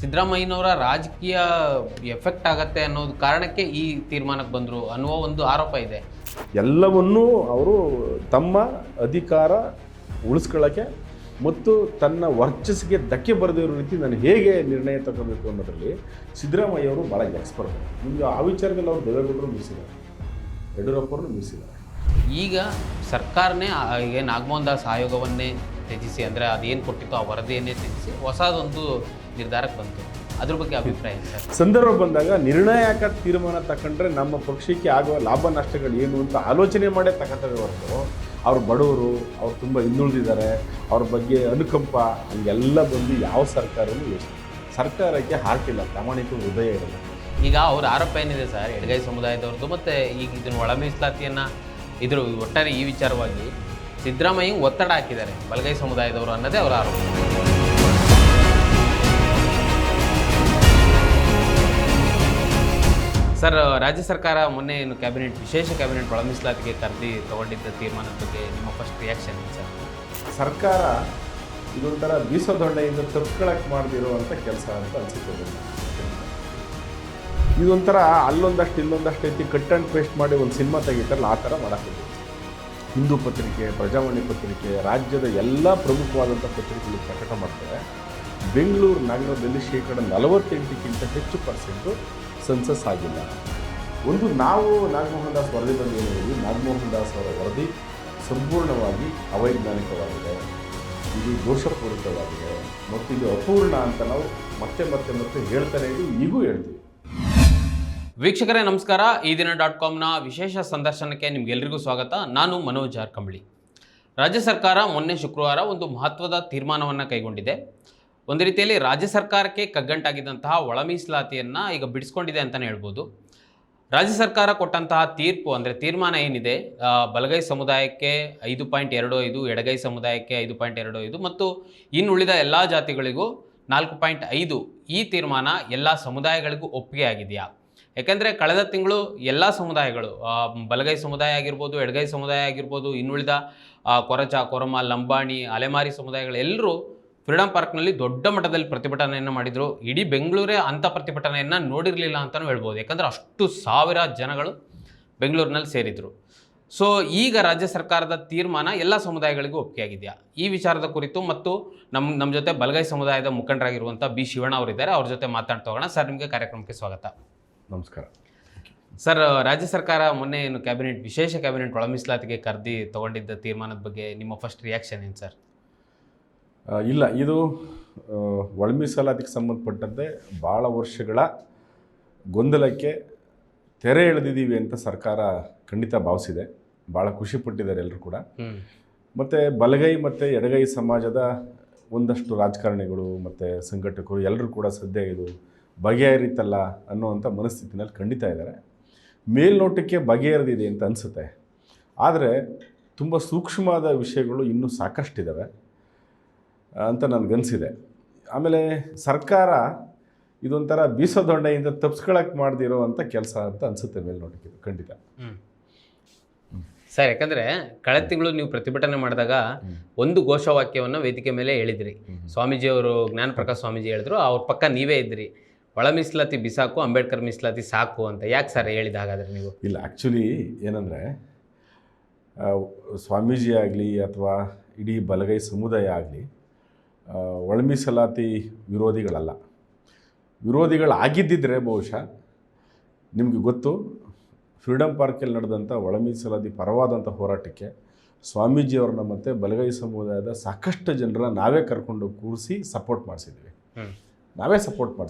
ಸಿದ್ದರಾಮಯ್ಯನವರ ರಾಜಕೀಯ ಎಫೆಕ್ಟ್ ಆಗತ್ತೆ ಅನ್ನೋದು ಕಾರಣಕ್ಕೆ ಈ ತೀರ್ಮಾನಕ್ಕೆ ಬಂದರು ಅನ್ನುವ ಒಂದು ಆರೋಪ ಇದೆ. ಎಲ್ಲವನ್ನೂ ಅವರು ತಮ್ಮ ಅಧಿಕಾರ ಉಳಿಸ್ಕೊಳ್ಳೋಕ್ಕೆ ಮತ್ತು ತನ್ನ ವರ್ಚಸ್ಸಿಗೆ ಧಕ್ಕೆ ಬರದಿರೋ ರೀತಿ ನಾನು ಹೇಗೆ ನಿರ್ಣಯ ತಗೋಬೇಕು ಅನ್ನೋದರಲ್ಲಿ ಸಿದ್ದರಾಮಯ್ಯ ಅವರು ಭಾಳ ಎಕ್ಸ್ಪರ್ಟ್. ನಿಮಗೆ ಆ ವಿಚಾರದಲ್ಲಿ ಅವರು ದೇವೇಗೌಡರು ಮೀಸಿದ್ದಾರೆ, ಯಡಿಯೂರಪ್ಪರನ್ನು ಮೀಸಿದ್ದಾರೆ. ಈಗ ಸರ್ಕಾರನೇ ನಾಗಮೋಹನ್ ದಾಸ್ ಆಯೋಗವನ್ನೇ ತ್ಯಜಿಸಿ, ಅಂದರೆ ಅದೇನು ಕೊಟ್ಟಿತ್ತು ಆ ವರದಿಯನ್ನೇ ತ್ಯಜಿಸಿ ಹೊಸದೊಂದು ನಿರ್ಧಾರಕ್ಕೆ ಬಂತು. ಅದ್ರ ಬಗ್ಗೆ ಅಭಿಪ್ರಾಯ ಸರ್? ಸಂದರ್ಭ ಬಂದಾಗ ನಿರ್ಣಾಯಕ ತೀರ್ಮಾನ ತಗೊಂಡ್ರೆ ನಮ್ಮ ಪಕ್ಷಕ್ಕೆ ಆಗುವ ಲಾಭ ನಷ್ಟಗಳು ಏನು ಅಂತ ಆಲೋಚನೆ ಮಾಡೇ ತಗೋತವೆ ಹೊರತು ಅವ್ರು ಬಡವರು, ಅವ್ರು ತುಂಬ ಹಿಂದುಳಿದಿದ್ದಾರೆ, ಅವ್ರ ಬಗ್ಗೆ ಅನುಕಂಪ ಹಂಗೆಲ್ಲ ಬಂದು ಯಾವ ಸರ್ಕಾರವೂ ಸರ್ಕಾರಕ್ಕೆ ಹಾರ್ಟ್ ಇಲ್ಲ, ಪ್ರಾಮಾಣಿಕ ಹೃದಯ ಇರಲ್ಲ. ಈಗ ಅವ್ರ ಆರೋಪ ಏನಿದೆ ಸರ್, ಎಡಗೈ ಸಮುದಾಯದವ್ರದ್ದು, ಮತ್ತು ಈಗ ಇದನ್ನು ಒಳ ಮೀಸಲಾತಿಯನ್ನು ಇದ್ರ ಒಟ್ಟಾರೆ ಈ ವಿಚಾರವಾಗಿ ಸಿದ್ದರಾಮಯ್ಯ ಒತ್ತಡ ಹಾಕಿದ್ದಾರೆ ಬಲಗೈ ಸಮುದಾಯದವರು ಅನ್ನೋದೇ ಅವರ ಆರೋಪ. ಸರ್, ರಾಜ್ಯ ಸರ್ಕಾರ ಮೊನ್ನೆ ಏನು ವಿಶೇಷ ಕ್ಯಾಬಿನೆಟ್ ಒಳ ಮೀಸಲಾತಿಗೆ ಕರೆದಿ ತಗೊಂಡಿದ್ದ ತೀರ್ಮಾನದ ಬಗ್ಗೆ ನಿಮ್ಮ ಫಸ್ಟ್ ರಿಯಾಕ್ಷನ್ ಏನು ಸರ್? ಸರ್ಕಾರ ಇದೊಂಥರ ಬೀಸೋದೊಡ್ಡೆಯಿಂದ ತಪ್ಕೊಳಕ್ಕೆ ಮಾಡದಿರುವಂಥ ಕೆಲಸ ಅಂತ ಅನಿಸುತ್ತೆ. ಇದೊಂಥರ ಅಲ್ಲೊಂದಷ್ಟು ಇಲ್ಲೊಂದಷ್ಟು ಐತಿ ಕಟ್ ಆ್ಯಂಡ್ ಪೇಸ್ಟ್ ಮಾಡಿ ಒಂದು ಸಿನಿಮಾ ತೆಗಿತಾರಲ್ಲ, ಆ ಥರ ಮಾಡೋಕ್ಕಿದೆ. ಹಿಂದೂ ಪತ್ರಿಕೆ, ಪ್ರಜಾವಾಣಿ ಪತ್ರಿಕೆ, ರಾಜ್ಯದ ಎಲ್ಲ ಪ್ರಮುಖವಾದಂಥ ಪತ್ರಿಕೆಗಳು ಪ್ರಕಟ ಮಾಡ್ತಾರೆ. ಬೆಂಗಳೂರು ನಗರದಲ್ಲಿ 48% ಹೆಚ್ಚು ಪರ್ಸೆಂಟು ಸೆನ್ಸಸ್ ಆಗಿಲ್ಲ. ಒಂದು ನಾವು ನಾಗಮೋಹನ್ ದಾಸ್ ವರದಿ ಬಗ್ಗೆ ಏನು ಹೇಳಿದ್ವಿ, ನಾಗಮೋಹನ್ ದಾಸ್ ಅವರ ವರದಿ ಸಂಪೂರ್ಣವಾಗಿ ಅವೈಜ್ಞಾನಿಕವಾಗಿದೆ, ಇದು ದೋಷಪೂರಿತವಾಗಿದೆ ಮತ್ತು ಇದು ಅಪೂರ್ಣ ಅಂತ ನಾವು ಮತ್ತೆ ಮತ್ತೆ ಮತ್ತೆ ಹೇಳ್ತಾನೆ ಇದ್ದೀವಿ, ಈಗೂ ಹೇಳ್ತೀವಿ. ವೀಕ್ಷಕರೇ ನಮಸ್ಕಾರ. ಈ ದಿನ .comನ ವಿಶೇಷ ಸಂದರ್ಶನಕ್ಕೆ ನಿಮಗೆಲ್ಲರಿಗೂ ಸ್ವಾಗತ. ನಾನು ಮನೋಜ್ ಜಾರ್ಕಂಬಳಿ. ರಾಜ್ಯ ಸರ್ಕಾರ ಮೊನ್ನೆ ಶುಕ್ರವಾರ ಒಂದು ಮಹತ್ವದ ತೀರ್ಮಾನವನ್ನು ಕೈಗೊಂಡಿದೆ. ಒಂದು ರೀತಿಯಲ್ಲಿ ರಾಜ್ಯ ಸರ್ಕಾರಕ್ಕೆ ಕಗ್ಗಂಟಾಗಿದ್ದಂತಹ ಒಳ ಮೀಸಲಾತಿಯನ್ನು ಈಗ ಬಿಡಿಸ್ಕೊಂಡಿದೆ ಅಂತಲೇ ಹೇಳ್ಬೋದು. ರಾಜ್ಯ ಸರ್ಕಾರ ಕೊಟ್ಟಂತಹ ತೀರ್ಪು ಅಂದರೆ ತೀರ್ಮಾನ ಏನಿದೆ, ಬಲಗೈ ಸಮುದಾಯಕ್ಕೆ 5.25, ಎಡಗೈ ಸಮುದಾಯಕ್ಕೆ 5.25 ಮತ್ತು ಇನ್ನುಳಿದ ಎಲ್ಲ ಜಾತಿಗಳಿಗೂ 4.5, ಈ ತೀರ್ಮಾನ ಎಲ್ಲ ಸಮುದಾಯಗಳಿಗೂ ಒಪ್ಪಿಗೆ ಆಗಿದೆಯಾ? ಯಾಕೆಂದರೆ ಕಳೆದ ತಿಂಗಳು ಎಲ್ಲ ಸಮುದಾಯಗಳು, ಬಲಗೈ ಸಮುದಾಯ ಆಗಿರ್ಬೋದು, ಎಡಗೈ ಸಮುದಾಯ ಆಗಿರ್ಬೋದು, ಇನ್ನುಳಿದ ಕೊರಚ, ಕೊರಮ, ಲಂಬಾಣಿ, ಅಲೆಮಾರಿ ಸಮುದಾಯಗಳೆಲ್ಲರೂ ಫ್ರೀಡಂ ಪಾರ್ಕ್ನಲ್ಲಿ ದೊಡ್ಡ ಮಟ್ಟದಲ್ಲಿ ಪ್ರತಿಭಟನೆಯನ್ನು ಮಾಡಿದರು. ಇಡೀ ಬೆಂಗಳೂರೇ ಅಂಥ ಪ್ರತಿಭಟನೆಯನ್ನು ನೋಡಿರಲಿಲ್ಲ ಅಂತಲೂ ಹೇಳ್ಬೋದು. ಯಾಕಂದರೆ ಅಷ್ಟು ಸಾವಿರ ಜನಗಳು ಬೆಂಗಳೂರಿನಲ್ಲಿ ಸೇರಿದರು. ಸೊ ಈಗ ರಾಜ್ಯ ಸರ್ಕಾರದ ತೀರ್ಮಾನ ಎಲ್ಲ ಸಮುದಾಯಗಳಿಗೂ ಒಪ್ಪಿಗೆ ಆಗಿದೆಯಾ? ಈ ವಿಚಾರದ ಕುರಿತು ಮತ್ತು ನಮ್ಮ ಜೊತೆ ಬಲಗೈ ಸಮುದಾಯದ ಮುಖಂಡರಾಗಿರುವಂಥ ಬಿ ಶಿವಣ್ಣ ಅವರಿದ್ದಾರೆ. ಅವ್ರ ಜೊತೆ ಮಾತಾಡ್ತಾ ಹೋಗೋಣ. ಸರ್, ನಿಮಗೆ ಕಾರ್ಯಕ್ರಮಕ್ಕೆ ಸ್ವಾಗತ. ನಮಸ್ಕಾರ ಸರ್, ರಾಜ್ಯ ಸರ್ಕಾರ ಮೊನ್ನೆ ಏನು ವಿಶೇಷ ಕ್ಯಾಬಿನೆಟ್ ಒಳ ಮೀಸಲಾತಿಗೆ ಕರೆದಿ ತಗೊಂಡಿದ್ದ ತೀರ್ಮಾನದ ಬಗ್ಗೆ ನಿಮ್ಮ ಫಸ್ಟ್ ರಿಯಾಕ್ಷನ್ ಏನು ಸರ್? ಇಲ್ಲ, ಇದು ಒಳ ಮೀಸಲಾತಿಗೆ ಸಂಬಂಧಪಟ್ಟಂತೆ ಭಾಳ ವರ್ಷಗಳ ಗೊಂದಲಕ್ಕೆ ತೆರೆ ಎಳೆದಿದ್ದೀವಿ ಅಂತ ಸರ್ಕಾರ ಖಂಡಿತ ಭಾವಿಸಿದೆ. ಭಾಳ ಖುಷಿಪಟ್ಟಿದ್ದಾರೆ ಎಲ್ಲರೂ ಕೂಡ. ಮತ್ತು ಬಲಗೈ ಮತ್ತು ಎಡಗೈ ಸಮಾಜದ ಒಂದಷ್ಟು ರಾಜಕಾರಣಿಗಳು ಮತ್ತು ಸಂಘಟಕರು ಎಲ್ಲರೂ ಕೂಡ ಸದ್ಯ ಇದು ಬಗೆಹರಿತಲ್ಲ ಅನ್ನೋವಂಥ ಮನಸ್ಥಿತಿನಲ್ಲಿ ಖಂಡಿತ ಇದ್ದಾರೆ. ಮೇಲ್ನೋಟಕ್ಕೆ ಬಗೆಹರಿದಿದೆ ಅಂತ ಅನಿಸುತ್ತೆ, ಆದರೆ ತುಂಬ ಸೂಕ್ಷ್ಮವಾದ ವಿಷಯಗಳು ಇನ್ನೂ ಸಾಕಷ್ಟಿದ್ದಾವೆ ಅಂತ ನನಗನ್ಸಿದೆ. ಆಮೇಲೆ ಸರ್ಕಾರ ಇದೊಂಥರ ಬೀಸೋದೊಂಡೆಯಿಂದ ತಪ್ಪಿಸ್ಕೊಳಕ್ಕೆ ಮಾಡದಿರೋ ಅಂಥ ಕೆಲಸ ಅಂತ ಅನಿಸುತ್ತೆ ಮೇಲ್ನೋಟಕ್ಕೆ, ಖಂಡಿತ. ಸರ್, ಯಾಕಂದರೆ ಕಳೆದ ತಿಂಗಳು ನೀವು ಪ್ರತಿಭಟನೆ ಮಾಡಿದಾಗ ಒಂದು ಘೋಷವಾಕ್ಯವನ್ನು ವೇದಿಕೆ ಮೇಲೆ ಹೇಳಿದ್ರಿ. ಸ್ವಾಮೀಜಿಯವರು, ಜ್ಞಾನಪ್ರಕಾಶ್ ಸ್ವಾಮೀಜಿ ಹೇಳಿದ್ರು, ಅವ್ರ ಪಕ್ಕ ನೀವೇ ಇದ್ರಿ, ಒಳ ಮೀಸಲಾತಿ ಬಿಸಾಕು, ಅಂಬೇಡ್ಕರ್ ಮೀಸಲಾತಿ ಸಾಕು ಅಂತ. ಯಾಕೆ ಸರ್ ಹೇಳಿದ ಹಾಗಾದರೆ ನೀವು? ಇಲ್ಲ, ಆ್ಯಕ್ಚುಲಿ ಏನಂದರೆ ಸ್ವಾಮೀಜಿ ಆಗಲಿ ಅಥವಾ ಇಡೀ ಬಲಗೈ ಸಮುದಾಯ ಆಗಲಿ ಒಳ ಮೀಸಲಾತಿ ವಿರೋಧಿಗಳಲ್ಲ. ವಿರೋಧಿಗಳಾಗಿದ್ದಿದ್ರೆ ಬಹುಶಃ ನಿಮಗೆ ಗೊತ್ತು, ಫ್ರೀಡಂ ಪಾರ್ಕಲ್ಲಿ ನಡೆದಂಥ ಒಳ ಮೀಸಲಾತಿ ಪರವಾದಂಥ ಹೋರಾಟಕ್ಕೆ ಸ್ವಾಮೀಜಿಯವ್ರನ್ನ ಮತ್ತು ಬಲಗೈ ಸಮುದಾಯದ ಸಾಕಷ್ಟು ಜನರ ನಾವೇ ಕರ್ಕೊಂಡು ಕೂರಿಸಿ ಸಪೋರ್ಟ್ ಮಾಡಿಸಿದ್ವಿ.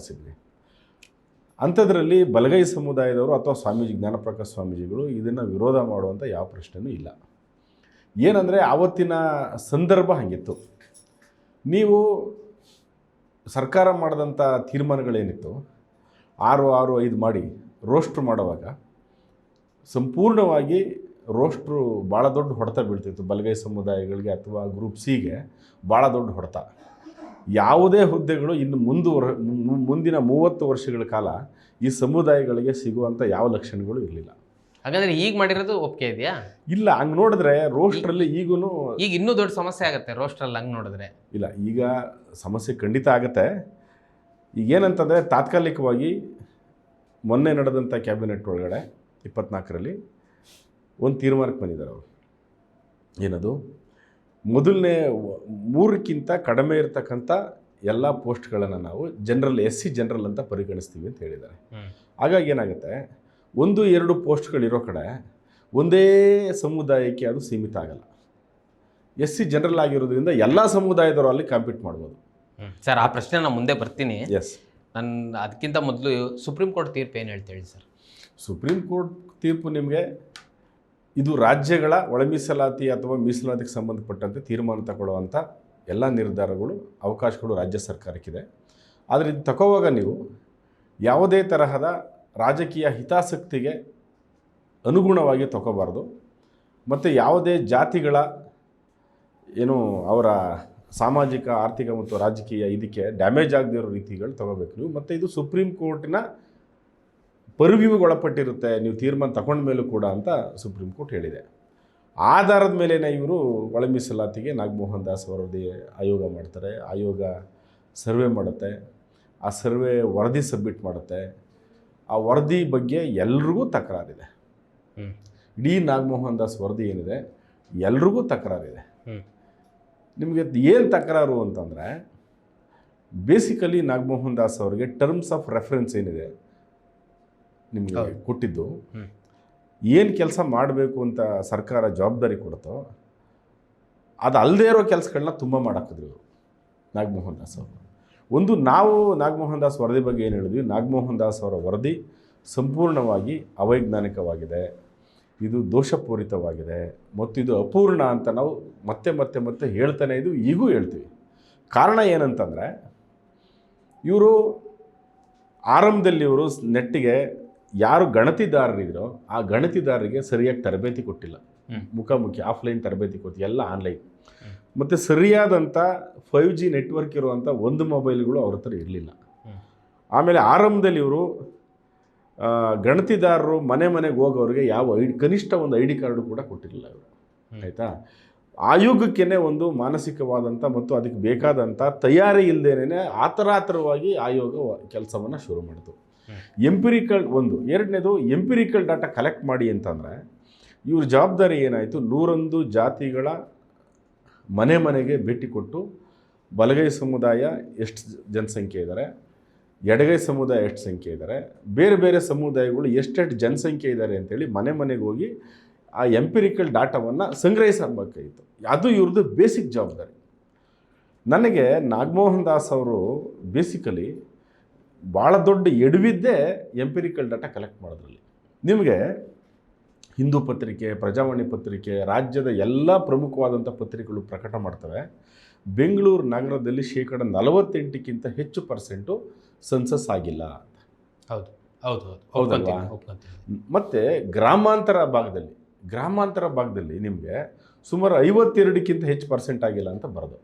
ಅಂಥದ್ರಲ್ಲಿ ಬಲಗೈ ಸಮುದಾಯದವರು ಅಥವಾ ಸ್ವಾಮೀಜಿ ಜ್ಞಾನಪ್ರಕಾಶ್ ಸ್ವಾಮೀಜಿಗಳು ಇದನ್ನು ವಿರೋಧ ಮಾಡುವಂಥ ಯಾವ ಪ್ರಶ್ನೆಯೂ ಇಲ್ಲ. ಏನಂದರೆ ಆವತ್ತಿನ ಸಂದರ್ಭ ಹಾಗಿತ್ತು. ನೀವು ಸರ್ಕಾರ ಮಾಡಿದಂಥ ತೀರ್ಮಾನಗಳೇನಿತ್ತು 6-6-5 ಮಾಡಿ ರೋಸ್ಟ್ರು ಮಾಡುವಾಗ ಸಂಪೂರ್ಣವಾಗಿ ರೋಸ್ಟ್ರು ಭಾಳ ದೊಡ್ಡ ಹೊಡೆತ ಬೀಳ್ತಿತ್ತು ಬಲಗೈ ಸಮುದಾಯಗಳಿಗೆ ಅಥವಾ ಗ್ರೂಪ್ ಸಿಗೆ. ಭಾಳ ದೊಡ್ಡ ಹೊಡೆತ. ಯಾವುದೇ ಹುದ್ದೆಗಳು ಇನ್ನು ಮುಂದಿನ 30 ವರ್ಷಗಳ ಕಾಲ ಈ ಸಮುದಾಯಗಳಿಗೆ ಸಿಗುವಂಥ ಯಾವ ಲಕ್ಷಣಗಳು ಇರಲಿಲ್ಲ. ಹಾಗಾದರೆ ಈಗ ಮಾಡಿರೋದು ಒಪ್ಪಿಗೆ ಇದೆಯಾ? ಇಲ್ಲ, ಹಂಗೆ ನೋಡಿದ್ರೆ ರೋಸ್ಟ್ರಲ್ಲಿ ಈಗ ಇನ್ನೂ ದೊಡ್ಡ ಸಮಸ್ಯೆ ಆಗುತ್ತೆ ರೋಸ್ಟ್ರಲ್ಲಿ ಹಂಗೆ ನೋಡಿದ್ರೆ. ಇಲ್ಲ, ಈಗ ಸಮಸ್ಯೆ ಖಂಡಿತ ಆಗುತ್ತೆ. ಈಗೇನಂತಂದರೆ ತಾತ್ಕಾಲಿಕವಾಗಿ ಮೊನ್ನೆ ನಡೆದಂಥ ಕ್ಯಾಬಿನೆಟ್ ಒಳಗಡೆ 24ರಲ್ಲಿ ಒಂದು ತೀರ್ಮಾನಕ್ಕೆ ಬಂದಿದ್ದಾರೆ ಅವರು. ಏನದು, ಮೊದಲನೇ 3ಕ್ಕಿಂತ ಕಡಿಮೆ ಇರತಕ್ಕಂಥ ಎಲ್ಲ ಪೋಸ್ಟ್ಗಳನ್ನು ನಾವು ಜನರಲ್ SC ಜನರಲ್ ಅಂತ ಪರಿಗಣಿಸ್ತೀವಿ ಅಂತ ಹೇಳಿದ್ದಾರೆ. ಹಾಗಾಗಿ ಏನಾಗುತ್ತೆ, 1-2 ಪೋಸ್ಟ್ಗಳಿರೋ ಕಡೆ ಒಂದೇ ಸಮುದಾಯಕ್ಕೆ ಅದು ಸೀಮಿತ ಆಗಲ್ಲ. SC ಜನರಲ್ ಆಗಿರೋದ್ರಿಂದ ಎಲ್ಲ ಸಮುದಾಯದವರು ಅಲ್ಲಿ ಕಾಂಪೀಟ್ ಮಾಡ್ಬೋದು. ಸರ್, ಆ ಪ್ರಶ್ನೆ ನಾನು ಮುಂದೆ ಬರ್ತೀನಿ. ಎಸ್, ನಾನು ಅದಕ್ಕಿಂತ ಮೊದಲು ಸುಪ್ರೀಂ ಕೋರ್ಟ್ ತೀರ್ಪು ಏನು ಹೇಳ್ತೇಳಿ ಸರ್? ಸುಪ್ರೀಂ ಕೋರ್ಟ್ ತೀರ್ಪು ನಿಮಗೆ ಇದು ರಾಜ್ಯಗಳ ಒಳ ಮೀಸಲಾತಿ ಅಥವಾ ಮೀಸಲಾತಿಗೆ ಸಂಬಂಧಪಟ್ಟಂತೆ ತೀರ್ಮಾನ ತಗೊಳ್ಳುವಂಥ ಎಲ್ಲ ನಿರ್ಧಾರಗಳು ಅವಕಾಶಗಳು ರಾಜ್ಯ ಸರ್ಕಾರಕ್ಕಿದೆ. ಆದರೆ ಇದು ತಗೋವಾಗ ನೀವು ಯಾವುದೇ ತರಹದ ರಾಜಕೀಯ ಹಿತಾಸಕ್ತಿಗೆ ಅನುಗುಣವಾಗಿ ತಗೋಬಾರ್ದು. ಮತ್ತು ಯಾವುದೇ ಜಾತಿಗಳ ಏನು ಅವರ ಸಾಮಾಜಿಕ, ಆರ್ಥಿಕ ಮತ್ತು ರಾಜಕೀಯ ಇದಕ್ಕೆ ಡ್ಯಾಮೇಜ್ ಆಗದೇ ಇರೋ ರೀತಿಗಳು ತಗೋಬೇಕು ನೀವು. ಮತ್ತು ಇದು ಸುಪ್ರೀಂ ಕೋರ್ಟಿನ ಪರ್ವ್ಯೂಗೆ ಒಳಪಟ್ಟಿರುತ್ತೆ ನೀವು ತೀರ್ಮಾನ ತಗೊಂಡ ಮೇಲೂ ಕೂಡ ಅಂತ ಸುಪ್ರೀಂ ಕೋರ್ಟ್ ಹೇಳಿದೆ. ಆಧಾರದ ಮೇಲೇ ಇವರು ಒಳ ಮೀಸಲಾತಿಗೆ ನಾಗಮೋಹನ್ ದಾಸ್ ವರದಿ ಆಯೋಗ ಮಾಡ್ತಾರೆ. ಆಯೋಗ ಸರ್ವೆ ಮಾಡುತ್ತೆ, ಆ ಸರ್ವೆ ವರದಿ ಸಬ್ಮಿಟ್ ಮಾಡುತ್ತೆ. ಆ ವರದಿ ಬಗ್ಗೆ ಎಲ್ರಿಗೂ ತಕರಾರಿದೆ. ಇಡೀ ನಾಗಮೋಹನ್ ದಾಸ್ ವರದಿ ಏನಿದೆ ಎಲ್ರಿಗೂ ತಕರಾರಿದೆ. ನಿಮಗೆ ಏನು ತಕರಾರು ಅಂತಂದರೆ, ಬೇಸಿಕಲಿ ನಾಗಮೋಹನ್ ದಾಸ್ ಅವರಿಗೆ ಟರ್ಮ್ಸ್ ಆಫ್ ರೆಫರೆನ್ಸ್ ಏನಿದೆ ನಿಮಗೆ ಕೊಟ್ಟಿದ್ದು, ಏನು ಕೆಲಸ ಮಾಡಬೇಕು ಅಂತ ಸರ್ಕಾರ ಜವಾಬ್ದಾರಿ ಕೊಡುತ್ತೋ ಅದು ಅಲ್ಲದೇ ಇರೋ ಕೆಲಸಗಳನ್ನ ತುಂಬ ಮಾಡಾಕಿದ್ರು ಇವರು ನಾಗಮೋಹನ್ ದಾಸ್ ಅವರು. ಒಂದು, ನಾವು ನಾಗಮೋಹನ್ ದಾಸ್ ವರದಿ ಬಗ್ಗೆ ಏನು ಹೇಳಿದ್ವಿ, ನಾಗಮೋಹನ್ ದಾಸ್ ಅವರ ವರದಿ ಸಂಪೂರ್ಣವಾಗಿ ಅವೈಜ್ಞಾನಿಕವಾಗಿದೆ, ಇದು ದೋಷಪೂರಿತವಾಗಿದೆ ಮತ್ತು ಇದು ಅಪೂರ್ಣ ಅಂತ ನಾವು ಮತ್ತೆ ಮತ್ತೆ ಮತ್ತೆ ಹೇಳ್ತಾನೆ ಇದು ಈಗೂ ಹೇಳ್ತೀವಿ. ಕಾರಣ ಏನಂತಂದರೆ, ಇವರು ಆರಂಭದಲ್ಲಿ ಇವರು ನೆಟ್ಟಿಗೆ ಯಾರು ಗಣತಿದಾರರಿದ್ರೋ ಆ ಗಣತಿದಾರರಿಗೆ ಸರಿಯಾಗಿ ತರಬೇತಿ ಕೊಟ್ಟಿಲ್ಲ. ಮುಖಾಮುಖಿ ಆಫ್ಲೈನ್ ತರಬೇತಿ ಕೊಟ್ಟು ಎಲ್ಲ ಆನ್ಲೈನ್. ಮತ್ತು ಸರಿಯಾದಂಥ 5G ನೆಟ್ವರ್ಕ್ ಇರುವಂಥ ಒಂದು ಮೊಬೈಲ್ಗಳು ಅವ್ರ ಹತ್ರ ಇರಲಿಲ್ಲ. ಆಮೇಲೆ ಆರಂಭದಲ್ಲಿ ಇವರು ಗಣತಿದಾರರು ಮನೆಗೆ ಹೋಗೋರಿಗೆ ಯಾವ ಕನಿಷ್ಠ ಒಂದು ID ಕಾರ್ಡು ಕೂಡ ಕೊಟ್ಟಿರಲಿಲ್ಲ ಇವರು. ಆಯಿತಾ, ಆಯೋಗಕ್ಕೇ ಒಂದು ಮಾನಸಿಕವಾದಂಥ ಮತ್ತು ಅದಕ್ಕೆ ಬೇಕಾದಂಥ ತಯಾರಿ ಇಲ್ಲದೇನೆ ಆತರಾತರವಾಗಿ ಆಯೋಗ ಕೆಲಸವನ್ನು ಶುರು ಮಾಡಿತು. ಎಂಪಿರಿಕಲ್ ಒಂದು. ಎರಡನೇದು, ಎಂಪಿರಿಕಲ್ ಡಾಟಾ ಕಲೆಕ್ಟ್ ಮಾಡಿ ಅಂತಂದರೆ ಇವ್ರ ಜವಾಬ್ದಾರಿ ಏನಾಯಿತು, 101 ಜಾತಿಗಳ ಮನೆಗೆ ಭೇಟಿ ಕೊಟ್ಟು ಬಲಗೈ ಸಮುದಾಯ ಎಷ್ಟು ಜನಸಂಖ್ಯೆ ಇದ್ದಾರೆ, ಎಡಗೈ ಸಮುದಾಯ ಎಷ್ಟು ಸಂಖ್ಯೆ ಇದ್ದಾರೆ, ಬೇರೆ ಬೇರೆ ಸಮುದಾಯಗಳು ಎಷ್ಟೆಷ್ಟು ಜನಸಂಖ್ಯೆ ಇದ್ದಾರೆ ಅಂತೇಳಿ ಮನೆಗೆ ಹೋಗಿ ಆ ಎಂಪಿರಿಕಲ್ ಡಾಟಾವನ್ನು ಸಂಗ್ರಹಿಸಬೇಕಾಗಿತ್ತು. ಅದು ಇವ್ರದ್ದು ಬೇಸಿಕ್ ಜವಾಬ್ದಾರಿ. ನನಗೆ ನಾಗಮೋಹನ್ ದಾಸ್ ಅವರು ಬೇಸಿಕಲಿ ಭಾಳ ದೊಡ್ಡ ಎಡವಿದ್ದೇ ಎಂಪಿರಿಕಲ್ ಡಾಟಾ ಕಲೆಕ್ಟ್ ಮಾಡೋದ್ರಲ್ಲಿ. ನಿಮಗೆ ಹಿಂದೂ ಪತ್ರಿಕೆ, ಪ್ರಜಾವಾಣಿ ಪತ್ರಿಕೆ, ರಾಜ್ಯದ ಎಲ್ಲ ಪ್ರಮುಖವಾದಂಥ ಪತ್ರಿಕೆಗಳು ಪ್ರಕಟ ಮಾಡ್ತವೆ, ಬೆಂಗಳೂರು ನಗರದಲ್ಲಿ 48%ಕ್ಕಿಂತ ಹೆಚ್ಚು ಪರ್ಸೆಂಟು ಸೆನ್ಸಸ್ ಆಗಿಲ್ಲ ಅಂತ. ಹೌದು ಹೌದು ಹೌದಲ್ವಾ? ಮತ್ತು ಗ್ರಾಮಾಂತರ ಭಾಗದಲ್ಲಿ ನಿಮಗೆ ಸುಮಾರು 52ಕ್ಕಿಂತ ಹೆಚ್ಚು ಪರ್ಸೆಂಟ್ ಆಗಿಲ್ಲ ಅಂತ ಬರೋದು.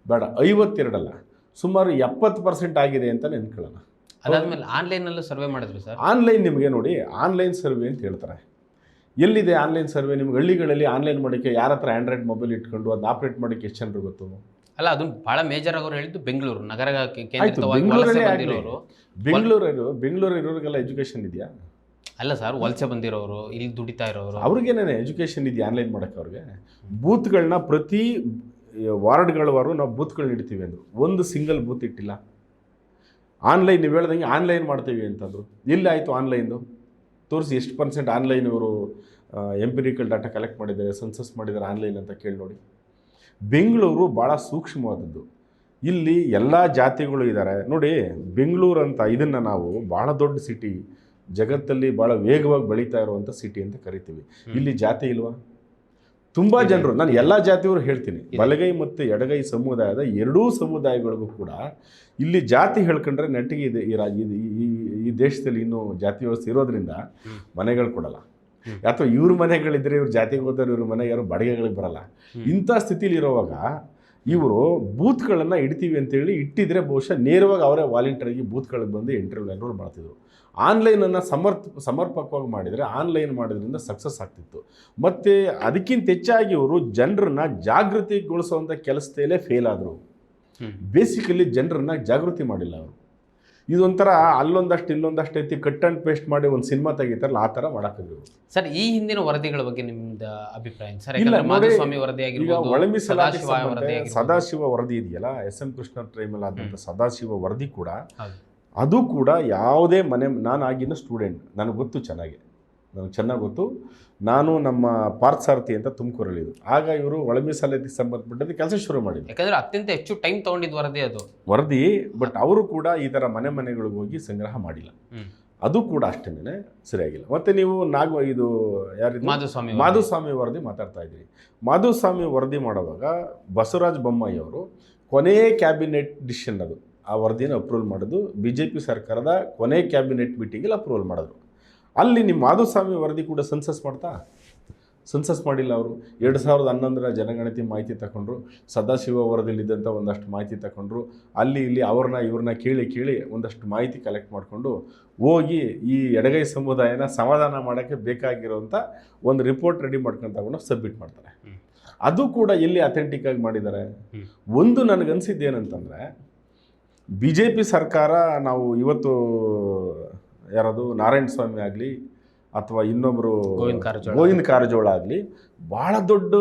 ಬೇಡ, 52 ಅಲ್ಲ, ಸುಮಾರು 70% ಆಗಿದೆ ಅಂತ ನೆನ್ಕೊಳ್ಳೋಣ. ಅದಾದಮೇಲೆ ಆನ್ಲೈನಲ್ಲೂ ಸರ್ವೆ ಮಾಡಿದ್ರು ಸರ್. ಆನ್ಲೈನ್ ನಿಮಗೆ ನೋಡಿ, ಆನ್ಲೈನ್ ಸರ್ವೆ ಅಂತ ಹೇಳ್ತಾರೆ. ಎಲ್ಲಿದೆ ಆನ್ಲೈನ್ ಸರ್ವೆ? ನಿಮ್ಗೆ ಹಳ್ಳಿಗಳಲ್ಲಿ ಆನ್ಲೈನ್ ಮಾಡೋಕ್ಕೆ ಯಾರ ಹತ್ರ ಆ್ಯಂಡ್ರಾಯ್ಡ್ ಮೊಬೈಲ್ ಇಟ್ಕೊಂಡು ಅದು ಆಪ್ರೇಟ್ ಮಾಡೋಕ್ಕೆ ಎಷ್ಟು ಜನರು ಗೊತ್ತು? ಅಲ್ಲ, ಅದನ್ನು ಭಾಳ ಮೇಜರ್ ಆಗೋರು ಹೇಳಿದ್ದು ಬೆಂಗಳೂರು ನಗರ ಬೆಂಗಳೂರು ಇರೋರಿಗೆಲ್ಲ ಎಜುಕೇಷನ್ ಇದೆಯಾ? ಅಲ್ಲ ಸರ್, ವಲಸೆ ಬಂದಿರೋರು, ಇಲ್ಲಿ ದುಡಿತಾ ಇರೋರು, ಅವ್ರಿಗೇನೇ ಎಜುಕೇಷನ್ ಇದೆಯಾ ಆನ್ಲೈನ್ ಮಾಡೋಕ್ಕೆ? ಅವ್ರಿಗೆ ಬೂತ್ಗಳನ್ನ ಪ್ರತಿ ವಾರ್ಡ್ಗಳವರು ನಾವು ಬೂತ್ಗಳನ್ನ ಇಡ್ತೀವಿ ಅಂದರು, ಒಂದು ಸಿಂಗಲ್ ಬೂತ್ ಇಟ್ಟಿಲ್ಲ. ಆನ್ಲೈನ್ ನೀವು ಹೇಳ್ದಂಗೆ ಆನ್ಲೈನ್ ಮಾಡ್ತೀವಿ ಅಂತಂದರು. ಎಲ್ಲಿ ಆಯಿತು ಆನ್ಲೈನ್ದು? ತೋರಿಸಿ, ಎಷ್ಟು ಪರ್ಸೆಂಟ್ ಆನ್ಲೈನ್ ಇವರು ಎಂಪಿರಿಕಲ್ ಡಾಟಾ ಕಲೆಕ್ಟ್ ಮಾಡಿದ್ದಾರೆ, ಸೆನ್ಸಸ್ ಮಾಡಿದ್ದಾರೆ ಆನ್ಲೈನ್ ಅಂತ ಕೇಳಿ ನೋಡಿ. ಬೆಂಗಳೂರು ಭಾಳ ಸೂಕ್ಷ್ಮವಾದದ್ದು. ಇಲ್ಲಿ ಎಲ್ಲ ಜಾತಿಗಳು ಇದ್ದಾರೆ ನೋಡಿ. ಬೆಂಗಳೂರು ಅಂತ ಇದನ್ನು ನಾವು ಭಾಳ ದೊಡ್ಡ ಸಿಟಿ, ಜಗತ್ತಲ್ಲಿ ಭಾಳ ವೇಗವಾಗಿ ಬೆಳೀತಾ ಇರುವಂಥ ಸಿಟಿ ಅಂತ ಕರಿತೀವಿ. ಇಲ್ಲಿ ಜಾತಿ ಇಲ್ವಾ? ತುಂಬ ಜನರು, ನಾನು ಎಲ್ಲ ಜಾತಿಯವರು ಹೇಳ್ತೀನಿ, ಬಲಗೈ ಮತ್ತು ಎಡಗೈ ಸಮುದಾಯದ ಎರಡೂ ಸಮುದಾಯಗಳಿಗೂ ಕೂಡ ಇಲ್ಲಿ ಜಾತಿ ಹೇಳ್ಕೊಂಡ್ರೆ ನೆಟ್ಟಿಗೆ ಇದೆ. ಈ ದೇಶದಲ್ಲಿ ಇನ್ನೂ ಜಾತಿ ವ್ಯವಸ್ಥೆ ಇರೋದ್ರಿಂದ ಮನೆಗಳು ಕೊಡಲ್ಲ, ಅಥವಾ ಇವ್ರ ಮನೆಗಳಿದ್ರೆ ಇವ್ರು ಜಾತಿಗೆ ಹೋದವ್ರು, ಇವ್ರ ಮನೆಗೆ ಯಾರು ಬಾಡಿಗೆಗಳಿಗೆ ಬರಲ್ಲ. ಇಂಥ ಸ್ಥಿತಿಲಿ ಇರೋವಾಗ ಇವರು ಬೂತ್ಗಳನ್ನು ಇಡ್ತೀವಿ ಅಂತೇಳಿ ಇಟ್ಟಿದ್ರೆ ಬಹುಶಃ ನೇರವಾಗಿ ಅವರೇ ವಾಲಂಟಿಯರಾಗಿ ಬೂತ್ಗಳಿಗೆ ಬಂದು ಎನ್ರೋಲ್ ಮಾಡ್ತಿದ್ರು. ಆನ್ಲೈನನ್ನು ಸಮರ್ಪಕವಾಗಿ ಮಾಡಿದರೆ, ಆನ್ಲೈನ್ ಮಾಡೋದ್ರಿಂದ ಸಕ್ಸಸ್ ಆಗ್ತಿತ್ತು. ಮತ್ತು ಅದಕ್ಕಿಂತ ಹೆಚ್ಚಾಗಿ ಇವರು ಜನರನ್ನ ಜಾಗೃತಿಗೊಳಿಸುವಂಥ ಕೆಲಸದಲ್ಲೇ ಫೇಲ್ ಆದರು. ಬೇಸಿಕಲಿ ಜನರನ್ನ ಜಾಗೃತಿ ಮಾಡಿಲ್ಲ ಅವರು. ಇದೊಂಥರ ಅಲ್ಲೊಂದಷ್ಟು ಇಲ್ಲೊಂದಷ್ಟು ಎತ್ತಿ ಕಟ್ ಆ್ಯಂಡ್ ಪೇಸ್ಟ್ ಮಾಡಿ ಒಂದು ಸಿನಿಮಾ ತೆಗಿತಾರಲ್ಲ ಆ ಥರ ಮಾಡಾಕಿದ್ರು. ಸರ್ ಈ ಹಿಂದಿನ ವರದಿಗಳ ಬಗ್ಗೆ ನಿಮ್ದು ಅಭಿಪ್ರಾಯ ಸರ್? ಇಲ್ಲ, ಯಾಕಂದ್ರೆ ನೋಡಿ, ಮಾಧುಸ್ವಾಮಿ ವರದಿ ಈಗ ಆಗಿರ್ಬೋದು, ಒಳ ಮೀಸಲಾತಿ ಸದಾಶಿವ ವರದಿ ಸಂಬಂಧ ಆಗಿರ್ಬೋದು. ಸದಾಶಿವ ವರದಿ ಇದೆಯಲ್ಲ, SM ಕೃಷ್ಣ ಟ್ರೈಮಲ್ ಆದಂಥ ಸದಾಶಿವ ವರದಿ ಕೂಡ ಹೌದು. ಅದು ಕೂಡ ಯಾವುದೇ ನಾನು ಆಗಿನ ಸ್ಟೂಡೆಂಟ್, ನನಗೆ ಗೊತ್ತು ಚೆನ್ನಾಗಿ, ನನಗೆ ಚೆನ್ನಾಗಿ ಗೊತ್ತು. ನಾನು ನಮ್ಮ ಪಾರ್ಥಸಾರಥಿ ಅಂತ ತುಮಕೂರಲ್ಲಿದ್ದು, ಆಗ ಇವರು ಒಳ ಮೀಸಲಾತಿಗೆ ಸಂಬಂಧಪಟ್ಟಂತೆ ಕೆಲಸ ಶುರು ಮಾಡಿದ್ರು. ಯಾಕಂದ್ರೆ ಅತ್ಯಂತ ಹೆಚ್ಚು ಟೈಮ್ ತಗೊಂಡಿದ್ದು ವರದಿ ಅದು ವರದಿ. ಬಟ್ ಅವರು ಕೂಡ ಈ ಥರ ಮನೆಗಳಿಗೆ ಹೋಗಿ ಸಂಗ್ರಹ ಮಾಡಿಲ್ಲ. ಅದು ಕೂಡ ಅಷ್ಟೇನೆ ಸರಿಯಾಗಿಲ್ಲ. ಮತ್ತು ನೀವು ಇದು ಯಾರಿದು ಮಾಧುಸ್ವಾಮಿ ವರದಿ ಮಾತಾಡ್ತಾ ಇದ್ರಿ. ಮಾಧುಸ್ವಾಮಿ ವರದಿ ಮಾಡುವಾಗ ಬಸವರಾಜ ಬೊಮ್ಮಾಯಿ ಅವರು ಕೊನೆಯ ಕ್ಯಾಬಿನೆಟ್ ಡಿಸಿಷನ್, ಅದು ಆ ವರದಿನ ಅಪ್ರೂವಲ್ ಮಾಡೋದು BJP ಸರ್ಕಾರದ ಕೊನೆ ಕ್ಯಾಬಿನೆಟ್ ಮೀಟಿಂಗಲ್ಲಿ ಅಪ್ರೂವಲ್ ಮಾಡಿದ್ರು. ಅಲ್ಲಿ ನಿಮ್ಮ ಮಾಧುಸ್ವಾಮಿ ವರದಿ ಕೂಡ ಸೆನ್ಸಸ್ ಮಾಡಿಲ್ಲ ಅವರು. 2011 ಜನಗಣತಿ ಮಾಹಿತಿ ತಗೊಂಡ್ರು, ಸದಾಶಿವ ವರದಿಯಲ್ಲಿದ್ದಂಥ ಒಂದಷ್ಟು ಮಾಹಿತಿ ತಗೊಂಡ್ರು, ಅಲ್ಲಿ ಇಲ್ಲಿ ಇವ್ರನ್ನ ಕೇಳಿ ಒಂದಷ್ಟು ಮಾಹಿತಿ ಕಲೆಕ್ಟ್ ಮಾಡಿಕೊಂಡು ಹೋಗಿ ಈ ಎಡಗೈ ಸಮುದಾಯನ ಸಮಾಧಾನ ಮಾಡೋಕ್ಕೆ ಬೇಕಾಗಿರೋಂಥ ಒಂದು ರಿಪೋರ್ಟ್ ರೆಡಿ ಮಾಡ್ಕೊಂಡು ತಗೊಂಡು ಸಬ್ಮಿಟ್ ಮಾಡ್ತಾರೆ. ಅದು ಕೂಡ ಎಲ್ಲಿ ಅಥೆಂಟಿಕ್ ಆಗಿ ಮಾಡಿದ್ದಾರೆ. ಒಂದು ನನಗನ್ಸಿದ್ದು ಏನಂತಂದರೆ, BJP ಸರ್ಕಾರ, ನಾವು ಇವತ್ತು ಯಾರದು ನಾರಾಯಣ ಸ್ವಾಮಿ ಆಗಲಿ ಅಥವಾ ಇನ್ನೊಬ್ಬರು ಗೋವಿಂದ ಕಾರಜೋಳ ಆಗಲಿ ಭಾಳ ದೊಡ್ಡ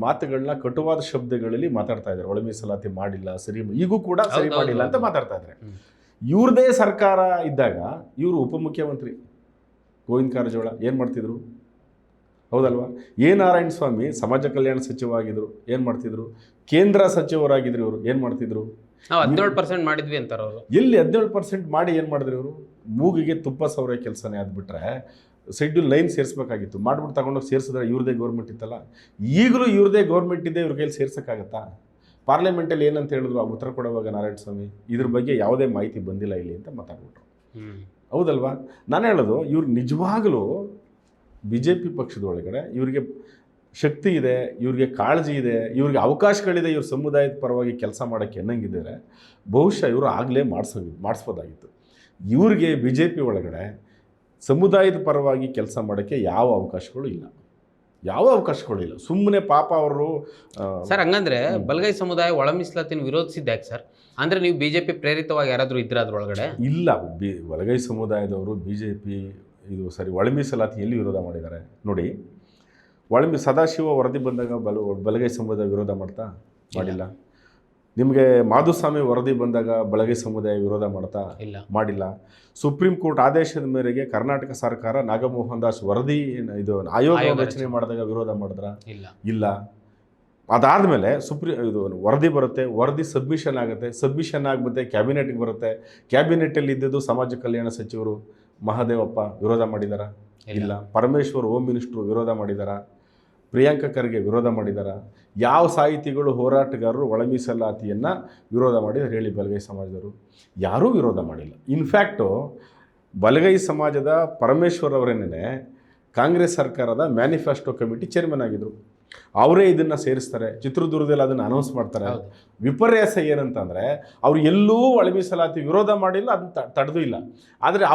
ಮಾತುಗಳನ್ನ ಕಟುವಾದ ಶಬ್ದಗಳಲ್ಲಿ ಮಾತಾಡ್ತಾ ಇದ್ದಾರೆ. ಒಳ ಮೀಸಲಾತಿ ಮಾಡಿಲ್ಲ, ಈಗೂ ಕೂಡ ಸರಿ ಮಾಡಿಲ್ಲ ಅಂತ ಮಾತಾಡ್ತಾ ಇದ್ದಾರೆ. ಇವ್ರದೇ ಸರ್ಕಾರ ಇದ್ದಾಗ ಇವರು ಉಪಮುಖ್ಯಮಂತ್ರಿ ಗೋವಿಂದ ಕಾರಜೋಳ ಏನು ಮಾಡ್ತಿದ್ರು? ಹೌದಲ್ವಾ? ನಾರಾಯಣ ಸ್ವಾಮಿ ಸಮಾಜ ಕಲ್ಯಾಣ ಸಚಿವ ಆಗಿದ್ರು, ಏನು ಮಾಡ್ತಿದ್ರು? ಕೇಂದ್ರ ಸಚಿವರಾಗಿದ್ರು ಇವರು, ಏನು ಮಾಡ್ತಿದ್ರು? 17% ಮಾಡಿದ್ವಿ ಅಂತಾರೆ ಅವರು. ಎಲ್ಲಿ 17% ಮಾಡಿ ಏನು ಮಾಡಿದ್ರು ಇವರು? ಮೂಗಿಗೆ ತುಪ್ಪ ಸವರೇ ಕೆಲಸನೇ ಆದ್ಬಿಟ್ರೆ ಶೆಡ್ಯೂಲ್ 9 ಸೇರಿಸ್ಬೇಕಾಗಿತ್ತು. ಮಾಡ್ಬಿಟ್ಟು ತಗೊಂಡೋಗಿ ಸೇರಿಸಿದ್ರೆ ಇವ್ರದೇ ಗೌರ್ಮೆಂಟ್ ಇತ್ತಲ್ಲ. ಈಗಲೂ ಇವ್ರದೇ ಗೌರ್ಮೆಂಟ್ ಇದೆ, ಇವ್ರ ಕೈಲಿ ಸೇರ್ಸೋಕ್ಕಾಗತ್ತಾ? ಪಾರ್ಲಿಮೆಂಟಲ್ಲಿ ಏನಂತ ಹೇಳಿದ್ರು ಆ ಉತ್ತರ ಕೊಡುವಾಗ ನಾರಾಯಣ ಸ್ವಾಮಿ, ಇದ್ರ ಬಗ್ಗೆ ಯಾವುದೇ ಮಾಹಿತಿ ಬಂದಿಲ್ಲ ಇಲ್ಲಿ ಅಂತ ಮಾತಾಡ್ಬಿಟ್ರು. ಹೌದಲ್ವಾ? ನಾನು ಹೇಳೋದು, ಇವ್ರು ನಿಜವಾಗಲೂ BJP ಪಕ್ಷದ ಒಳಗಡೆ ಇವ್ರಿಗೆ ಶಕ್ತಿ ಇದೆ, ಇವ್ರಿಗೆ ಕಾಳಜಿ ಇದೆ, ಇವ್ರಿಗೆ ಅವಕಾಶಗಳಿದೆ, ಇವ್ರ ಸಮುದಾಯದ ಪರವಾಗಿ ಕೆಲಸ ಮಾಡೋಕ್ಕೆ ಅನ್ನಂಗಿದ್ದಾರೆ. ಬಹುಶಃ ಇವರು ಆಗಲೇ ಮಾಡಿಸ್ಬೋದಾಗಿತ್ತು. ಇವ್ರಿಗೆ BJP ಒಳಗಡೆ ಸಮುದಾಯದ ಪರವಾಗಿ ಕೆಲಸ ಮಾಡೋಕ್ಕೆ ಯಾವ ಅವಕಾಶಗಳು ಇಲ್ಲ. ಸುಮ್ಮನೆ ಪಾಪ ಅವರು ಸರ್. ಹಂಗಂದ್ರೆ ಬಲಗೈ ಸಮುದಾಯ ಒಳ ಮೀಸಲಾತಿನ ವಿರೋಧಿಸಿದ್ಯಾಕೆ ಸರ್? ಅಂದ್ರೆ ನೀವು BJP ಪ್ರೇರಿತವಾಗಿ ಯಾರಾದರೂ ಇದ್ರ ಅದ್ರೊಳಗಡೆ? ಇಲ್ಲ, ಬಲಗೈ ಸಮುದಾಯದವರು BJP ಒಳ ಮೀಸಲಾತಿ ಎಲ್ಲಿ ವಿರೋಧ ಮಾಡಿದ್ದಾರೆ ನೋಡಿ. ಸದಾಶಿವ ವರದಿ ಬಂದಾಗ ಬಲಗೈ ಸಮುದಾಯ ವಿರೋಧ ಮಾಡಿಲ್ಲ. ನಿಮಗೆ ಮಾಧುಸ್ವಾಮಿ ವರದಿ ಬಂದಾಗ ಬಲಗೈ ಸಮುದಾಯ ವಿರೋಧ ಮಾಡಿಲ್ಲ. ಸುಪ್ರೀಂ ಕೋರ್ಟ್ ಆದೇಶದ ಮೇರೆಗೆ ಕರ್ನಾಟಕ ಸರ್ಕಾರ ನಾಗಮೋಹನ್ ದಾಸ್ ವರದಿ ಆಯೋಗ ರಚನೆ ಮಾಡಿದಾಗ ವಿರೋಧ ಮಾಡಿದ್ರ? ಇಲ್ಲ. ಅದಾದಮೇಲೆ ವರದಿ ಬರುತ್ತೆ, ವರದಿ ಸಬ್ಮಿಷನ್ ಆಗುತ್ತೆ, ಸಬ್ಮಿಷನ್ ಆಗಿಬಿಟ್ಟೆ ಕ್ಯಾಬಿನೆಟ್ಗೆ ಬರುತ್ತೆ. ಕ್ಯಾಬಿನೆಟ್ಟಲ್ಲಿ ಇದ್ದದ್ದು ಸಮಾಜ ಕಲ್ಯಾಣ ಸಚಿವರು ಮಹದೇವಪ್ಪ ವಿರೋಧ ಮಾಡಿದಾರ? ಇಲ್ಲ. ಪರಮೇಶ್ವರ್ ಹೋಮ್ ಮಿನಿಸ್ಟ್ರು ವಿರೋಧ ಮಾಡಿದಾರ? ಪ್ರಿಯಾಂಕ ಖರ್ಗೆ ವಿರೋಧ ಮಾಡಿದಾರ? ಯಾವ ಸಾಹಿತಿಗಳು ಹೋರಾಟಗಾರರು ಒಳ ಮೀಸಲಾತಿಯನ್ನು ವಿರೋಧ ಮಾಡಿದ್ದಾರೆ ಹೇಳಿ? ಬಲಗೈ ಸಮಾಜದವರು ಯಾರೂ ವಿರೋಧ ಮಾಡಿಲ್ಲ. ಇನ್ಫ್ಯಾಕ್ಟು ಬಲಗೈ ಸಮಾಜದ ಪರಮೇಶ್ವರ್ ಅವರೇನೇ ಕಾಂಗ್ರೆಸ್ ಸರ್ಕಾರದ ಮ್ಯಾನಿಫೆಸ್ಟೋ ಕಮಿಟಿ ಚೇರ್ಮನ್ ಆಗಿದ್ದರು. ಅವರೇ ಇದನ್ನು ಸೇರಿಸ್ತಾರೆ, ಚಿತ್ರದುರ್ಗದಲ್ಲಿ ಅದನ್ನು ಅನೌನ್ಸ್ ಮಾಡ್ತಾರೆ. ವಿಪರ್ಯಾಸ ಏನಂತಂದರೆ, ಅವ್ರು ಎಲ್ಲೂ ಒಳ ಮೀಸಲಾತಿ ವಿರೋಧ ಮಾಡಿಲ್ಲ, ಅದನ್ನು ತಡೆದೂ ಇಲ್ಲ. ಆದರೆ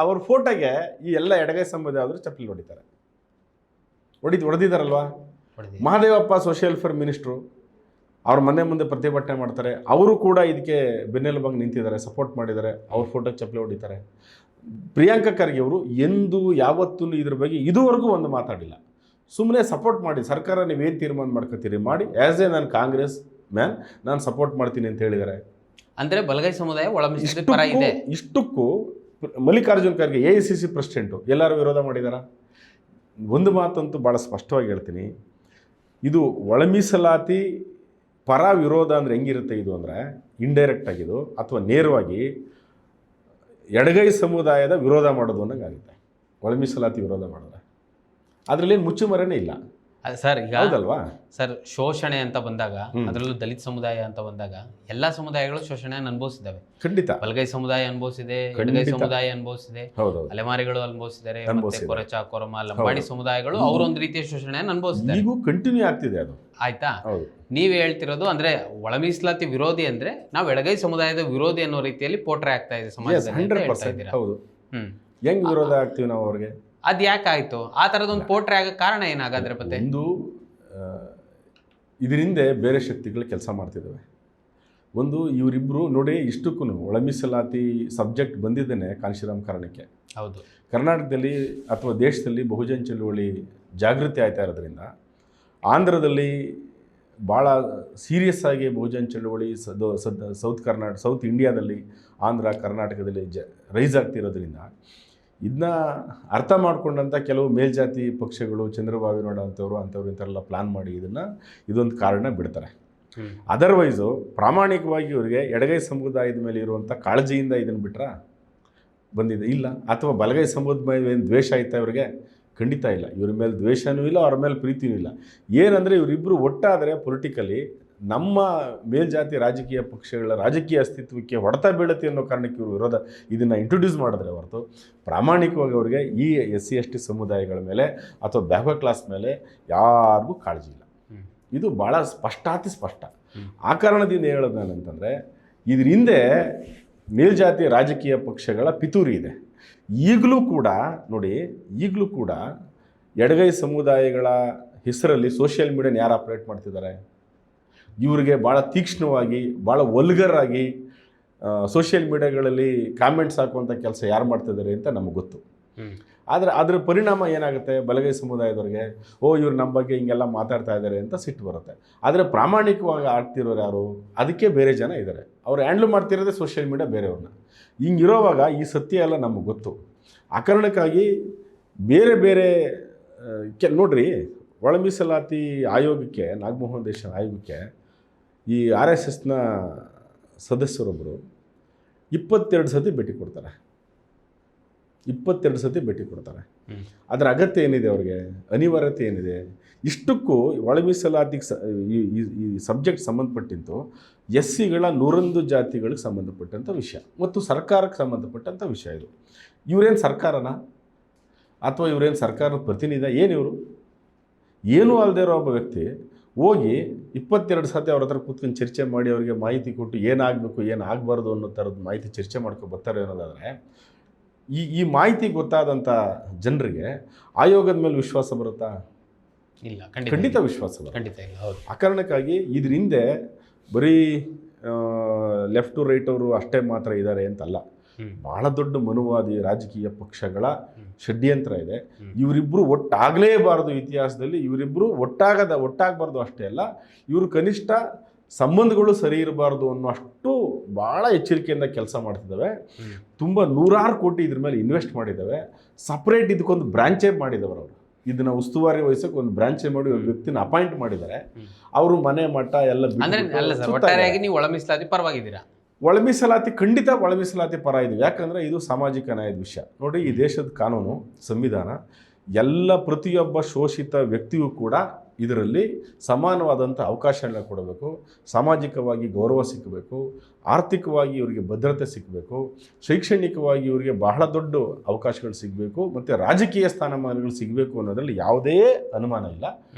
ಅವ್ರ ಫೋಟೋಗೆ ಈ ಎಲ್ಲ ಎಡಗೈ ಸಮುದಾಯ ಆದರೂ ಚಪ್ಪಲಿ ಹೊಡೆದಿದ್ದಾರಲ್ವಾ? ಮಹದೇವಪ್ಪ ಸೋಷಿಯಲ್ ವೆಲ್ಫೇರ್ ಮಿನಿಸ್ಟ್ರು, ಅವ್ರ ಮನೆ ಮುಂದೆ ಪ್ರತಿಭಟನೆ ಮಾಡ್ತಾರೆ. ಅವರು ಕೂಡ ಇದಕ್ಕೆ ಬೆನ್ನೆಲುಬಾಗಿ ನಿಂತಿದ್ದಾರೆ, ಸಪೋರ್ಟ್ ಮಾಡಿದ್ದಾರೆ. ಅವ್ರ ಫೋಟೋಗೆ ಚಪ್ಪಲಿ ಹೊಡಿತಾರೆ. ಪ್ರಿಯಾಂಕ ಖರ್ಗೆ ಅವರು ಯಾವತ್ತೂ ಇದ್ರ ಬಗ್ಗೆ ಇದುವರೆಗೂ ಒಂದು ಮಾತಾಡಿಲ್ಲ. ಸುಮ್ಮನೆ ಸಪೋರ್ಟ್ ಮಾಡಿ, ಸರ್ಕಾರ ನೀವೇನು ತೀರ್ಮಾನ ಮಾಡ್ಕೊತೀರಿ ಮಾಡಿ, ಆ್ಯಸ್ ಎ ನಾನು ಕಾಂಗ್ರೆಸ್ ಮ್ಯಾನ್ ನಾನು ಸಪೋರ್ಟ್ ಮಾಡ್ತೀನಿ ಅಂತ ಹೇಳಿದ್ದಾರೆ. ಅಂದರೆ ಬಲಗೈ ಸಮುದಾಯ ಒಳ ಮೀಸಲಾತಿ ಪರ ಇದೆ. ಇಷ್ಟಕ್ಕೂ ಮಲ್ಲಿಕಾರ್ಜುನ್ ಖರ್ಗೆ AICC ಪ್ರೆಸಿಡೆಂಟು ಎಲ್ಲರೂ ವಿರೋಧ ಮಾಡಿದಾರ? ಒಂದು ಮಾತಂತೂ ಭಾಳ ಸ್ಪಷ್ಟವಾಗಿ ಹೇಳ್ತೀನಿ, ಇದು ಒಳ ಮೀಸಲಾತಿ ಪರ ವಿರೋಧ ಅಂದರೆ ಹೆಂಗಿರುತ್ತೆ ಇದು ಅಂದರೆ, ಇಂಡೈರೆಕ್ಟ್ ಆಗಿದು ಅಥವಾ ನೇರವಾಗಿ ಎಡಗೈ ಸಮುದಾಯದ ವಿರೋಧ ಮಾಡೋದು ಅನ್ನಂಗಾಗುತ್ತೆ ಒಳ ಮೀಸಲಾತಿ ವಿರೋಧ ಮಾಡಿದ್ರೆ. ಅದರಲ್ಲೇನು ಮುಚ್ಚುಮರೆನೇ ಇಲ್ಲ ಸರ್. ಈಗ ಹೌದಲ್ವಾ ಸರ್, ಶೋಷಣೆ ಅಂತ ಬಂದಾಗ, ಅದರಲ್ಲೂ ದಲಿತ ಸಮುದಾಯ ಅಂತ ಬಂದಾಗ ಎಲ್ಲ ಸಮುದಾಯಗಳು ಶೋಷಣೆಯನ್ನು ಅನುಭವಿಸಿದ್ದಾವೆ. ಖಂಡಿತ. ಬಲಗೈ ಸಮುದಾಯ ಅನುಭವಿಸಿದೆ, ಎಡಗೈ ಸಮುದಾಯ ಅನುಭವಿಸಿದೆ, ಅಲೆಮಾರಿಗಳು ಅನುಭವಿಸಿದ್ದಾರೆ, ಕೊರಚ, ಕೊರಮ, ಲಂಬಾಣಿ ಸಮುದಾಯಗಳು ಅವರೊಂದು ರೀತಿಯ ಶೋಷಣೆಯನ್ನು ಅನುಭವಿಸಿದ್ದಾರೆ. ಈಗೂ ಕಂಟಿನ್ಯೂ ಆಗ್ತಿದೆ ಅದು. ಆಯ್ತಾ? ನೀವ್ ಹೇಳ್ತಿರೋದು ಅಂದ್ರೆ ಒಳ ಮೀಸಲಾತಿ ವಿರೋಧಿ ಅಂದ್ರೆ ನಾವು ಎಡಗೈ ಸಮುದಾಯದ ವಿರೋಧಿ ಅನ್ನೋ ರೀತಿಯಲ್ಲಿ ಪೋಟ್ರೆ ಆಗ್ತಾ ಇದೆ ಸಮಾಜದಲ್ಲಿ. ಹೆಂಗ್ ವಿರೋಧ ಆಗ್ತೀವಿ ನಾವು ಅವ್ರಿಗೆ? ಅದು ಯಾಕಾಯ್ತು ಆ ಥರದೊಂದು ಪೋಟ್ರೆ ಆಗಕ್ಕೆ ಕಾರಣ ಏನಾಗಾದ್ರೆ? ಮತ್ತೆ ಒಂದು ಇದರಿಂದ ಬೇರೆ ಶಕ್ತಿಗಳು ಕೆಲಸ ಮಾಡ್ತಿದ್ದಾವೆ. ಒಂದು ಇವರಿಬ್ಬರು ನೋಡಿ ಇಷ್ಟಕ್ಕೂ ಒಳ ಮೀಸಲಾತಿ ಸಬ್ಜೆಕ್ಟ್ ಬಂದಿದ್ದೇನೆ ಕಾಂಶಿರಾಮ್ ಕಾರಣಕ್ಕೆ. ಹೌದು, ಕರ್ನಾಟಕದಲ್ಲಿ ಅಥವಾ ದೇಶದಲ್ಲಿ ಬಹುಜನ ಚಳುವಳಿ ಜಾಗೃತಿ ಆಯ್ತಾ ಇರೋದ್ರಿಂದ ಆಂಧ್ರದಲ್ಲಿ ಭಾಳ ಸೀರಿಯಸ್ ಆಗಿ ಬಹುಜನ ಚಳುವಳಿ ಸೌತ್ ಇಂಡಿಯಾದಲ್ಲಿ ಆಂಧ್ರ ಕರ್ನಾಟಕದಲ್ಲಿ ರೈಸ್ ಆಗ್ತಿರೋದ್ರಿಂದ ಇದನ್ನ ಅರ್ಥ ಮಾಡ್ಕೊಂಡಂಥ ಕೆಲವು ಮೇಲ್ಜಾತಿ ಪಕ್ಷಗಳು ಚಂದ್ರಬಾಬು ನಾಯ್ಡು ಅಂಥವ್ರು ಇಂಥವ್ರೆಲ್ಲ ಪ್ಲ್ಯಾನ್ ಮಾಡಿ ಇದೊಂದು ಕಾರಣ ಬಿಡ್ತಾರೆ. ಅದರ್ವೈಸು ಪ್ರಾಮಾಣಿಕವಾಗಿ ಇವರಿಗೆ ಎಡಗೈ ಸಮುದಾಯದ ಮೇಲೆ ಇರುವಂಥ ಕಾಳಜಿಯಿಂದ ಇದನ್ನು ಬಿಟ್ರೆ ಬಂದಿದೆ ಇಲ್ಲ, ಅಥವಾ ಬಲಗೈ ಸಮುದಾಯದ ಮೇಲೆ ಏನು ದ್ವೇಷ ಆಯ್ತಾ ಇವರಿಗೆ? ಖಂಡಿತ ಇಲ್ಲ. ಇವ್ರ ಮೇಲೆ ದ್ವೇಷನೂ ಇಲ್ಲ, ಅವ್ರ ಮೇಲೆ ಪ್ರೀತಿಯೂ ಇಲ್ಲ. ಏನಂದರೆ ಇವರಿಬ್ಬರು ಒಟ್ಟಾದರೆ ಪೊಲಿಟಿಕಲಿ ನಮ್ಮ ಮೇಲ್ಜಾತಿ ರಾಜಕೀಯ ಪಕ್ಷಗಳ ರಾಜಕೀಯ ಅಸ್ತಿತ್ವಕ್ಕೆ ಹೊಡೆತ ಬೀಳುತ್ತೆ ಅನ್ನೋ ಕಾರಣಕ್ಕೆ ಇವರು ವಿರೋಧ ಇದನ್ನು ಇಂಟ್ರೊಡ್ಯೂಸ್ ಮಾಡಿದ್ರೆ ಹೊರತು ಪ್ರಾಮಾಣಿಕವಾಗಿ ಅವರಿಗೆ ಈ SC/ST ಸಮುದಾಯಗಳ ಮೇಲೆ ಅಥವಾ ಬ್ಯಾಕ್ವರ್ಡ್ ಕ್ಲಾಸ್ ಮೇಲೆ ಯಾರಿಗೂ ಕಾಳಜಿ ಇಲ್ಲ. ಇದು ಭಾಳ ಸ್ಪಷ್ಟ. ಆ ಕಾರಣದಿಂದ ಹೇಳೋದು ನಾನಂತಂದರೆ ಇದ್ರ ಹಿಂದೆ ಮೇಲ್ಜಾತಿ ರಾಜಕೀಯ ಪಕ್ಷಗಳ ಪಿತೂರಿ ಇದೆ. ಈಗಲೂ ಕೂಡ ಎಡಗೈ ಸಮುದಾಯಗಳ ಹೆಸರಲ್ಲಿ ಸೋಷಿಯಲ್ ಮೀಡಿಯಾನ ಯಾರು ಆಪ್ರೇಟ್ ಮಾಡ್ತಿದ್ದಾರೆ? ಇವರಿಗೆ ಭಾಳ ತೀಕ್ಷ್ಣವಾಗಿ, ಭಾಳ ವಲ್ಗರಾಗಿ ಸೋಷಿಯಲ್ ಮೀಡಿಯಾಗಳಲ್ಲಿ ಕಾಮೆಂಟ್ಸ್ ಹಾಕುವಂಥ ಕೆಲಸ ಯಾರು ಮಾಡ್ತಿದ್ದಾರೆ ಅಂತ ನಮಗೆ ಗೊತ್ತು. ಆದರೆ ಅದರ ಪರಿಣಾಮ ಏನಾಗುತ್ತೆ? ಬಲಗೈ ಸಮುದಾಯದವ್ರಿಗೆ ಇವ್ರು ನಮ್ಮ ಬಗ್ಗೆ ಹಿಂಗೆಲ್ಲ ಮಾತಾಡ್ತಾ ಇದ್ದಾರೆ ಅಂತ ಸಿಟ್ಟು ಬರುತ್ತೆ. ಆದರೆ ಪ್ರಾಮಾಣಿಕವಾಗಿ ಆಗ್ತಿರೋರು ಯಾರು? ಅದಕ್ಕೆ ಬೇರೆ ಜನ ಇದ್ದಾರೆ. ಅವ್ರು ಹ್ಯಾಂಡ್ಲ್ ಮಾಡ್ತಿರೋದೇ ಸೋಷಿಯಲ್ ಮೀಡಿಯಾ ಬೇರೆಯವ್ರನ್ನ. ಹಿಂಗಿರೋವಾಗ ಈ ಸತ್ಯ ಎಲ್ಲ ನಮಗೆ ಗೊತ್ತು. ಆ ಕಾರಣಕ್ಕಾಗಿ ಬೇರೆ ನೋಡ್ರಿ, ಒಳ ಮೀಸಲಾತಿ ಆಯೋಗಕ್ಕೆ, ನಾಗಮೋಹನ್ ದೇಶನ್ ಆಯೋಗಕ್ಕೆ ಈ RSSನ ಸದಸ್ಯರೊಬ್ಬರು 22 ಸತಿ ಭೇಟಿ ಕೊಡ್ತಾರೆ. 22 ಸತಿ ಭೇಟಿ ಕೊಡ್ತಾರೆ. ಅದರ ಅಗತ್ಯ ಏನಿದೆ ಅವ್ರಿಗೆ? ಅನಿವಾರ್ಯತೆ ಏನಿದೆ? ಇಷ್ಟಕ್ಕೂ ಒಳ ಮೀಸಲಾತಿಗೆ ಈ ಸಬ್ಜೆಕ್ಟ್ ಸಂಬಂಧಪಟ್ಟಿದ್ದು SCಗಳ 101 ಜಾತಿಗಳಿಗೆ ಸಂಬಂಧಪಟ್ಟಂಥ ವಿಷಯ ಮತ್ತು ಸರ್ಕಾರಕ್ಕೆ ಸಂಬಂಧಪಟ್ಟಂಥ ವಿಷಯ. ಇದು ಇವರೇನು ಸರ್ಕಾರನ ಅಥವಾ ಇವರೇನು ಸರ್ಕಾರದ ಪ್ರತಿನಿಧಿ? ಏನಿವರು? ಏನೂ ಅಲ್ಲದೆ ಇರೋ ಒಬ್ಬ ವ್ಯಕ್ತಿ ಹೋಗಿ 22 ಸತಿ ಅವ್ರ ಹತ್ರ ಕೂತ್ಕೊಂಡು ಚರ್ಚೆ ಮಾಡಿ ಅವರಿಗೆ ಮಾಹಿತಿ ಕೊಟ್ಟು ಏನಾಗಬೇಕು ಏನು ಆಗಬಾರ್ದು ಅನ್ನೋ ಥರದ ಮಾಹಿತಿ ಚರ್ಚೆ ಮಾಡ್ಕೊಂಡು ಬರ್ತಾರೆ ಅನ್ನೋದಾದರೆ ಈ ಮಾಹಿತಿ ಗೊತ್ತಾದಂಥ ಜನರಿಗೆ ಆಯೋಗದ ಮೇಲೆ ವಿಶ್ವಾಸ ಬರುತ್ತಾ? ಇಲ್ಲ, ಖಂಡಿತ ವಿಶ್ವಾಸ ಬರುತ್ತೆ. ಖಂಡಿತ ಇಲ್ಲ. ಹೌದು. ಆ ಕಾರಣಕ್ಕಾಗಿ ಇದ್ರ ಹಿಂದೆ ಬರೀ ಲೆಫ್ಟ್ ಟು ರೈಟ್ ಅವರು ಅಷ್ಟೇ ಮಾತ್ರ ಇದ್ದಾರೆ ಅಂತಲ್ಲ. ಭಾಳ ದೊಡ್ಡ ಮನುವಾದಿ ರಾಜಕೀಯ ಪಕ್ಷಗಳ ಷಡ್ಯಂತ್ರ ಇದೆ. ಇವರಿಬ್ಬರು ಒಟ್ಟಾಗಲೇಬಾರದು. ಇತಿಹಾಸದಲ್ಲಿ ಇವರಿಬ್ಬರು ಒಟ್ಟಾಗಬಾರ್ದು ಅಷ್ಟೇ ಅಲ್ಲ, ಇವರು ಕನಿಷ್ಠ ಸಂಬಂಧಗಳು ಸರಿ ಇರಬಾರ್ದು ಅನ್ನೋ ಅಷ್ಟು ಭಾಳ ಎಚ್ಚರಿಕೆಯಿಂದ ಕೆಲಸ ಮಾಡ್ತಿದ್ದಾವೆ. ತುಂಬ 100 ಕೋಟಿ ಇದ್ರ ಮೇಲೆ ಇನ್ವೆಸ್ಟ್ ಮಾಡಿದ್ದಾವೆ. ಸಪ್ರೇಟ್ ಇದಕ್ಕೊಂದು ಬ್ರಾಂಚೇ ಮಾಡಿದವರು. ಅವರು ಇದನ್ನು ಉಸ್ತುವಾರಿ ವಹಿಸೋಕೆ ಒಂದು ಬ್ರಾಂಚೇ ಮಾಡಿ ಒಬ್ಬ ವ್ಯಕ್ತಿನ ಅಪಾಯಿಂಟ್ ಮಾಡಿದ್ದಾರೆ. ಅವರು ಮನೆ ಮಠ ಎಲ್ಲ ಒಟ್ಟಾರೆಯಾಗಿ ನೀವು ಒಳ ಮೀಸಲಾತಿ ಪರವಾಗಿದ್ದೀರಾ? ಒಳ ಮೀಸಲಾತಿ ಖಂಡಿತ ಒಳ ಮೀಸಲಾತಿ ಪರ ಇದೆ. ಯಾಕಂದರೆ ಇದು ಸಾಮಾಜಿಕ ನ್ಯಾಯದ ವಿಷಯ. ನೋಡಿ, ಈ ದೇಶದ ಕಾನೂನು, ಸಂವಿಧಾನ ಎಲ್ಲ ಪ್ರತಿಯೊಬ್ಬ ಶೋಷಿತ ವ್ಯಕ್ತಿಯೂ ಕೂಡ ಇದರಲ್ಲಿ ಸಮಾನವಾದಂಥ ಅವಕಾಶಗಳನ್ನ ಕೊಡಬೇಕು. ಸಾಮಾಜಿಕವಾಗಿ ಗೌರವ ಸಿಕ್ಕಬೇಕು, ಆರ್ಥಿಕವಾಗಿ ಇವರಿಗೆ ಭದ್ರತೆ ಸಿಕ್ಕಬೇಕು, ಶೈಕ್ಷಣಿಕವಾಗಿ ಇವರಿಗೆ ಬಹಳ ದೊಡ್ಡ ಅವಕಾಶಗಳು ಸಿಗಬೇಕು, ಮತ್ತು ರಾಜಕೀಯ ಸ್ಥಾನಮಾನಗಳು ಸಿಗಬೇಕು ಅನ್ನೋದ್ರಲ್ಲಿ ಯಾವುದೇ ಅನುಮಾನ ಇಲ್ಲ.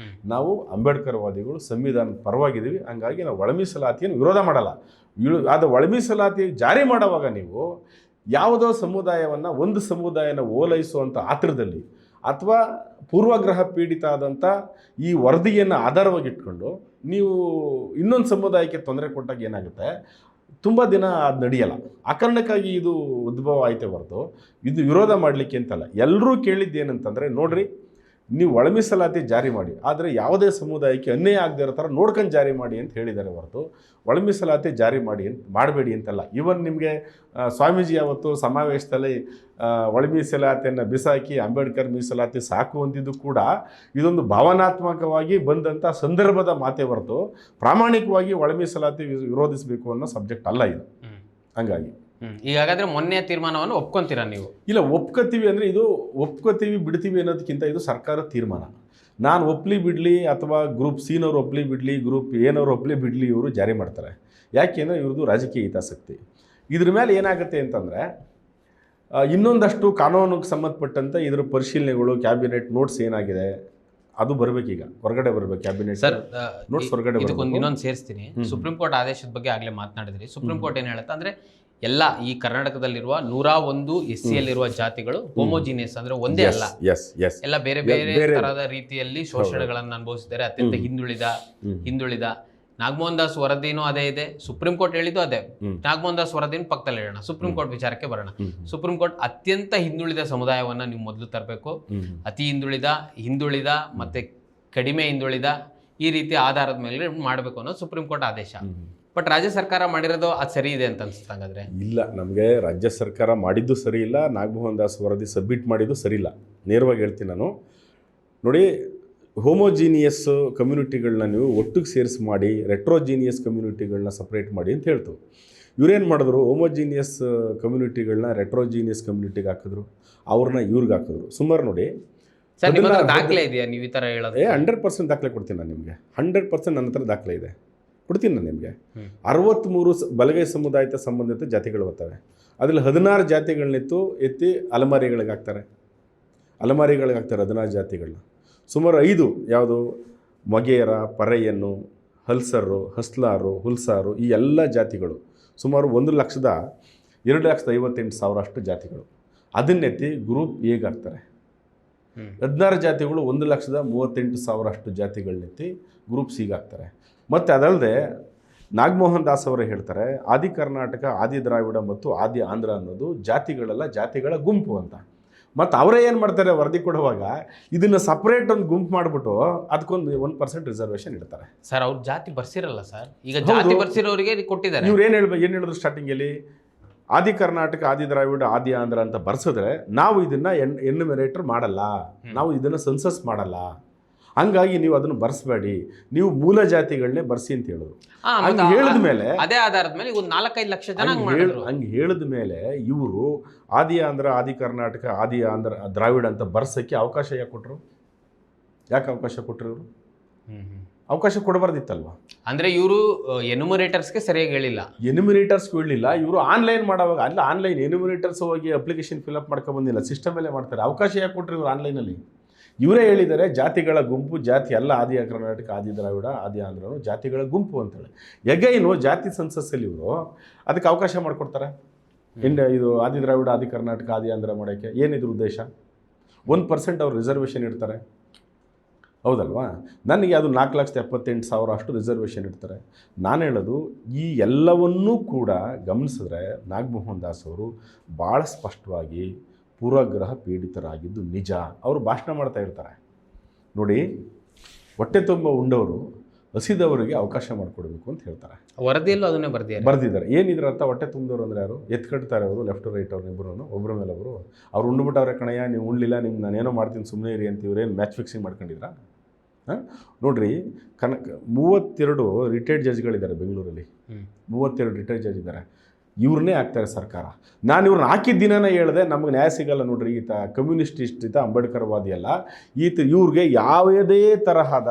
ನಾವು ಅಂಬೇಡ್ಕರ್ವಾದಿಗಳು ಸಂವಿಧಾನದ ಪರವಾಗಿದ್ದೀವಿ. ಹಂಗಾಗಿ ನಾವು ಒಳ ಮೀಸಲಾತಿಯನ್ನು ವಿರೋಧ ಮಾಡಲ್ಲ. ಅದು ಒಳ ಮೀಸಲಾತಿ ಜಾರಿ ಮಾಡುವಾಗ ನೀವು ಯಾವುದೋ ಸಮುದಾಯವನ್ನು, ಒಂದು ಸಮುದಾಯನ ಓಲೈಸುವಂಥ ಆತರದಲ್ಲಿ ಅಥವಾ ಪೂರ್ವಗ್ರಹ ಪೀಡಿತ ಆದಂಥ ಈ ವರದಿಯನ್ನು ಆಧಾರವಾಗಿಟ್ಕೊಂಡು ನೀವು ಇನ್ನೊಂದು ಸಮುದಾಯಕ್ಕೆ ತೊಂದರೆ ಕೊಟ್ಟಾಗ ಏನಾಗುತ್ತೆ? ತುಂಬ ದಿನ ಅದು ನಡೆಯಲ್ಲ. ಆ ಕಾರಣಕ್ಕಾಗಿ ಇದು ಉದ್ಭವ ಆಯ್ತೇ ಹೊರತು ಇದು ವಿರೋಧ ಮಾಡಲಿಕ್ಕೆ ಅಂತಲ್ಲ. ಎಲ್ಲರೂ ಕೇಳಿದ್ದೇನಂತಂದರೆ, ನೋಡ್ರಿ, ನೀವು ಒಳ ಮೀಸಲಾತಿ ಜಾರಿ ಮಾಡಿ, ಆದರೆ ಯಾವುದೇ ಸಮುದಾಯಕ್ಕೆ ಅನ್ಯಾಯ ಆಗದೆ ಇರೋ ಥರ ನೋಡ್ಕೊಂಡು ಜಾರಿ ಮಾಡಿ ಅಂತ ಹೇಳಿದ್ದಾರೆ ಹೊರತು ಒಳ ಮೀಸಲಾತಿ ಜಾರಿ ಮಾಡಬೇಡಿ ಅಂತಲ್ಲ. ಈವನ್ ನಿಮಗೆ ಸ್ವಾಮೀಜಿ ಅವತ್ತು ಸಮಾವೇಶದಲ್ಲಿ ಒಳ ಮೀಸಲಾತಿಯನ್ನು ಬಿಸಾಕಿ ಅಂಬೇಡ್ಕರ್ ಮೀಸಲಾತಿ ಸಾಕು ಅಂದಿದ್ದು ಕೂಡ ಇದೊಂದು ಭಾವನಾತ್ಮಕವಾಗಿ ಬಂದಂಥ ಸಂದರ್ಭದ ಮಾತೇ ಹೊರತು ಪ್ರಾಮಾಣಿಕವಾಗಿ ಒಳ ಮೀಸಲಾತಿ ವಿರೋಧಿಸಬೇಕು ಅನ್ನೋ ಸಬ್ಜೆಕ್ಟ್ ಅಲ್ಲ ಇದು. ಹಂಗಾಗಿ ಈಗಾದ್ರೆ ಮೊನ್ನೆ ತೀರ್ಮಾನವನ್ನು ಒಪ್ಕೊಂತೀರಾ ನೀವು? ಇಲ್ಲ, ಒಪ್ಕೋತೀವಿ ಅಂದರೆ ಇದು ಒಪ್ಕೋತೀವಿ ಬಿಡ್ತೀವಿ ಅನ್ನೋದಕ್ಕಿಂತ ಇದು ಸರ್ಕಾರದ ತೀರ್ಮಾನ. ನಾನು ಒಪ್ಪಲಿ ಬಿಡಲಿ ಅಥವಾ ಗ್ರೂಪ್ ಸಿನವ್ರು ಒಪ್ಪಲಿ ಬಿಡಲಿ, ಗ್ರೂಪ್ ಏನವ್ರು ಒಪ್ಪಲಿ ಬಿಡಲಿ, ಇವರು ಜಾರಿ ಮಾಡ್ತಾರೆ. ಯಾಕೆಂದರೆ ಇವ್ರದ್ದು ರಾಜಕೀಯ ಹಿತಾಸಕ್ತಿ. ಇದ್ರ ಮೇಲೆ ಏನಾಗುತ್ತೆ ಅಂತಂದರೆ ಇನ್ನೊಂದಷ್ಟು ಕಾನೂನಿಗೆ ಸಂಬಂಧಪಟ್ಟಂತೆ ಇದ್ರ ಪರಿಶೀಲನೆಗಳು, ಕ್ಯಾಬಿನೆಟ್ ನೋಟ್ಸ್ ಏನಾಗಿದೆ ಅದು ಬರಬೇಕೀಗ, ಹೊರಗಡೆ ಬರಬೇಕು. ಕ್ಯಾಬಿನೆಟ್ ನೋಟ್ಸ್ ಹೊರಗಡೆ ಬರಬೇಕು. ಇನ್ನೊಂದು ಸೇರಿಸ್ತೀನಿ. ಸುಪ್ರೀಂ ಕೋರ್ಟ್ ಆದೇಶದ ಬಗ್ಗೆ ಆಗಲೇ ಮಾತನಾಡಿದ್ರಿ. ಸುಪ್ರೀಂ ಕೋರ್ಟ್ ಏನು ಹೇಳುತ್ತೆ ಅಂದರೆ, ಎಲ್ಲ ಈ ಕರ್ನಾಟಕದಲ್ಲಿರುವ 101 SCಯಲ್ಲಿರುವ ಜಾತಿಗಳು ಹೋಮೋಜಿನಿಯಸ್, ಅಂದ್ರೆ ಒಂದೇ ಅಲ್ಲ, ಎಲ್ಲ ಬೇರೆ ಬೇರೆ ತರಹದ ರೀತಿಯಲ್ಲಿ ಶೋಷಣೆಗಳನ್ನು ಅನುಭವಿಸಿದ್ದಾರೆ. ಅತ್ಯಂತ ಹಿಂದುಳಿದ ನಾಗಮೋಹನ್ ದಾಸ್ ವರದಿನೂ ಅದೇ ಇದೆ, ಸುಪ್ರೀಂ ಕೋರ್ಟ್ ಹೇಳಿದ್ದು ಅದೇ. ನಾಗಮೋಹನ್ ದಾಸ್ ವರದಿನ ಪಕ್ಕದಲ್ಲಿ ಹೇಳೋಣ, ಸುಪ್ರೀಂ ಕೋರ್ಟ್ ವಿಚಾರಕ್ಕೆ ಬರೋಣ. ಸುಪ್ರೀಂ ಕೋರ್ಟ್ ಅತ್ಯಂತ ಹಿಂದುಳಿದ ಸಮುದಾಯವನ್ನ ನೀವು ಮೊದಲು ತರಬೇಕು, ಅತಿ ಹಿಂದುಳಿದ ಮತ್ತೆ ಕಡಿಮೆ ಹಿಂದುಳಿದ ಈ ರೀತಿ ಆಧಾರದ ಮೇಲೆ ಮಾಡಬೇಕು ಅನ್ನೋದು ಸುಪ್ರೀಂ ಕೋರ್ಟ್ ಆದೇಶ. ಬಟ್ ರಾಜ್ಯ ಸರ್ಕಾರ ಮಾಡಿರೋದು ಅದು ಸರಿ ಇದೆ ಅಂತ ಅನ್ಸುತ್ತೆ ಹಂಗಾದ್ರೆ? ಇಲ್ಲ, ನಮಗೆ ರಾಜ್ಯ ಸರ್ಕಾರ ಮಾಡಿದ್ದು ಸರಿ ಇಲ್ಲ, ನಾಗಮೋಹನ್ ದಾಸ್ ವರದಿ ಸಬ್ಮಿಟ್ ಮಾಡಿದ್ದು ಸರಿ ಇಲ್ಲ. ನೇರವಾಗಿ ಹೇಳ್ತೀನಿ ನಾನು. ನೋಡಿ, ಹೋಮೋಜೀನಿಯಸ್ ಕಮ್ಯುನಿಟಿಗಳನ್ನ ನೀವು ಒಟ್ಟಿಗೆ ಸೇರಿಸಿ ಮಾಡಿ ರೆಟ್ರೋಜೀನಿಯಸ್ ಕಮ್ಯುನಿಟಿಗಳನ್ನ ಸಪ್ರೇಟ್ ಮಾಡಿ ಅಂತ ಹೇಳ್ತು. ಇವ್ರೇನು ಮಾಡಿದ್ರು, ಹೋಮೋಜೀನಿಯಸ್ ಕಮ್ಯುನಿಟಿಗಳನ್ನ ರೆಟ್ರೋಜೀನಿಯಸ್ ಕಮ್ಯುನಿಟಿಗೆ ಹಾಕಿದ್ರು, ಅವ್ರನ್ನ ಇವ್ರಿಗೆ ಹಾಕಿದ್ರು. ಸುಮಾರು ನೋಡಿ ಸರ್, ನಿಮ್ಮ ಹತ್ರ ದಾಖಲೆ ಇದೆಯಾ ನೀವು ಈ ಥರ ಹೇಳೋದು? 100% ದಾಖಲೆ ಕೊಡ್ತೀನಿ ನಾನು ನಿಮಗೆ. 100% ನನ್ನ ಹತ್ರ ದಾಖಲೆ ಇದೆ, ಕೊಡ್ತೀನಿ ನಾನು ನಿಮಗೆ. 63 ಬಲಗೈ ಸಮುದಾಯದ ಸಂಬಂಧಿತ ಜಾತಿಗಳು ಬರ್ತವೆ. ಅದರಲ್ಲಿ 16 ಜಾತಿಗಳನ್ನೆತ್ತು ಎತ್ತಿ ಅಲಮಾರಿಗಳಿಗೆ ಹಾಕ್ತಾರೆ 16 ಜಾತಿಗಳನ್ನ. ಸುಮಾರು 5 ಯಾವುದು, ಮೊಗೇರ, ಪರಯ್ಯನು, ಹಲ್ಸರು, ಹಸ್ಲಾರು, ಹುಲ್ಸಾರು, ಈ ಎಲ್ಲ ಜಾತಿಗಳು ಸುಮಾರು 1,02,58,000 ಅಷ್ಟು ಜಾತಿಗಳು. ಅದನ್ನೆತ್ತಿ ಗ್ರೂಪ್ ಎಗೆ ಹಾಕ್ತಾರೆ. 16 ಜಾತಿಗಳು 1,38,000 ಅಷ್ಟು ಜಾತಿಗಳನ್ನೆತ್ತಿ ಗ್ರೂಪ್ ಸಿಗೆ ಹಾಕ್ತಾರೆ. ಮತ್ತು ಅದಲ್ಲದೆ ನಾಗಮೋಹನ್ ದಾಸ್ ಅವರೇ ಹೇಳ್ತಾರೆ, ಆದಿ ಕರ್ನಾಟಕ, ಆದಿ ದ್ರಾವಿಡ ಮತ್ತು ಆದಿ ಆಂಧ್ರ ಅನ್ನೋದು ಜಾತಿಗಳಲ್ಲ, ಜಾತಿಗಳ ಗುಂಪು ಅಂತ. ಮತ್ತು ಅವರೇ ಏನು ಮಾಡ್ತಾರೆ, ವರದಿ ಕೊಡುವಾಗ ಇದನ್ನು ಸಪ್ರೇಟ್ ಒಂದು ಗುಂಪು ಮಾಡಿಬಿಟ್ಟು ಅದಕ್ಕೊಂದು 1% ರಿಸರ್ವೇಷನ್ ಇಡ್ತಾರೆ. ಸರ್, ಅವ್ರು ಜಾತಿ ಬರ್ಸಿರಲ್ಲ ಸರ್, ಈಗ ಜಾತಿ ಬರ್ಸಿರೋರಿಗೆ ಕೊಟ್ಟಿದ್ದಾರೆ. ಇವ್ರು ಏನು ಹೇಳಿದ್ರು ಸ್ಟಾರ್ಟಿಂಗಲ್ಲಿ, ಆದಿ ಕರ್ನಾಟಕ, ಆದಿ ದ್ರಾವಿಡ, ಆದಿ ಆಂಧ್ರ ಅಂತ ಬರ್ಸಿದ್ರೆ ನಾವು ಇದನ್ನು ಎನ್ಯುಮರೇಟರ್ ಮಾಡಲ್ಲ, ನಾವು ಇದನ್ನು ಸೆನ್ಸಸ್ ಮಾಡಲ್ಲ, ಹಂಗಾಗಿ ನೀವು ಅದನ್ನು ಬರ್ಸಬೇಡಿ, ನೀವು ಮೂಲ ಜಾತಿಗಳನ್ನೇ ಬರ್ಸಿ ಅಂತ ಹೇಳಿದ್ರು. ಹಂಗೆ ಹೇಳಿದ ಮೇಲೆ ಅದೇ ಆಧಾರದ ಮೇಲೆ 4-5 ಲಕ್ಷ ಜನ ಹಂಗೆ ಹೇಳಿದ ಮೇಲೆ ಇವರು ಆದಿ ಆಂಧ್ರ, ಆದಿ ಕರ್ನಾಟಕ, ಆದಿ ಆಂಧ್ರ, ದ್ರಾವಿಡ ಅಂತ ಬರ್ಸೋಕ್ಕೆ ಅವಕಾಶ ಯಾಕೆ ಕೊಟ್ಟರು? ಯಾಕೆ ಅವಕಾಶ ಕೊಟ್ಟರು ಇವರು? ಅವಕಾಶ ಕೊಡಬಾರ್ದಿತ್ತಲ್ವ? ಅಂದರೆ ಇವರು ಎನ್ಯುಮರೇಟರ್ಸ್ಗೆ ಸರಿಯಾಗಿ ಹೇಳಿಲ್ಲ, ಎನ್ಯುಮರೇಟರ್ಸ್ಗೆ ಹೇಳಿಲ್ಲ. ಇವರು ಆನ್ಲೈನ್ ಮಾಡೋವಾಗ ಅಲ್ಲ, ಆನ್ಲೈನ್ ಎನ್ಯುಮರೇಟರ್ಸ್ ಹೋಗಿ ಅಪ್ಲಿಕೇಶನ್ ಫಿಲಪ್ ಮಾಡ್ಕೊಬಂದಿಲ್ಲ, ಸಿಸ್ಟಮಲ್ಲೇ ಮಾಡ್ತಾರೆ. ಅವಕಾಶ ಯಾಕೆ ಕೊಟ್ಟರು ಇವರು ಆನ್ಲೈನಲ್ಲಿ? ಇವರೇ ಹೇಳಿದ್ದಾರೆ ಜಾತಿಗಳ ಗುಂಪು, ಜಾತಿ ಎಲ್ಲ ಆದಿ ಕರ್ನಾಟಕ, ಆದಿ ದ್ರಾವಿಡ, ಆದಿ ಆಂಧ್ರನು ಜಾತಿಗಳ ಗುಂಪು ಅಂತೇಳಿ. ಎಗೈನು ಜಾತಿ ಸೆನ್ಸಸ್ಸಲ್ಲಿ ಇವರು ಅದಕ್ಕೆ ಅವಕಾಶ ಮಾಡಿಕೊಡ್ತಾರೆ. ಇದು ಆದಿ ದ್ರಾವಿಡ, ಆದಿ ಕರ್ನಾಟಕ, ಆದಿ ಆಂಧ್ರ ಮಾಡೋಕ್ಕೆ ಏನಿದ್ರು ಉದ್ದೇಶ? 1% ಅವ್ರು ರಿಸರ್ವೇಷನ್ ಇಡ್ತಾರೆ, ಹೌದಲ್ವಾ? ನನಗೆ ಅದು 4,78,000 ಅಷ್ಟು ರಿಸರ್ವೇಷನ್ ಇಡ್ತಾರೆ. ನಾನು ಹೇಳೋದು, ಈ ಎಲ್ಲವನ್ನೂ ಕೂಡ ಗಮನಿಸಿದ್ರೆ ನಾಗಮೋಹನ್ ದಾಸ್ ಅವರು ಭಾಳ ಸ್ಪಷ್ಟವಾಗಿ ಪೂರ್ವಗ್ರಹ ಪೀಡಿತರಾಗಿದ್ದು ನಿಜ. ಅವರು ಭಾಷಣ ಮಾಡ್ತಾ ಇರ್ತಾರೆ ನೋಡಿ, ಹೊಟ್ಟೆ ತುಂಬ ಉಂಡವರು ಹಸಿದವರಿಗೆ ಅವಕಾಶ ಮಾಡಿಕೊಡ್ಬೇಕು ಅಂತ ಹೇಳ್ತಾರೆ. ವರದಿಯಲ್ಲೂ ಅದನ್ನೇ ಬರ್ದಿದ್ದಾರೆ. ಏನಿದ್ರ ಅರ್ಥ? ಹೊಟ್ಟೆ ತುಂಬಿದವರು ಅಂದರೆ ಯಾರು? ಎತ್ಕಟ್ತಾರೆ ಅವರು, ಲೆಫ್ಟ್ ರೈಟ್ ಅವ್ರು ಇಬ್ಬರು, ಒಬ್ಬರ ಮೇಲೆ ಒಬ್ಬರು. ಅವ್ರು ಉಂಡ್ಬಿಟ್ಟವ್ರೆ ಕಣಯ್ಯ, ನೀವು ಉಣ್ಲಿಲ್ಲ, ನಿಮ್ಗೆ ನಾನೇನೋ ಮಾಡ್ತೀನಿ ಸುಮ್ಮನೆ ಇರಿ ಅಂತ ಇವರೇನು ಮ್ಯಾಚ್ ಫಿಕ್ಸಿಂಗ್ ಮಾಡ್ಕೊಂಡಿದ್ರಾ? ನೋಡ್ರಿ, 32 ರಿಟೈರ್ಡ್ ಜಡ್ಜ್ಗಳಿದ್ದಾರೆ ಬೆಂಗಳೂರಲ್ಲಿ, 32 ರಿಟೈರ್ಡ್ ಜಡ್ಜ್ ಇದ್ದಾರೆ. ಇವ್ರನ್ನೇ ಹಾಕ್ತಾರೆ ಸರ್ಕಾರ. ನಾನು ಇವ್ರನ್ನ ಹಾಕಿದ ದಿನನೇ ಹೇಳಿದೆ, ನಮಗೆ ನ್ಯಾಯ ಸಿಗಲ್ಲ ನೋಡ್ರಿ, ಈತ ಕಮ್ಯುನಿಸ್ಟ್ ಈತ ಅಂಬೇಡ್ಕರ್ವಾದಿ ಅಲ್ಲ, ಇವ್ರಿಗೆ ಯಾವುದೇ ತರಹದ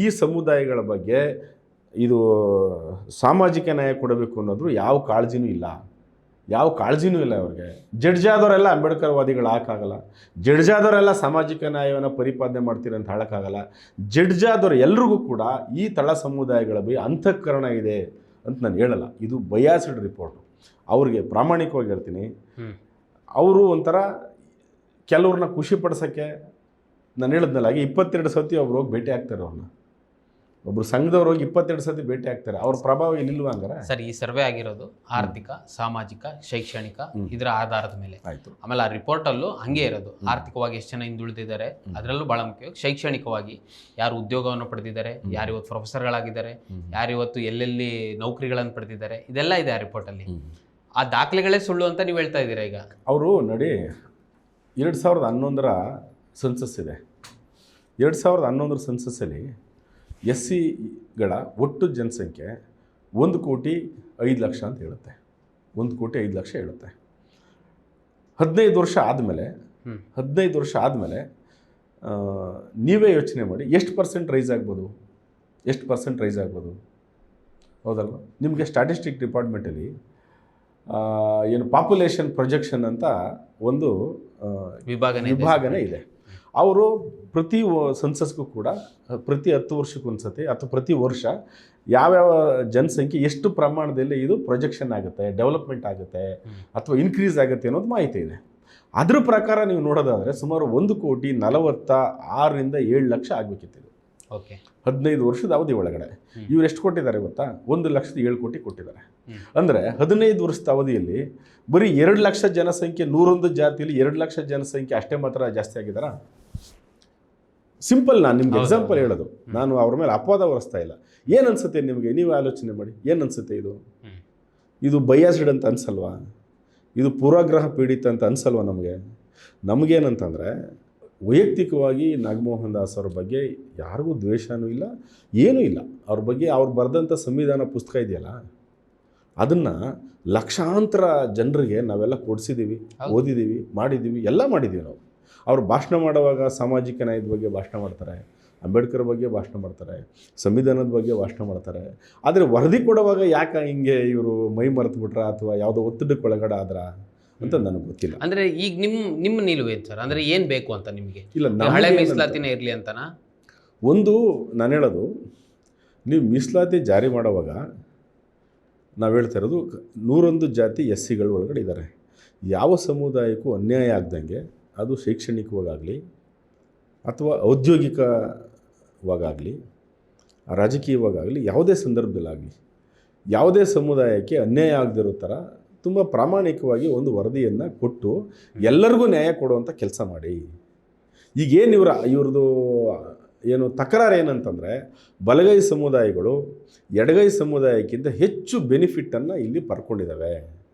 ಈ ಸಮುದಾಯಗಳ ಬಗ್ಗೆ ಇದು ಸಾಮಾಜಿಕ ನ್ಯಾಯ ಕೊಡಬೇಕು ಅನ್ನೋದು ಯಾವ ಕಾಳಜಿನೂ ಇಲ್ಲ ಅವ್ರಿಗೆ. ಜಡ್ಜಾದವರೆಲ್ಲ ಅಂಬೇಡ್ಕರ್ವಾದಿಗಳು ಹಾಕಾಗಲ್ಲ, ಜಡ್ಜಾದವರೆಲ್ಲ ಸಾಮಾಜಿಕ ನ್ಯಾಯವನ್ನು ಪರಿಪಾಲನೆ ಮಾಡ್ತೀರ ಅಂತ ಹೇಳೋಕ್ಕಾಗಲ್ಲ. ಜಡ್ಜಾದವರು ಎಲ್ರಿಗೂ ಕೂಡ ಈ ತಳ ಸಮುದಾಯಗಳ ಬಗ್ಗೆ ಅಂತಃಕರಣ ಇದೆ ಅಂತ ನಾನು ಹೇಳಲ್ಲ. ಇದು ಬಯಾಸ್ಡ್ ರಿಪೋರ್ಟು. ಅವ್ರಿಗೆ ಪ್ರಾಮಾಣಿಕವಾಗಿ ಹೇಳ್ತೀನಿ, ಅವರು ಒಂಥರ ಕೆಲವ್ರನ್ನ ಖುಷಿ ಪಡಿಸೋಕ್ಕೆ, ನಾನು ಹೇಳಿದ್ನಲ್ಲ, 22 ಸತಿ ಒಬ್ರು ಹೋಗಿ ಭೇಟಿ ಆಗ್ತಾರೆ ಅವ್ರನ್ನ. ಒಬ್ರು ಸಂಘದವ್ರು ಹೋಗಿ 22 ಸತಿ ಭೇಟಿ ಆಗ್ತಾರೆ. ಅವ್ರ ಪ್ರಭಾವ ಇಲ್ಲಿಲ್ವ ಹಂಗಾರೆ? ಸರ್, ಈ ಸರ್ವೆ ಆಗಿರೋದು ಆರ್ಥಿಕ, ಸಾಮಾಜಿಕ, ಶೈಕ್ಷಣಿಕ ಇದರ ಆಧಾರದ ಮೇಲೆ ಆಯಿತು. ಆಮೇಲೆ ಆ ರಿಪೋರ್ಟಲ್ಲೂ ಹಂಗೆ ಇರೋದು, ಆರ್ಥಿಕವಾಗಿ ಎಷ್ಟು ಜನ ಹಿಂದುಳಿದಿದ್ದಾರೆ, ಅದರಲ್ಲೂ ಭಾಳ ಮುಖ್ಯವಾಗಿ ಶೈಕ್ಷಣಿಕವಾಗಿ ಯಾರು ಉದ್ಯೋಗವನ್ನು ಪಡೆದಿದ್ದಾರೆ, ಯಾರು ಇವತ್ತು ಪ್ರೊಫೆಸರ್ಗಳಾಗಿದ್ದಾರೆ, ಯಾರು ಇವತ್ತು ಎಲ್ಲೆಲ್ಲಿ ನೌಕರಿಗಳನ್ನು ಪಡೆದಿದ್ದಾರೆ, ಇದೆಲ್ಲ ಇದೆ ಆ ರಿಪೋರ್ಟಲ್ಲಿ. ಆ ದಾಖಲೆಗಳೇ ಸುಳ್ಳು ಅಂತ ನೀವು ಹೇಳ್ತಾ ಇದ್ದೀರಾ ಈಗ. ಅವರು ನೋಡಿ, 2011ರ ಸೆನ್ಸಸ್ ಇದೆ. 2011ರ ಸೆನ್ಸಸ್ಸಲ್ಲಿ SCಗಳ ಒಟ್ಟು ಜನಸಂಖ್ಯೆ 1,05,00,000 ಅಂತ ಹೇಳುತ್ತೆ. 1,05,00,000 ಹೇಳುತ್ತೆ. 15 ವರ್ಷ ಆದಮೇಲೆ ನೀವೇ ಯೋಚನೆ ಮಾಡಿ, ಎಷ್ಟು ಪರ್ಸೆಂಟ್ ರೈಸ್ ಆಗ್ಬೋದು? ಹೌದಲ್ವ? ನಿಮಗೆ ಸ್ಟ್ಯಾಟಿಸ್ಟಿಕ್ ಡಿಪಾರ್ಟ್ಮೆಂಟಲ್ಲಿ ಏನು ಪಾಪ್ಯುಲೇಷನ್ ಪ್ರೊಜೆಕ್ಷನ್ ಅಂತ ಒಂದು ವಿಭಾಗನೇ ಇದೆ. ಅವರು ಪ್ರತಿ ಸೆನ್ಸಸ್ಗೂ ಕೂಡ ಪ್ರತಿ 10 ವರ್ಷಕ್ಕೊಂದು ಸತಿ ಅಥವಾ ಪ್ರತಿ ವರ್ಷ ಯಾವ್ಯಾವ ಜನಸಂಖ್ಯೆ ಎಷ್ಟು ಪ್ರಮಾಣದಲ್ಲಿ ಇದು ಪ್ರೊಜೆಕ್ಷನ್ ಆಗುತ್ತೆ, ಡೆವಲಪ್ಮೆಂಟ್ ಆಗುತ್ತೆ ಅಥವಾ ಇನ್ಕ್ರೀಸ್ ಆಗುತ್ತೆ ಅನ್ನೋದು ಮಾಹಿತಿ ಇದೆ. ಅದ್ರ ಪ್ರಕಾರ ನೀವು ನೋಡೋದಾದರೆ ಸುಮಾರು 1,46,000 7 ಲಕ್ಷ ಆಗಬೇಕಿತ್ತು. ಓಕೆ, 15 ವರ್ಷದ ಅವಧಿ ಒಳಗಡೆ. ಇವ್ರು ಎಷ್ಟು ಕೊಟ್ಟಿದ್ದಾರೆ ಗೊತ್ತಾ? 1,07,000 ಕೋಟಿ ಕೊಟ್ಟಿದ್ದಾರೆ. ಅಂದರೆ 15 ವರ್ಷದ ಅವಧಿಯಲ್ಲಿ ಬರೀ 2 ಲಕ್ಷ ಜನಸಂಖ್ಯೆ, 101 ಜಾತಿಯಲ್ಲಿ 2 ಲಕ್ಷ ಜನಸಂಖ್ಯೆ ಅಷ್ಟೇ ಮಾತ್ರ ಜಾಸ್ತಿ ಆಗಿದಾರಾ? ಸಿಂಪಲ್, ನಾನು ನಿಮ್ಗೆ ಎಕ್ಸಾಂಪಲ್ ಹೇಳೋದು, ನಾನು ಅವ್ರ ಮೇಲೆ ಅಪವಾದ ಹೊರಿಸ್ತಾ ಇಲ್ಲ. ಏನು ಅನ್ಸುತ್ತೆ ನಿಮಗೆ? ನೀವು ಆಲೋಚನೆ ಮಾಡಿ, ಏನು ಅನ್ಸುತ್ತೆ? ಇದು ಬಯಾಸ್ಡ್ ಅಂತ ಅನ್ಸಲ್ವಾ? ಇದು ಪೂರ್ವಾಗ್ರಹ ಪೀಡಿತ ಅಂತ ಅನ್ಸಲ್ವಾ ನಮಗೇನಂತಂದರೆ, ವೈಯಕ್ತಿಕವಾಗಿ ನಾಗಮೋಹನ್ ದಾಸ್ ಅವ್ರ ಬಗ್ಗೆ ಯಾರಿಗೂ ದ್ವೇಷನೂ ಇಲ್ಲ, ಏನೂ ಇಲ್ಲ. ಅವ್ರ ಬಗ್ಗೆ ಅವ್ರು ಬರೆದಂಥ ಸಂವಿಧಾನ ಪುಸ್ತಕ ಇದೆಯಲ್ಲ, ಅದನ್ನು ಲಕ್ಷಾಂತರ ಜನರಿಗೆ ನಾವೆಲ್ಲ ಕೊಡಿಸಿದ್ದೀವಿ, ಓದಿದ್ದೀವಿ, ಮಾಡಿದ್ದೀವಿ, ಎಲ್ಲ ಮಾಡಿದ್ದೀವಿ ನಾವು. ಅವ್ರು ಭಾಷಣ ಮಾಡುವಾಗ ಸಾಮಾಜಿಕ ನ್ಯಾಯದ ಬಗ್ಗೆ ಭಾಷಣ ಮಾಡ್ತಾರೆ, ಅಂಬೇಡ್ಕರ್ ಬಗ್ಗೆ ಭಾಷಣ ಮಾಡ್ತಾರೆ, ಸಂವಿಧಾನದ ಬಗ್ಗೆ ಭಾಷಣ ಮಾಡ್ತಾರೆ. ಆದರೆ ವರದಿ ಕೊಡುವಾಗ ಯಾಕೆ ಹಿಂಗೆ ಇವರು ಮೈ ಮರೆತು ಬಿಟ್ರ ಅಥವಾ ಯಾವುದೋ ಒತ್ತಡಕ್ಕೆ ಒಳಗಡೆ ಆದ್ರ ಅಂತ ನನಗೆ ಗೊತ್ತಿಲ್ಲ. ಅಂದರೆ ಈಗ ನಿಮ್ಮ ನಿಲುವೇನು ಸರ್? ಅಂದರೆ ಏನು ಬೇಕು ಅಂತ ನಿಮಗೆ? ಇಲ್ಲ, ಹಳೆ ಮೀಸಲಾತಿನೇ ಇರಲಿ ಅಂತನಾ? ಒಂದು ನಾನು ಹೇಳೋದು, ನೀವು ಮೀಸಲಾತಿ ಜಾರಿ ಮಾಡುವಾಗ ನಾವು ಹೇಳ್ತಾ ಇರೋದು 101 ಜಾತಿ SCಗಳ ಒಳಗಡೆ ಇದ್ದಾರೆ. ಯಾವ ಸಮುದಾಯಕ್ಕೂ ಅನ್ಯಾಯ ಆಗ್ದಂಗೆ, ಅದು ಶೈಕ್ಷಣಿಕವಾಗಲಿ ಅಥವಾ ಔದ್ಯೋಗಿಕವಾಗಲಿ ರಾಜಕೀಯವಾಗಲಿ ಯಾವುದೇ ಸಂದರ್ಭದಲ್ಲಾಗಲಿ ಯಾವುದೇ ಸಮುದಾಯಕ್ಕೆ ಅನ್ಯಾಯ ಆಗದಿರೋ ಥರ ತುಂಬ ಪ್ರಾಮಾಣಿಕವಾಗಿ ಒಂದು ವರದಿಯನ್ನು ಕೊಟ್ಟು ಎಲ್ಲರಿಗೂ ನ್ಯಾಯ ಕೊಡುವಂಥ ಕೆಲಸ ಮಾಡಿ. ಈಗೇನು ಇವ್ರದ್ದು ಏನು ತಕರಾರು ಏನಂತಂದರೆ, ಬಲಗೈ ಸಮುದಾಯಗಳು ಎಡಗೈ ಸಮುದಾಯಕ್ಕಿಂತ ಹೆಚ್ಚು ಬೆನಿಫಿಟನ್ನು ಇಲ್ಲಿ ಪಡ್ಕೊಂಡಿದ್ದಾವೆ.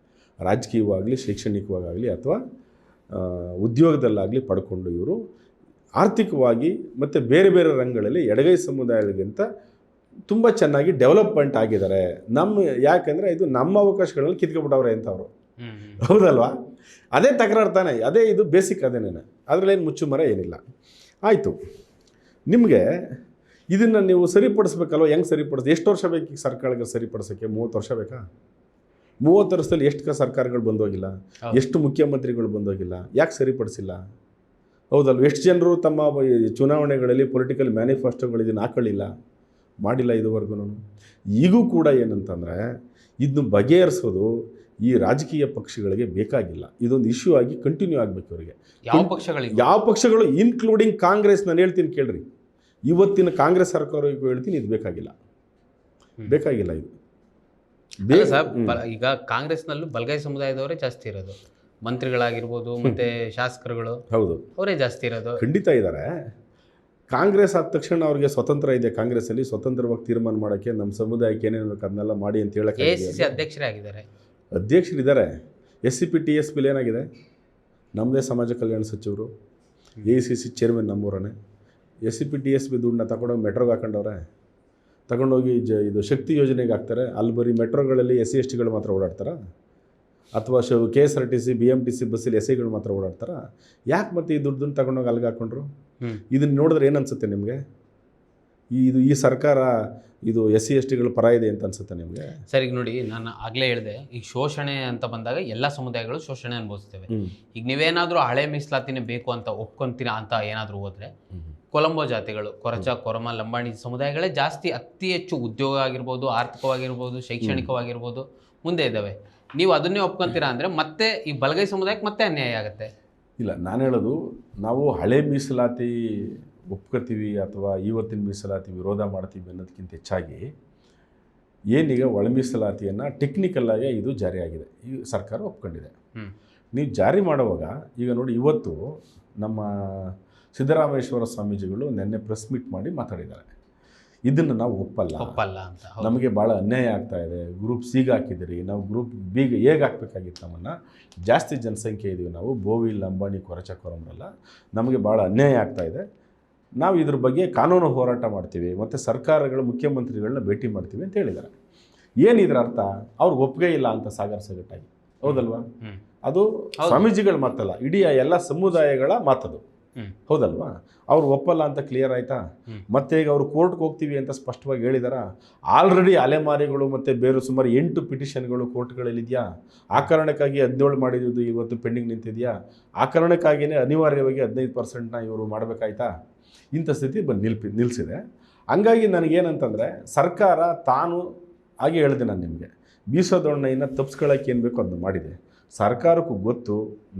ರಾಜಕೀಯವಾಗಲಿ, ಶೈಕ್ಷಣಿಕವಾಗಲಿ ಅಥವಾ ಉದ್ಯೋಗದಲ್ಲಾಗಲಿ ಪಡ್ಕೊಂಡು ಇವರು ಆರ್ಥಿಕವಾಗಿ ಮತ್ತು ಬೇರೆ ಬೇರೆ ರಂಗಗಳಲ್ಲಿ ಎಡಗೈ ಸಮುದಾಯಗಳಿಗಿಂತ ತುಂಬ ಚೆನ್ನಾಗಿ ಡೆವಲಪ್ಮೆಂಟ್ ಆಗಿದ್ದಾರೆ. ಯಾಕೆಂದರೆ ಇದು ನಮ್ಮ ಅವಕಾಶಗಳಲ್ಲಿ ಕಿತ್ಕೊಬಿಟ್ಟವ್ರೆ ಅಂತ ಅವರು, ಹೌದಲ್ವಾ? ಅದೇ ತಕರಾರು ತಾನೆ, ಅದೇ ಇದು ಬೇಸಿಕ್, ಅದೇನೇನೆ, ಅದರಲ್ಲೇನು ಮುಚ್ಚುಮರ ಏನಿಲ್ಲ. ಆಯಿತು, ನಿಮಗೆ ಇದನ್ನು ನೀವು ಸರಿಪಡಿಸ್ಬೇಕಲ್ವ? ಹೆಂಗೆ ಸರಿಪಡಿಸ್? ಎಷ್ಟು ವರ್ಷ ಬೇಕು ಈಗ ಸರ್ಕಾರಕ್ಕೆ ಸರಿಪಡಿಸೋಕ್ಕೆ? 30 ವರ್ಷ ಬೇಕಾ? 30 ವರ್ಷದಲ್ಲಿ ಎಷ್ಟು ಸರ್ಕಾರಗಳು ಬಂದೋಗಿಲ್ಲ, ಎಷ್ಟು ಮುಖ್ಯಮಂತ್ರಿಗಳು ಬಂದೋಗಿಲ್ಲ, ಯಾಕೆ ಸರಿಪಡಿಸಿಲ್ಲ? ಹೌದಲ್ವ? ಎಷ್ಟು ಜನರು ತಮ್ಮ ಚುನಾವಣೆಗಳಲ್ಲಿ ಪೊಲಿಟಿಕಲ್ ಮ್ಯಾನಿಫೆಸ್ಟೋಗಳು ಇದನ್ನು ಹಾಕೊಳ್ಳಿಲ್ಲ, ಮಾಡಿಲ್ಲ ಇದುವರೆಗೂ. ಈಗೂ ಕೂಡ ಏನಂತಂದರೆ, ಇದನ್ನು ಬಗೆಹರಿಸೋದು ಈ ರಾಜಕೀಯ ಪಕ್ಷಗಳಿಗೆ ಬೇಕಾಗಿಲ್ಲ. ಇದೊಂದು ಇಶ್ಯೂ ಆಗಿ ಕಂಟಿನ್ಯೂ ಆಗಬೇಕು ಇವರಿಗೆ. ಯಾವ ಪಕ್ಷಗಳು ಇನ್ಕ್ಲೂಡಿಂಗ್ ಕಾಂಗ್ರೆಸ್. ನಾನು ಹೇಳ್ತೀನಿ ಕೇಳ್ರಿ, ಇವತ್ತಿನ ಕಾಂಗ್ರೆಸ್ ಸರ್ಕಾರಕ್ಕೂ ಹೇಳ್ತೀನಿ, ಇದು ಬೇಕಾಗಿಲ್ಲ ಇದು. ಈಗ ಕಾಂಗ್ರೆಸ್ನಲ್ಲೂ ಬಲಗೈ ಸಮುದಾಯದವರೇ ಜಾಸ್ತಿ ಇರೋದು, ಮಂತ್ರಿಗಳಾಗಿರ್ಬೋದು ಮತ್ತೆ ಶಾಸಕರುಗಳು, ಹೌದು, ಅವರೇ ಜಾಸ್ತಿ ಇರೋದು. ಖಂಡಿತ ಇದ್ದಾರೆ. ಕಾಂಗ್ರೆಸ್ ಆದ ತಕ್ಷಣ ಅವ್ರಿಗೆ ಸ್ವತಂತ್ರ ಇದೆ. ಕಾಂಗ್ರೆಸ್ಸಲ್ಲಿ ಸ್ವತಂತ್ರವಾಗಿ ತೀರ್ಮಾನ ಮಾಡೋಕ್ಕೆ ನಮ್ಮ ಸಮುದಾಯಕ್ಕೆ ಏನೇನು ಬೇಕು ಅದನ್ನೆಲ್ಲ ಮಾಡಿ ಅಂತ ಹೇಳಕ್ಕೆ ACC ಅಧ್ಯಕ್ಷರೇ ಆಗಿದ್ದಾರೆ, ಅಧ್ಯಕ್ಷರಿದ್ದಾರೆ. SCP TSP ಏನಾಗಿದೆ? ನಮ್ಮದೇ ಸಮಾಜ ಕಲ್ಯಾಣ ಸಚಿವರು, ACC ಚೇರ್ಮನ್ ನಮ್ಮೂರನೇ. SCP TSP ದುಡ್ಡನ್ನ ತಗೊಂಡೋಗಿ ಮೆಟ್ರೋಗೆ ಹಾಕೊಂಡವ್ರೆ, ತಗೊಂಡೋಗಿ ಇದು ಶಕ್ತಿ ಯೋಜನೆಗೆ ಹಾಕ್ತಾರೆ. ಅಲ್ಲಿ ಬರೀ ಮೆಟ್ರೋಗಳಲ್ಲಿ SC STಗಳು ಮಾತ್ರ ಓಡಾಡ್ತಾರ? ಅಥವಾ KSRTC BMTC ಬಸ್ಸಲ್ಲಿ SIಗಳು ಮಾತ್ರ ಓಡಾಡ್ತಾರ? ಯಾಕೆ ಮತ್ತೆ ಈ ದುಡ್ಡನ್ನು ತಗೊಂಡೋಗಿ ಅಲ್ಲಿಗೆ ಹಾಕ್ಕೊಂಡ್ರು? ಇದನ್ನು ನೋಡಿದ್ರೆ ಏನು ಅನಿಸುತ್ತೆ ನಿಮಗೆ? ಈ ಸರ್ಕಾರ ಇದು SC STಗಳ ಪರ ಇದೆ ಅಂತ ಅನ್ಸುತ್ತೆ ನಿಮಗೆ? ಸರ್, ಈಗ ನೋಡಿ, ನಾನು ಆಗಲೇ ಹೇಳಿದೆ, ಈಗ ಶೋಷಣೆ ಅಂತ ಬಂದಾಗ ಎಲ್ಲ ಸಮುದಾಯಗಳು ಶೋಷಣೆ ಅನುಭವಿಸ್ತೇವೆ. ಈಗ ನೀವೇನಾದರೂ ಹಳೆ ಮೀಸಲಾತಿನೇ ಬೇಕು ಅಂತ ಒಪ್ಕೊಂತೀರಾ ಅಂತ ಏನಾದರೂ ಹೋದರೆ, ಕೊಲಂಬೋ ಜಾತಿಗಳು, ಕೊರಚ, ಕೊರಮ, ಲಂಬಾಣಿ ಸಮುದಾಯಗಳೇ ಜಾಸ್ತಿ, ಅತಿ ಹೆಚ್ಚು ಉದ್ಯೋಗ ಆಗಿರ್ಬೋದು, ಆರ್ಥಿಕವಾಗಿರ್ಬೋದು, ಶೈಕ್ಷಣಿಕವಾಗಿರ್ಬೋದು ಮುಂದೆ ಇದ್ದಾವೆ. ನೀವು ಅದನ್ನೇ ಒಪ್ಕೊಂತೀರಾ ಅಂದರೆ ಮತ್ತೆ ಈ ಬಲಗೈ ಸಮುದಾಯಕ್ಕೆ ಮತ್ತೆ ಅನ್ಯಾಯ ಆಗುತ್ತೆ. ಇಲ್ಲ, ನಾನು ಹೇಳೋದು, ನಾವು ಹಳೆ ಮೀಸಲಾತಿ ಒಪ್ಕೋತೀವಿ ಅಥವಾ ಇವತ್ತಿನ ಮೀಸಲಾತಿ ವಿರೋಧ ಮಾಡ್ತೀವಿ ಅನ್ನೋದಕ್ಕಿಂತ ಹೆಚ್ಚಾಗಿ, ಏನೀಗ ಒಳ ಮೀಸಲಾತಿಯನ್ನು ಟೆಕ್ನಿಕಲ್ಲಾಗಿ ಇದು ಜಾರಿಯಾಗಿದೆ, ಈ ಸರ್ಕಾರ ಒಪ್ಕೊಂಡಿದೆ. ನೀವು ಜಾರಿ ಮಾಡುವಾಗ ಈಗ ನೋಡಿ, ಇವತ್ತು ನಮ್ಮ ಸಿದ್ದರಾಮೇಶ್ವರ ಸ್ವಾಮೀಜಿಗಳು ನಿನ್ನೆ ಪ್ರೆಸ್ ಮೀಟ್ ಮಾಡಿ ಮಾತಾಡಿದ್ದಾರೆ. ಇದನ್ನು ನಾವು ಒಪ್ಪಲ್ಲ ಅಂತ, ನಮಗೆ ಭಾಳ ಅನ್ಯಾಯ ಆಗ್ತಾ ಇದೆ, ಗ್ರೂಪ್ ಸಿಗೆ ಹಾಕಿದ್ದೀರಿ, ನಾವು ಗ್ರೂಪ್ ಬಿಗೆ ಹೇಗೆ ಹಾಕಬೇಕಾಗಿತ್ತು? ನಮ್ಮನ್ನು ಜಾಸ್ತಿ ಜನಸಂಖ್ಯೆ ಇದ್ದೀವಿ ನಾವು, ಬೋವಿಲ್, ಅಂಬಾಣಿ, ಕೊರಚ, ಕೊರಮರೆಲ್ಲ, ನಮಗೆ ಭಾಳ ಅನ್ಯಾಯ ಆಗ್ತಾಯಿದೆ. ನಾವು ಇದ್ರ ಬಗ್ಗೆ ಕಾನೂನು ಹೋರಾಟ ಮಾಡ್ತೀವಿ ಮತ್ತು ಸರ್ಕಾರಗಳ ಮುಖ್ಯಮಂತ್ರಿಗಳನ್ನ ಭೇಟಿ ಮಾಡ್ತೀವಿ ಅಂತ ಹೇಳಿದ್ದಾರೆ. ಏನಿದ್ರ ಅರ್ಥ? ಅವ್ರಿಗೆ ಒಪ್ಪಿಗೆ ಇಲ್ಲ ಅಂತ ಸಾಗರ ಸಗಟಾಗಿ, ಹೌದಲ್ವಾ? ಅದು ಸ್ವಾಮೀಜಿಗಳ ಮಾತಲ್ಲ, ಇಡೀ ಎಲ್ಲ ಸಮುದಾಯಗಳ ಮಾತದು, ಹೌದಲ್ವಾ? ಅವ್ರು ಒಪ್ಪಲ್ಲ ಅಂತ ಕ್ಲಿಯರ್ ಆಯಿತಾ? ಮತ್ತೆ ಈಗ ಅವರು ಕೋರ್ಟ್ಗೆ ಹೋಗ್ತೀವಿ ಅಂತ ಸ್ಪಷ್ಟವಾಗಿ ಹೇಳಿದಾರ. ಆಲ್ರೆಡಿ ಅಲೆಮಾರಿಗಳು ಮತ್ತು ಬೇರೆ ಸುಮಾರು 8 ಪಿಟಿಷನ್ಗಳು ಕೋರ್ಟ್ಗಳಲ್ಲಿದೆಯಾ. ಆ ಕಾರಣಕ್ಕಾಗಿ 17 ಮಾಡಿದ್ದು ಇವತ್ತು ಪೆಂಡಿಂಗ್ ನಿಂತಿದೆಯಾ. ಆ ಕಾರಣಕ್ಕಾಗಿಯೇ ಅನಿವಾರ್ಯವಾಗಿ 15% ಇವರು ಮಾಡಬೇಕಾಯ್ತಾ? ಇಂಥ ಸ್ಥಿತಿ ನಿಲ್ಲಿಸಿದೆ. ಹಂಗಾಗಿ ನನಗೇನಂತಂದರೆ, ಸರ್ಕಾರ ತಾನು ಹಾಗೆ ಹೇಳಿದೆ, ನಾನು ನಿಮಗೆ ಬೀಸೋದೊಣ್ಣೆಯನ್ನು ತಪ್ಪಿಸ್ಕೊಳ್ಳೋಕೆ ಏನು ಬೇಕೋ ಅದನ್ನು ಮಾಡಿದೆ. ಸರ್ಕಾರಕ್ಕೂ ಗೊತ್ತು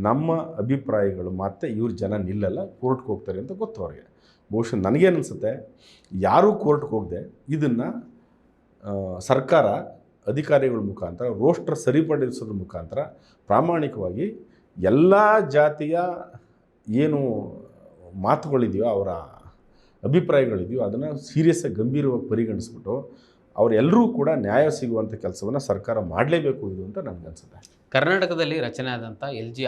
ನಮ್ಮ ಅಭಿಪ್ರಾಯಗಳು ಮತ್ತೆ ಇವ್ರ ಜನ ನಿಲ್ಲಲ್ಲ, ಕೋರ್ಟ್ಗೆ ಹೋಗ್ತಾರೆ ಅಂತ ಗೊತ್ತು ಅವ್ರಿಗೆ. ಬಹುಶಃ ನನಗೇನು ಅನಿಸುತ್ತೆ, ಯಾರೂ ಕೋರ್ಟ್ಗೆ ಹೋಗದೆ ಇದನ್ನು ಸರ್ಕಾರ ಅಧಿಕಾರಿಗಳ ಮುಖಾಂತರ ರೋಸ್ಟರ್ ಸರಿಪಡಿಸೋದ್ರ ಮುಖಾಂತರ ಪ್ರಾಮಾಣಿಕವಾಗಿ ಎಲ್ಲ ಜಾತಿಯ ಏನು ಮಾತುಗಳಿದೆಯೋ, ಅವರ ಅಭಿಪ್ರಾಯಗಳಿದೆಯೋ ಅದನ್ನು ಸೀರಿಯಸ್ಸಾಗಿ ಗಂಭೀರವಾಗಿ ಪರಿಗಣಿಸ್ಬಿಟ್ಟು ಅವರೆಲ್ಲರೂ ಕೂಡ ನ್ಯಾಯ ಸಿಗುವಂಥ ಕೆಲಸವನ್ನು ಸರ್ಕಾರ ಮಾಡಲೇಬೇಕು ಇದು ಅಂತ ನನಗನ್ಸುತ್ತೆ. ಕರ್ನಾಟಕದಲ್ಲಿ ರಚನೆ ಆದಂಥ LG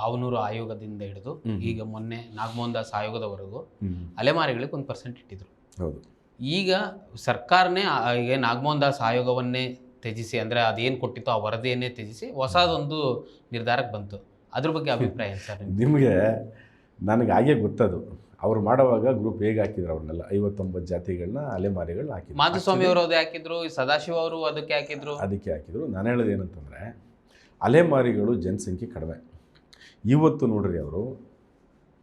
ಆವನೂರು ಆಯೋಗದಿಂದ ಹಿಡಿದು ಈಗ ಮೊನ್ನೆ ನಾಗಮೋಹನ್ ದಾಸ್ ಆಯೋಗದವರೆಗೂ ಅಲೆಮಾರಿಗಳಿಗೆ 1% ಇಟ್ಟಿದ್ರು. ಹೌದು. ಈಗ ಸರ್ಕಾರನೇ ಈಗ ನಾಗಮೋಹನ್ ದಾಸ್ ಆಯೋಗವನ್ನೇ ತ್ಯಜಿಸಿ, ಅಂದರೆ ಅದೇನು ಕೊಟ್ಟಿತ್ತು ಆ ವರದಿಯನ್ನೇ ತ್ಯಜಿಸಿ ಹೊಸದೊಂದು ನಿರ್ಧಾರಕ್ಕೆ ಬಂತು. ಅದ್ರ ಬಗ್ಗೆ ಅಭಿಪ್ರಾಯ ಏನು ಸರ್? ನಿಮಗೆ ನನಗೆ ಹಾಗೆ ಗೊತ್ತದು. ಅವ್ರು ಮಾಡುವಾಗ ಗ್ರೂಪ್ ಹೇಗೆ ಹಾಕಿದ್ರು ಅವ್ರನ್ನೆಲ್ಲ 59 ಜಾತಿಗಳನ್ನ ಅಲೆಮಾರಿಗಳನ್ನ ಹಾಕಿದ್ರು. ಮಾಧುಸ್ವಾಮಿ ಅವರು ಅದೇ ಹಾಕಿದ್ರು, ಸದಾಶಿವ ಅವರು ಅದಕ್ಕೆ ಹಾಕಿದ್ರು. ನಾನು ಹೇಳೋದು ಏನಂತಂದರೆ, ಅಲೆಮಾರಿಗಳು ಜನಸಂಖ್ಯೆ ಕಡಿಮೆ. ಇವತ್ತು ನೋಡ್ರಿ, ಅವರು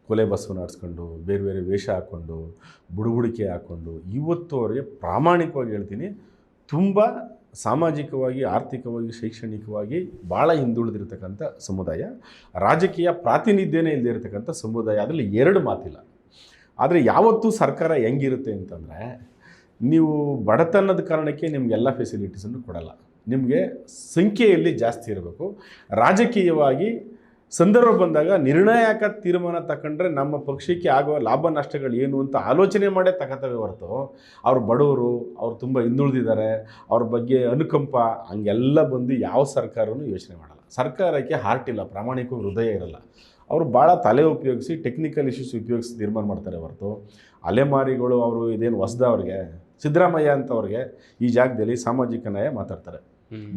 ಕೊಲೆ ಬಸ್ಸು ನಡೆಸ್ಕೊಂಡು ಬೇರೆ ಬೇರೆ ವೇಷ ಹಾಕ್ಕೊಂಡು ಬುಡುಬುಡಿಕೆ ಹಾಕ್ಕೊಂಡು ಇವತ್ತು ಅವರಿಗೆ ಪ್ರಾಮಾಣಿಕವಾಗಿ ಹೇಳ್ತೀನಿ, ತುಂಬ ಸಾಮಾಜಿಕವಾಗಿ, ಆರ್ಥಿಕವಾಗಿ, ಶೈಕ್ಷಣಿಕವಾಗಿ ಭಾಳ ಹಿಂದುಳಿದಿರ್ತಕ್ಕಂಥ ಸಮುದಾಯ, ರಾಜಕೀಯ ಪ್ರಾತಿನಿಧ್ಯನೇ ಇಲ್ಲದೆ ಇರತಕ್ಕಂಥ ಸಮುದಾಯ. ಅದರಲ್ಲಿ ಎರಡು ಮಾತಿಲ್ಲ. ಆದರೆ ಯಾವತ್ತೂ ಸರ್ಕಾರ ಹೆಂಗಿರುತ್ತೆ ಅಂತಂದರೆ, ನೀವು ಬಡತನದ ಕಾರಣಕ್ಕೆ ನಿಮಗೆಲ್ಲ ಫೆಸಿಲಿಟೀಸನ್ನು ಕೊಡಲ್ಲ. ನಿಮಗೆ ಸಂಖ್ಯೆಯಲ್ಲಿ ಜಾಸ್ತಿ ಇರಬೇಕು. ರಾಜಕೀಯವಾಗಿ ಸಂದರ್ಭ ಬಂದಾಗ ನಿರ್ಣಾಯಕ ತೀರ್ಮಾನ ತಗೊಂಡ್ರೆ ನಮ್ಮ ಪಕ್ಷಕ್ಕೆ ಆಗುವ ಲಾಭ ನಷ್ಟಗಳು ಏನು ಅಂತ ಆಲೋಚನೆ ಮಾಡೇ ತಗೋತವೆ ಹೊರತು, ಅವ್ರು ಬಡವರು, ಅವ್ರು ತುಂಬ ಹಿಂದುಳಿದಿದ್ದಾರೆ, ಅವ್ರ ಬಗ್ಗೆ ಅನುಕಂಪ ಹಂಗೆಲ್ಲ ಬಂದು ಯಾವ ಸರ್ಕಾರವೂ ಯೋಚನೆ ಮಾಡಲ್ಲ. ಸರ್ಕಾರಕ್ಕೆ ಹಾರ್ಟ್ ಇಲ್ಲ, ಪ್ರಾಮಾಣಿಕ ಹೃದಯ ಇರಲ್ಲ. ಅವರು ಭಾಳ ತಲೆ ಉಪಯೋಗಿಸಿ ಟೆಕ್ನಿಕಲ್ ಇಶ್ಯೂಸ್ ಉಪಯೋಗಿಸಿ ತೀರ್ಮಾನ ಮಾಡ್ತಾರೆ ಹೊರತು, ಅಲೆಮಾರಿಗಳು ಅವರು ಇದೇನು ಹೊಸದವ್ರಿಗೆ, ಸಿದ್ದರಾಮಯ್ಯ ಅಂತವ್ರಿಗೆ ಈ ಜಾಗದಲ್ಲಿ ಸಾಮಾಜಿಕ ನ್ಯಾಯ ಮಾತಾಡ್ತಾರೆ,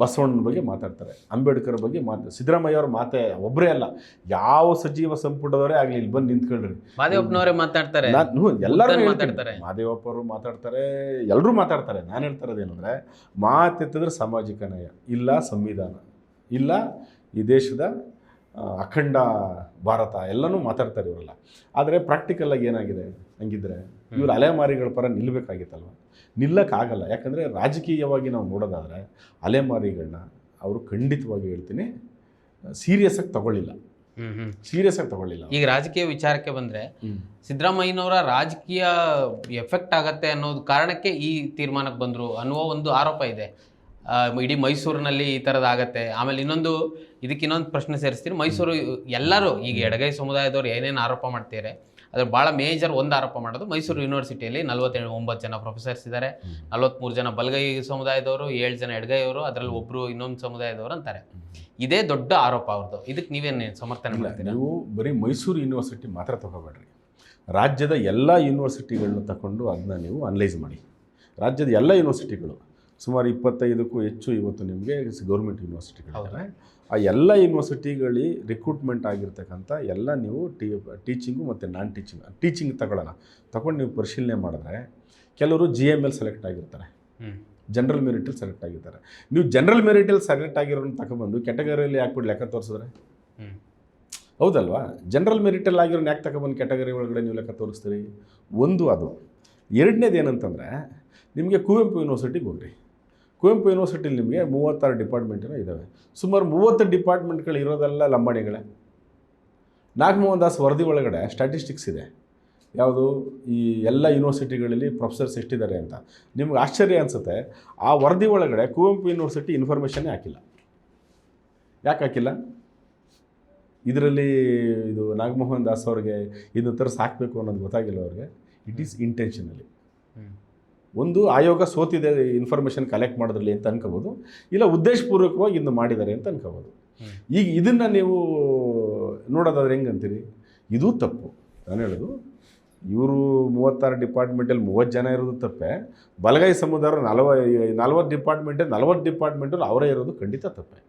ಬಸವಣ್ಣನ ಬಗ್ಗೆ ಮಾತಾಡ್ತಾರೆ, ಅಂಬೇಡ್ಕರ್ ಬಗ್ಗೆ ಸಿದ್ದರಾಮಯ್ಯ ಅವ್ರ ಮಾತೆ ಒಬ್ಬರೇ ಅಲ್ಲ, ಯಾವ ಸಚಿವ ಸಂಪುಟದವರೇ ಆಗಲಿ ಇಲ್ಲಿ ಬಂದು ನಿಂತ್ಕೊಳ್ರಿ, ಮಾದೇವಪ್ಪನವರೇ ಮಾತಾಡ್ತಾರೆ, ಎಲ್ಲರೂ ಮಾತಾಡ್ತಾರೆ, ಮಾದೇವಪ್ಪ ಅವರು ಮಾತಾಡ್ತಾರೆ, ಎಲ್ಲರೂ ಮಾತಾಡ್ತಾರೆ. ನಾನು ಹೇಳ್ತಾ ಇರೋದೇನೆಂದರೆ, ಮಾತೆತ್ತಿದ್ರೆ ಸಾಮಾಜಿಕ ನ್ಯಾಯ ಇಲ್ಲ, ಸಂವಿಧಾನ ಇಲ್ಲ, ಈ ದೇಶದ ಅಖಂಡ ಭಾರತ ಎಲ್ಲನೂ ಮಾತಾಡ್ತಾರೆ ಇವರೆಲ್ಲ. ಆದರೆ ಪ್ರಾಕ್ಟಿಕಲಾಗಿ ಏನಾಗಿದೆ ಹಂಗಿದ್ರೆ, ಇವರು ಅಲೆಮಾರಿಗಳ ಪರ ನಿಲ್ಲಬೇಕಾಗಿತ್ತಲ್ವ? ನಿಲ್ಲಕ್ಕಾಗಲ್ಲ. ಯಾಕಂದರೆ ರಾಜಕೀಯವಾಗಿ ನಾವು ನೋಡೋದಾದರೆ ಅಲೆಮಾರಿಗಳನ್ನ ಅವರು ಖಂಡಿತವಾಗಿ ಹೇಳ್ತೀನಿ ಸೀರಿಯಸ್ಸಾಗಿ ತಗೊಳ್ಳಿಲ್ಲ. ಈಗ ರಾಜಕೀಯ ವಿಚಾರಕ್ಕೆ ಬಂದರೆ, ಸಿದ್ದರಾಮಯ್ಯನವರ ರಾಜಕೀಯ ಎಫೆಕ್ಟ್ ಆಗತ್ತೆ ಅನ್ನೋದು ಕಾರಣಕ್ಕೆ ಈ ತೀರ್ಮಾನಕ್ಕೆ ಬಂದರು ಅನ್ನುವ ಒಂದು ಆರೋಪ ಇದೆ. ಇಡೀ ಮೈಸೂರಿನಲ್ಲಿ ಈ ಥರದ್ದಾಗತ್ತೆ. ಆಮೇಲೆ ಇದಕ್ಕಿನ್ನೊಂದು ಪ್ರಶ್ನೆ ಸೇರಿಸ್ತೀನಿ. ಮೈಸೂರು ಎಲ್ಲರೂ ಈಗ ಎಡಗೈ ಸಮುದಾಯದವ್ರು ಏನೇನು ಆರೋಪ ಮಾಡ್ತಾರೆ, ಅದ್ರ ಭಾಳ ಮೇಜರ್ ಒಂದು ಆರೋಪ ಮಾಡೋದು, ಮೈಸೂರು ಯೂನಿವರ್ಸಿಟಿಯಲ್ಲಿ 49 ಜನ ಪ್ರೊಫೆಸರ್ಸ್ ಇದ್ದಾರೆ, 43 ಜನ ಬಲಗೈ ಸಮುದಾಯದವರು, 7 ಜನ ಎಡಗೈಯವರು, ಅದರಲ್ಲಿ ಒಬ್ಬರು ಇನ್ನೊಂದು ಸಮುದಾಯದವರು ಅಂತಾರೆ. ಇದೇ ದೊಡ್ಡ ಆರೋಪ ಅವ್ರದ್ದು. ಇದಕ್ಕೆ ನೀವೇನು ಸಮರ್ಥನೆ ಮಾಡ್ತೀರಾ? ನೀವು ಬರೀ ಮೈಸೂರು ಯೂನಿವರ್ಸಿಟಿ ಮಾತ್ರ ತಗೋಬೇಡ್ರಿ, ರಾಜ್ಯದ ಎಲ್ಲ ಯೂನಿವರ್ಸಿಟಿಗಳನ್ನ ತಗೊಂಡು ಅದನ್ನ ನೀವು ಅನಲೈಸ್ ಮಾಡಿ. ರಾಜ್ಯದ ಎಲ್ಲ ಯೂನಿವರ್ಸಿಟಿಗಳು ಸುಮಾರು 25ಕ್ಕೂ ಹೆಚ್ಚು ಇವತ್ತು ನಿಮಗೆ ಗೌರ್ಮೆಂಟ್ ಯೂನಿವರ್ಸಿಟಿಗಳಿದ್ದಾರೆ. ಆ ಎಲ್ಲ ಯೂನಿವರ್ಸಿಟಿಗಳಿಗೆ ರಿಕ್ರೂಟ್ಮೆಂಟ್ ಆಗಿರ್ತಕ್ಕಂಥ ಎಲ್ಲ ನೀವು ಟೀಚಿಂಗು ಮತ್ತು ನಾನ್ ಟೀಚಿಂಗ್ ತಗೊಂಡು ನೀವು ಪರಿಶೀಲನೆ ಮಾಡಿದ್ರೆ, ಕೆಲವರು GML ಸೆಲೆಕ್ಟ್ ಆಗಿರ್ತಾರೆ, ಜನರಲ್ ಮೆರಿಟಲ್ಲಿ ಸೆಲೆಕ್ಟ್ ಆಗಿರ್ತಾರೆ. ನೀವು ಜನರಲ್ ಮೆರಿಟಲ್ಲಿ ಸೆಲೆಕ್ಟ್ ಆಗಿರೋನ್ನ ತಗೊಬಂದು ಕ್ಯಾಟಗರಿಯಲ್ಲಿ ಹಾಕ್ಬಿಟ್ಟು ಲೆಕ್ಕ ತೋರಿಸಿದ್ರೆ ಹೌದಲ್ವಾ? ಜನರಲ್ ಮೆರಿಟಲ್ಲಿ ಆಗಿರೋನ್ನ ಯಾಕೆ ತಗೊಬಂದು ಕ್ಯಾಟಗರಿ ಒಳಗಡೆ ನೀವು ಲೆಕ್ಕ ತೋರಿಸ್ತೀರಿ? ಒಂದು ಅದು. ಎರಡನೇದು ಏನಂತಂದರೆ, ನಿಮಗೆ ಕುವೆಂಪು ಯೂನಿವರ್ಸಿಟಿಗೆ ಹೋಗ್ರಿ. ಕುವೆಂಪು ಯೂನಿವರ್ಸಿಟಿಲಿ ನಿಮಗೆ 36 ಡಿಪಾರ್ಟ್ಮೆಂಟೇನೋ ಇದ್ದಾವೆ. ಸುಮಾರು 30 ಡಿಪಾರ್ಟ್ಮೆಂಟ್ಗಳು ಇರೋದೆಲ್ಲ ಲಂಬಾಣಿಗಳೇ. ನಾಗಮೋಹನ್ ದಾಸ್ ವರದಿ ಒಳಗಡೆ ಸ್ಟ್ಯಾಟಿಸ್ಟಿಕ್ಸ್ ಇದೆ, ಯಾವುದು ಈ ಎಲ್ಲ ಯೂನಿವರ್ಸಿಟಿಗಳಲ್ಲಿ ಪ್ರೊಫೆಸರ್ಸ್ ಎಷ್ಟಿದ್ದಾರೆ ಅಂತ. ನಿಮ್ಗೆ ಆಶ್ಚರ್ಯ ಅನಿಸುತ್ತೆ, ಆ ವರದಿ ಒಳಗಡೆ ಕುವೆಂಪು ಯೂನಿವರ್ಸಿಟಿ ಇನ್ಫಾರ್ಮೇಷನ್ನೇ ಹಾಕಿಲ್ಲ. ಯಾಕೆ ಹಾಕಿಲ್ಲ? ಇದರಲ್ಲಿ ಇದು ನಾಗಮೋಹನ್ ದಾಸ್ ಅವ್ರಿಗೆ ಇದನ್ನ ಥರ ಸಾಕಬೇಕು ಅನ್ನೋದು ಗೊತ್ತಾಗಿಲ್ಲ ಅವ್ರಿಗೆ. It is intentionally. ಒಂದು ಆಯೋಗ ಸೋತಿದೆ ಇನ್ಫಾರ್ಮೇಷನ್ ಕಲೆಕ್ಟ್ ಮಾಡೋದ್ರಲ್ಲಿ ಅಂತ ಅನ್ಕೋಬೋದು, ಇಲ್ಲ ಉದ್ದೇಶಪೂರ್ವಕವಾಗಿ ಇದನ್ನು ಮಾಡಿದ್ದಾರೆ ಅಂತ ಅನ್ಕೋಬೋದು. ಈಗ ಇದನ್ನು ನೀವು ನೋಡೋದಾದ್ರೆ ಹೆಂಗೆ ಅಂತೀರಿ? ಇದೂ ತಪ್ಪು. ನಾನು ಹೇಳೋದು, ಇವರು 36 ಡಿಪಾರ್ಟ್ಮೆಂಟಲ್ಲಿ 30 ಜನ ಇರೋದು ತಪ್ಪೆ. ಬಲಗೈ ಸಮುದಾಯ 40 ಡಿಪಾರ್ಟ್ಮೆಂಟಲ್ಲಿ ಅವರೇ ಇರೋದು ಖಂಡಿತ ತಪ್ಪೆ.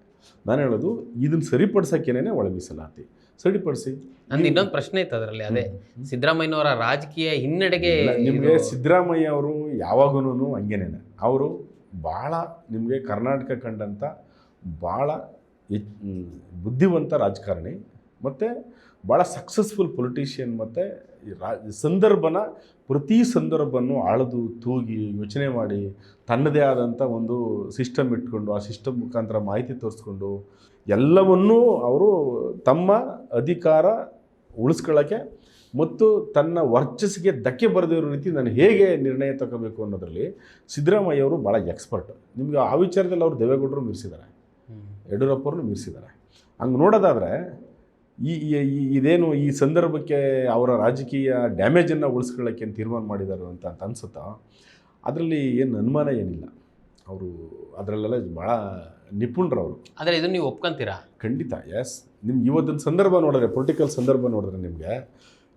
ನಾನು ಹೇಳೋದು, ಇದನ್ನು ಸರಿಪಡಿಸೋಕ್ಕೇನೆ ಒಳ ಮೀಸಲಾತಿ ಸರಿಪಡಿಸಿ. ನಂದು ಇನ್ನೊಂದು ಪ್ರಶ್ನೆ ಇತ್ತು ಅದರಲ್ಲಿ, ಅದೇ ಸಿದ್ದರಾಮಯ್ಯನವರ ರಾಜಕೀಯ ಹಿನ್ನಡೆಗೆ. ನಿಮಗೆ ಸಿದ್ದರಾಮಯ್ಯ ಅವರು ಯಾವಾಗೂ ಹಂಗೇನೆ, ಅವರು ಭಾಳ ನಿಮಗೆ ಕರ್ನಾಟಕ ಕಂಡಂಥ ಭಾಳ ಬುದ್ಧಿವಂತ ರಾಜಕಾರಣಿ ಮತ್ತು ಭಾಳ ಸಕ್ಸಸ್ಫುಲ್ ಪೊಲಿಟಿಷಿಯನ್. ಮತ್ತು ಪ್ರತಿ ಸಂದರ್ಭವನ್ನು ಆಳದು ತೂಗಿ ಯೋಚನೆ ಮಾಡಿ ತನ್ನದೇ ಆದಂಥ ಒಂದು ಸಿಸ್ಟಮ್ ಇಟ್ಕೊಂಡು, ಆ ಸಿಸ್ಟಮ್ ಮುಖಾಂತರ ಮಾಹಿತಿ ತೋರಿಸ್ಕೊಂಡು ಎಲ್ಲವನ್ನೂ ಅವರು ತಮ್ಮ ಅಧಿಕಾರ ಉಳಿಸ್ಕೊಳ್ಳೋಕ್ಕೆ ಮತ್ತು ತನ್ನ ವರ್ಚಸ್ಸಿಗೆ ಧಕ್ಕೆ ಬರೆದಿರೋ ರೀತಿ ನಾನು ಹೇಗೆ ನಿರ್ಣಯ ತಗೋಬೇಕು ಅನ್ನೋದರಲ್ಲಿ ಸಿದ್ದರಾಮಯ್ಯ ಅವರು ಭಾಳ ಎಕ್ಸ್ಪರ್ಟ್. ನಿಮಗೆ ಆ ವಿಚಾರದಲ್ಲಿ ಅವರು ದೇವೇಗೌಡರು ಮೀರಿಸಿದ್ದಾರೆ, ಯಡಿಯೂರಪ್ಪವ್ರನ್ನು ಮೀರಿಸಿದ್ದಾರೆ. ಹಂಗೆ ನೋಡೋದಾದರೆ ಇದೇನು ಈ ಸಂದರ್ಭಕ್ಕೆ ಅವರ ರಾಜಕೀಯ ಡ್ಯಾಮೇಜನ್ನು ಉಳಿಸ್ಕೊಳ್ಳೋಕ್ಕೆ ಏನು ತೀರ್ಮಾನ ಮಾಡಿದ್ದಾರೆ ಅಂತ ಅನಿಸುತ್ತೋ ಅದರಲ್ಲಿ ಏನು ಅನುಮಾನ ಏನಿಲ್ಲ. ಅವರು ಅದರಲ್ಲೆಲ್ಲ ಭಾಳ ನಿಪುಣರು ಅವರು. ಆದರೆ ಇದನ್ನು ನೀವು ಒಪ್ಕೊಂತೀರಾ? ಖಂಡಿತ, ಎಸ್. ನಿಮ್ಗೆ ಇವತ್ತಿನ ಸಂದರ್ಭ ನೋಡಿದ್ರೆ, ಪೊಲಿಟಿಕಲ್ ಸಂದರ್ಭ ನೋಡಿದ್ರೆ ನಿಮಗೆ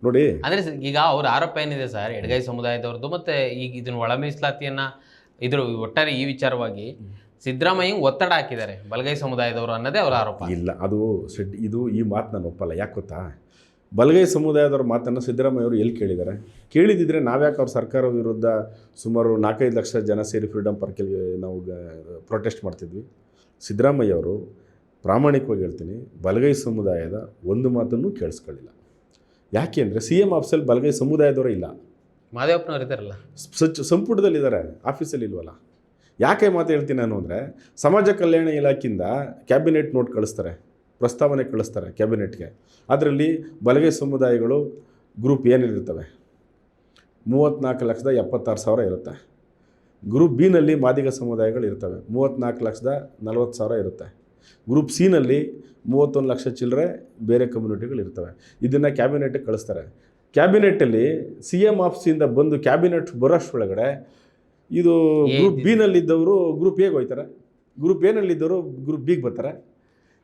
ನೋಡಿ, ಅಂದರೆ ಈಗ ಅವ್ರ ಆರೋಪ ಏನಿದೆ ಸರ್, ಎಡಗೈ ಸಮುದಾಯದವ್ರದ್ದು, ಮತ್ತು ಈಗ ಇದನ್ನು ಒಳ ಮೀಸಲಾತಿಯನ್ನು ಇದ್ರ ಒಟ್ಟಾರೆ ಈ ವಿಚಾರವಾಗಿ ಸಿದ್ದರಾಮಯ್ಯ ಒತ್ತಡ ಹಾಕಿದ್ದಾರೆ ಬಲಗೈ ಸಮುದಾಯದವರು ಅನ್ನೋದೇ ಅವರ ಆರೋಪ. ಇಲ್ಲ, ಇದು ಈ ಮಾತು ನಾನು ಒಪ್ಪಲ್ಲ. ಯಾಕೆ ಗೊತ್ತಾ? ಬಲಗೈ ಸಮುದಾಯದವ್ರ ಮಾತನ್ನು ಸಿದ್ದರಾಮಯ್ಯ ಅವರು ಎಲ್ಲಿ ಕೇಳಿದ್ದಾರೆ? ಕೇಳಿದಿದ್ರೆ ನಾವ್ಯಾಕೆ ಅವ್ರ ಸರ್ಕಾರ ವಿರುದ್ಧ ಸುಮಾರು 4-5 ಲಕ್ಷ ಜನ ಸೇರಿ ಫ್ರೀಡಮ್ ಪಾರ್ಕಲ್ಲಿ ನಾವು ಪ್ರೊಟೆಸ್ಟ್ ಮಾಡ್ತಿದ್ವಿ. ಸಿದ್ದರಾಮಯ್ಯ ಅವರು ಪ್ರಾಮಾಣಿಕವಾಗಿ ಹೇಳ್ತೀನಿ, ಬಲಗೈ ಸಮುದಾಯದ ಒಂದು ಮಾತನ್ನು ಕೇಳಿಸ್ಕೊಳ್ಳಿಲ್ಲ. ಯಾಕೆ ಅಂದರೆ CM ಆಫೀಸಲ್ಲಿ ಬಲಗೈ ಸಮುದಾಯದವರೇ ಇಲ್ಲ. ಮಾದೇವಪ್ಪನವ್ರು ಇದ್ದಾರಲ್ಲ, ಸಂಪುಟದಲ್ಲಿದ್ದಾರೆ, ಆಫೀಸಲ್ಲಿ ಇಲ್ವಲ್ಲ. ಯಾಕೆ ಮಾತು ಹೇಳ್ತೀನಿ ನಾನು ಅಂದರೆ, ಸಮಾಜ ಕಲ್ಯಾಣ ಇಲಾಖೆಯಿಂದ ಕ್ಯಾಬಿನೆಟ್ ನೋಟ್ ಕಳಿಸ್ತಾರೆ, ಪ್ರಸ್ತಾವನೆ ಕಳಿಸ್ತಾರೆ ಕ್ಯಾಬಿನೆಟ್ಗೆ. ಅದರಲ್ಲಿ ಬಲಗೈ ಸಮುದಾಯಗಳು ಗ್ರೂಪ್ ಏನಿರ್ತವೆ 34,76,000 ಇರುತ್ತೆ. ಗ್ರೂಪ್ ಬಿನಲ್ಲಿ ಮಾದಿಗ ಸಮುದಾಯಗಳು ಇರ್ತವೆ 34,40,000 ಇರುತ್ತೆ. ಗ್ರೂಪ್ ಸಿನಲ್ಲಿ 31 ಲಕ್ಷ ಚಿಲ್ಲರೆ ಬೇರೆ ಕಮ್ಯುನಿಟಿಗಳು ಇರ್ತವೆ. ಇದನ್ನು ಕ್ಯಾಬಿನೆಟ್ಗೆ ಕಳಿಸ್ತಾರೆ. ಕ್ಯಾಬಿನೆಟ್ಟಲ್ಲಿ CM ಆಫೀಸಿಂದ ಬಂದು ಕ್ಯಾಬಿನೆಟ್ ಬರೋಷ್ಟೊಳಗಡೆ ಇದು ಗ್ರೂಪ್ ಬಿನಲ್ಲಿದ್ದವರು ಗ್ರೂಪ್ ಎಗೆ ಹೋಗ್ತಾರೆ, ಗ್ರೂಪ್ ಎನಲ್ಲಿದ್ದವರು ಗ್ರೂಪ್ ಬಿಗೆ ಬರ್ತಾರೆ.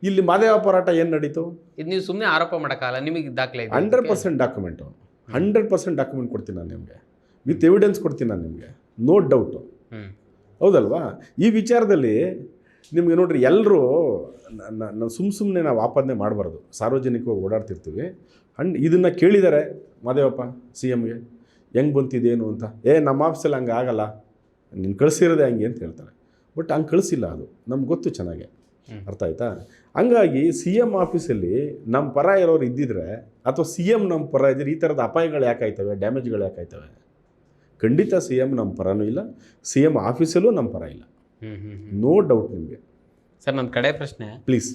ಇಲ್ಲಿ ಮಾದೇವ ಹೋರಾಟ ಏನು ನಡೀತು? ಇದು ನೀವು ಸುಮ್ಮನೆ ಆರೋಪ ಮಾಡೋಕ್ಕಲ್ಲ, ನಿಮಗೆ ದಾಖಲೆ ಇದೆ. 100% ಡಾಕ್ಯುಮೆಂಟು, 100% ಡಾಕ್ಯುಮೆಂಟ್ ಕೊಡ್ತೀನಿ ನಾನು ನಿಮಗೆ, ವಿತ್ ಎವಿಡೆನ್ಸ್ ಕೊಡ್ತೀನಿ ನಾನು ನಿಮಗೆ, ನೋ ಡೌಟು. ಹೌದಲ್ವಾ? ಈ ವಿಚಾರದಲ್ಲಿ ನಿಮಗೆ ನೋಡ್ರಿ, ಎಲ್ಲರೂ ನಾವು ಸುಮ್ಮನೆ ನಾವು ಆಪಾದನೆ ಮಾಡಬಾರ್ದು. ಸಾರ್ವಜನಿಕವಾಗಿ ಓಡಾಡ್ತಿರ್ತೀವಿ. ಇದನ್ನು ಕೇಳಿದ್ದಾರೆ ಮಾದೇವಪ್ಪ CMಗೆ, ಹೆಂಗೆ ಬಂತಿದೇನು ಅಂತ. ನಮ್ಮ ಆಫೀಸಲ್ಲಿ ಹಂಗೆ ಆಗಲ್ಲ, ನೀನು ಕಳಿಸಿರೋದೆ ಹಂಗೆ ಅಂತ ಹೇಳ್ತಾರೆ. ಬಟ್ ಹಂಗೆ ಕಳಿಸಿಲ್ಲ, ಅದು ನಮ್ಗೆ ಗೊತ್ತು ಚೆನ್ನಾಗೆ, ಅರ್ಥ ಆಯ್ತಾ? ಹಂಗಾಗಿ CM ಆಫೀಸಲ್ಲಿ ನಮ್ಮ ಪರ ಇರೋರು ಇದ್ದಿದ್ರೆ, ಅಥವಾ CM ನಮ್ಮ ಪರ ಇದ್ದರೆ ಈ ಥರದ ಅಪಾಯಗಳು ಯಾಕಾಯ್ತವೆ, ಡ್ಯಾಮೇಜ್ಗಳು ಯಾಕಾಯ್ತವೆ? ಖಂಡಿತ CM ನಮ್ಮ ಪರನೂ ಇಲ್ಲ, CM ಆಫೀಸಲ್ಲೂ ನಮ್ಮ ಪರ ಇಲ್ಲ, ನೋ ಡೌಟ್ ನಿಮಗೆ. ಸರ್, ನನ್ನ ಕಡೆ ಪ್ರಶ್ನೆ ಪ್ಲೀಸ್.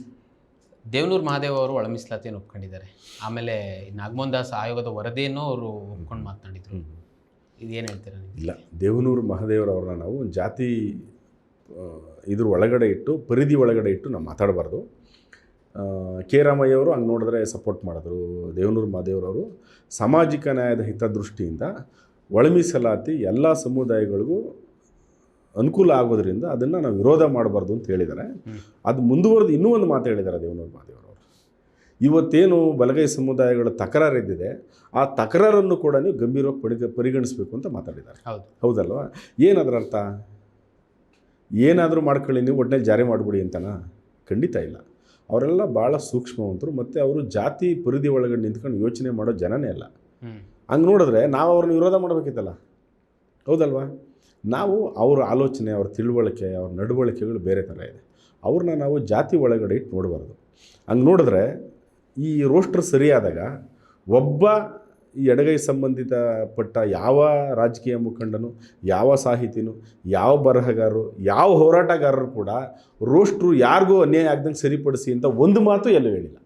ದೇವನೂರು ಮಹಾದೇವ್ ಅವರು ಒಳ ಮೀಸಲಾತಿಯನ್ನು ಒಪ್ಕೊಂಡಿದ್ದಾರೆ. ಆಮೇಲೆ ನಾಗಮೋಹನ್ ದಾಸ್ ಆಯೋಗದ ವರದಿಯನ್ನು ಅವರು ಒಪ್ಕೊಂಡು ಮಾತನಾಡಿದರು. ಇದೇನು ಹೇಳ್ತೀರಾ ನೀವು? ಇಲ್ಲ, ದೇವನೂರು ಮಹಾದೇವರವ್ರನ್ನ ನಾವು ಜಾತಿ ಇದ್ರ ಒಳಗಡೆ ಇಟ್ಟು, ಪರಿಧಿ ಒಳಗಡೆ ಇಟ್ಟು ನಾವು ಮಾತಾಡಬಾರ್ದು. ಕೆ ರಾಮಯ್ಯವರು ಹಂಗೆ ನೋಡಿದ್ರೆ ಸಪೋರ್ಟ್ ಮಾಡಿದ್ರು. ದೇವನೂರು ಮಹಾದೇವರವರು ಸಾಮಾಜಿಕ ನ್ಯಾಯದ ಹಿತದೃಷ್ಟಿಯಿಂದ ಒಳ ಮೀಸಲಾತಿ ಎಲ್ಲ ಸಮುದಾಯಗಳಿಗೂ ಅನುಕೂಲ ಆಗೋದ್ರಿಂದ ಅದನ್ನು ನಾವು ವಿರೋಧ ಮಾಡಬಾರ್ದು ಅಂತ ಹೇಳಿದ್ದಾರೆ. ಅದು ಮುಂದುವರೆದು ಇನ್ನೂ ಒಂದು ಮಾತು ಹೇಳಿದ್ದಾರೆ ದೇವನೂರು ಮಹಾದೇವರವರು. ಇವತ್ತೇನು ಬಲಗೈ ಸಮುದಾಯಗಳ ತಕರಾರಿದ್ದಿದೆ, ಆ ತಕರಾರನ್ನು ಕೂಡ ನೀವು ಗಂಭೀರವಾಗಿ ಪರಿಗಣಿಸಬೇಕು ಅಂತ ಮಾತಾಡಿದ್ದಾರೆ. ಹೌದಲ್ವಾ? ಏನದರ ಅರ್ಥ? ಏನಾದರೂ ಮಾಡ್ಕೊಳ್ಳಿ, ನೀವು ಒಟ್ಟಿನಲ್ಲಿ ಜಾರಿ ಮಾಡಿಬಿಡಿ ಅಂತನಾ? ಖಂಡಿತ ಇಲ್ಲ. ಅವರೆಲ್ಲ ಭಾಳ ಸೂಕ್ಷ್ಮವಂತರು, ಮತ್ತು ಅವರು ಜಾತಿ ಪರಿಧಿ ಒಳಗಡೆ ನಿಂತ್ಕೊಂಡು ಯೋಚನೆ ಮಾಡೋ ಜನನೇ ಅಲ್ಲ. ಹಂಗೆ ನೋಡಿದ್ರೆ ನಾವು ಅವ್ರನ್ನ ವಿರೋಧ ಮಾಡಬೇಕಿತ್ತಲ್ಲ, ಹೌದಲ್ವಾ? ನಾವು ಅವ್ರ ಆಲೋಚನೆ, ಅವ್ರ ತಿಳುವಳಿಕೆ, ಅವ್ರ ನಡವಳಿಕೆಗಳು ಬೇರೆ ಥರ ಇದೆ. ಅವ್ರನ್ನ ನಾವು ಜಾತಿ ಒಳಗಡೆ ಇಟ್ಟು ನೋಡಬಾರ್ದು. ಹಂಗೆ ನೋಡಿದ್ರೆ ಈ ರೋಸ್ಟರ್ ಸರಿಯಾದಾಗ ಒಬ್ಬ ಈ ಎಡಗೈ ಸಂಬಂಧಿತಪಟ್ಟ ಯಾವ ರಾಜಕೀಯ ಮುಖಂಡನು, ಯಾವ ಸಾಹಿತಿನೂ, ಯಾವ ಬರಹಗಾರರು, ಯಾವ ಹೋರಾಟಗಾರರು ಕೂಡ ರೋಸ್ಟ್ರು ಯಾರಿಗೂ ಅನ್ಯಾಯ ಆಗ್ದಂಗೆ ಸರಿಪಡಿಸಿ ಅಂತ ಒಂದು ಮಾತು ಎಲ್ಲೂ ಹೇಳಿಲ್ಲ,